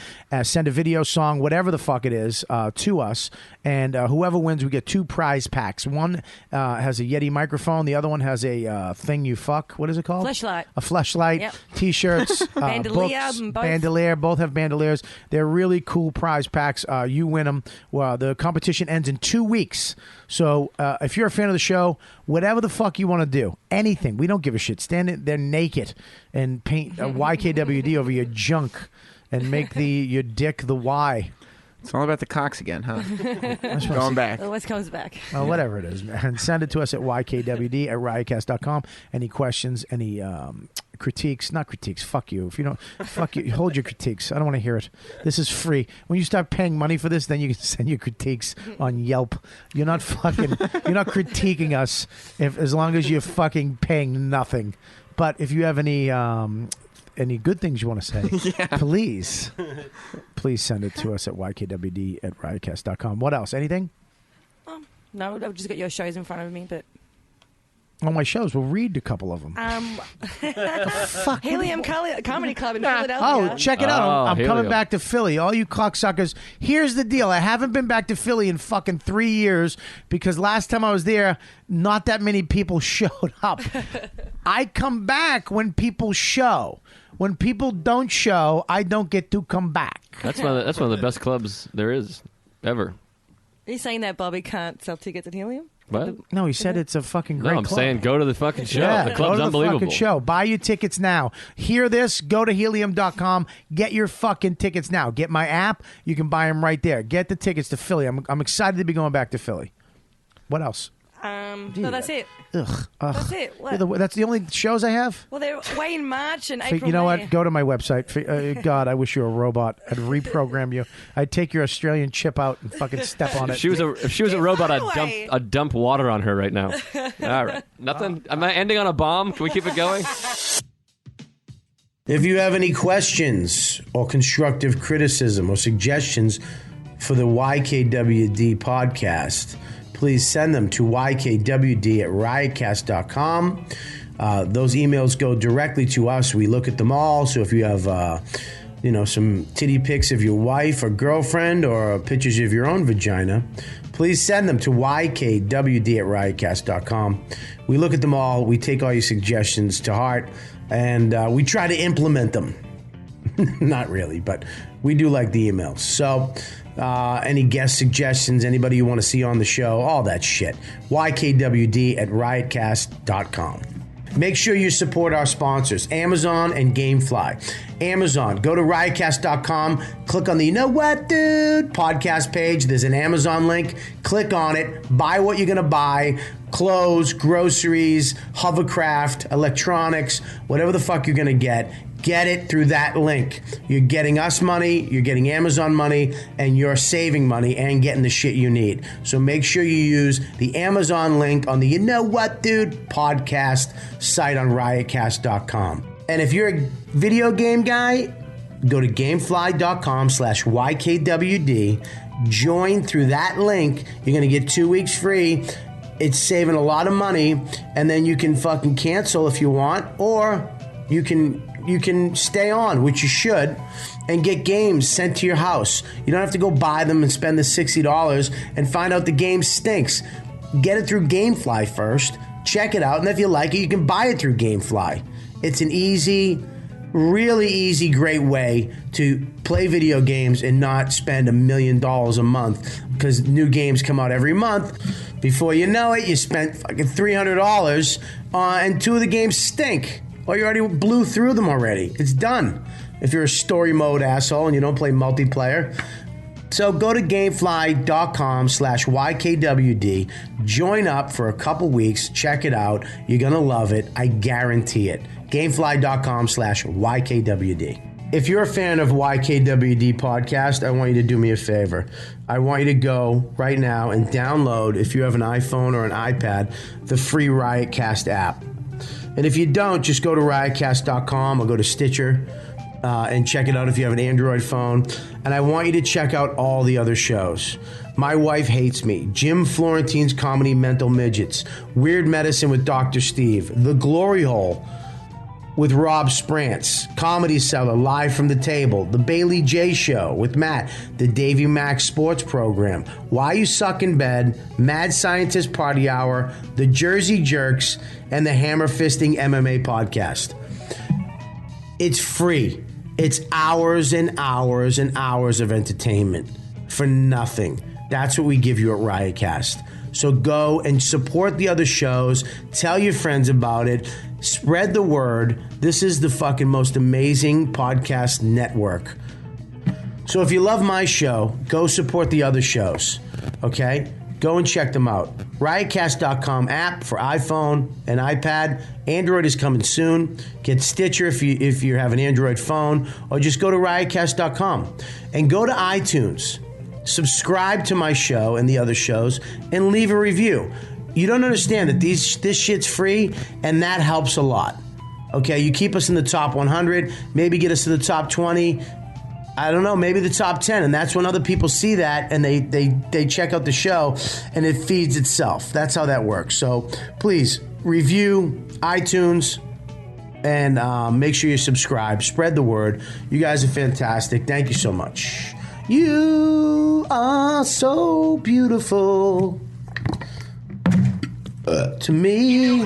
Send a video, song, whatever the fuck it is, to us. And whoever wins, we get 2 prize packs. One has a Yeti microphone. The other one has a thing you fuck. What is it called? Fleshlight. A fleshlight. Yep. T-shirts. Bandolier. Books, bandolier. Both have bandoliers. They're really cool prize packs. You win them. Well, the competition ends in 2 weeks. So if you're a fan of the show, whatever the fuck you want to do, anything, we don't give a shit. Stand there naked and paint YKWD over your junk and make your dick the Y. It's all about the cocks again, huh? Going back. Always comes back. Well, whatever it is, man. Send it to us at YKWD at Riotcast.com. Any questions, any critiques, not critiques, fuck you. If you don't, fuck you, hold your critiques. I don't want to hear it. This is free. When you start paying money for this, then you can send your critiques on Yelp. You're not critiquing us as long as you're fucking paying nothing. But if you have any any good things you want to say, please send it to us at YKWD@riotcast.com. What else? Anything? No, I've just got your shows in front of me, but. On my shows, we'll read a couple of them. Helium Comedy Club in Philadelphia. Oh, check it out. I'm coming Helium. back to Philly. All you cocksuckers. Here's the deal. I haven't been back to Philly in fucking 3 years because last time I was there, not that many people showed up. I come back when people show. When people don't show, I don't get to come back. That's one of the best clubs there is ever. Are you saying that Bobby can't sell tickets at Helium? What? No, he said it's a fucking great No, I'm club. saying go to the fucking show. Yeah, the club's go to unbelievable. The fucking show. Buy your tickets now. Hear this? Go to helium.com. Get your fucking tickets now. Get my app. You can buy them right there. Get the tickets to Philly. I'm excited to be going back to Philly. What else? No, that's it. Ugh. That's it. What? That's the only shows I have? Well, they're way in March and April. You know May. what? Go to my website. God, I wish you were a robot. I'd reprogram you. I'd take your Australian chip out and fucking step on it. If she was a robot, I'd dump water on her right now. All right. Nothing? Am I ending on a bomb? Can we keep it going? If you have any questions or constructive criticism or suggestions for the YKWD podcast, please send them to YKWD@riotcast.com. Those emails go directly to us. We look at them all. So if you have, some titty pics of your wife or girlfriend or pictures of your own vagina, please send them to YKWD@riotcast.com. We look at them all. We take all your suggestions to heart, and we try to implement them. Not really, but we do like the emails. So any guest suggestions, anybody you want to see on the show, all that shit. YKWD@riotcast.com. Make sure you support our sponsors, Amazon and Gamefly. Amazon, go to riotcast.com, click on the You Know What Dude podcast page. There's an Amazon link. Click on it. Buy what you're going to buy. Clothes, groceries, hovercraft, electronics, whatever the fuck you're going to get. Get it through that link. You're getting us money, you're getting Amazon money, and you're saving money and getting the shit you need. So make sure you use the Amazon link on the You Know What Dude podcast site on riotcast.com. And if you're a video game guy, go to gamefly.com/YKWD. Join through that link. You're going to get 2 weeks free. It's saving a lot of money, and then you can fucking cancel if you want, or you can stay on, which you should, and get games sent to your house. You don't have to go buy them and spend the $60 and find out the game stinks. Get it through Gamefly first, check it out, and if you like it, you can buy it through Gamefly. It's an easy, really easy, great way to play video games and not spend $1 million a month, because new games come out every month. Before you know it, you spent fucking $300 and 2 of the games stink. Or you already blew through them already. It's done. If you're a story mode asshole and you don't play multiplayer. So go to gamefly.com/YKWD. Join up for a couple weeks. Check it out. You're going to love it. I guarantee it. Gamefly.com/YKWD. If you're a fan of YKWD podcast, I want you to do me a favor. I want you to go right now and download, if you have an iPhone or an iPad, the free Riotcast app. And if you don't, just go to riotcast.com or go to Stitcher and check it out if you have an Android phone. And I want you to check out all the other shows. My Wife Hates Me, Jim Florentine's Comedy Mental Midgets, Weird Medicine with Dr. Steve, The Glory Hole with Rob Sprance, Comedy Cellar Live from the Table, The Bailey J Show with Matt, The Davey Mack Sports Program, Why You Suck in Bed, Mad Scientist Party Hour, The Jersey Jerks, and the Hammer Fisting MMA Podcast. It's free. It's hours and hours and hours of entertainment for nothing. That's what we give you at Riotcast. So go and support the other shows. Tell your friends about it. Spread the word. This is the fucking most amazing podcast network. So if you love my show, go support the other shows. Okay? Go and check them out. Riotcast.com app for iPhone and iPad. Android is coming soon. Get Stitcher if you have an Android phone, or just go to riotcast.com and go to iTunes. Subscribe to my show and the other shows and leave a review. You don't understand that this shit's free, and that helps a lot. Okay, you keep us in the top 100, maybe get us to the top 20. I don't know, maybe the top 10, and that's when other people see that and they check out the show and it feeds itself. That's how that works. So please review iTunes and make sure you subscribe. Spread the word. You guys are fantastic. Thank you so much. You are so beautiful to me.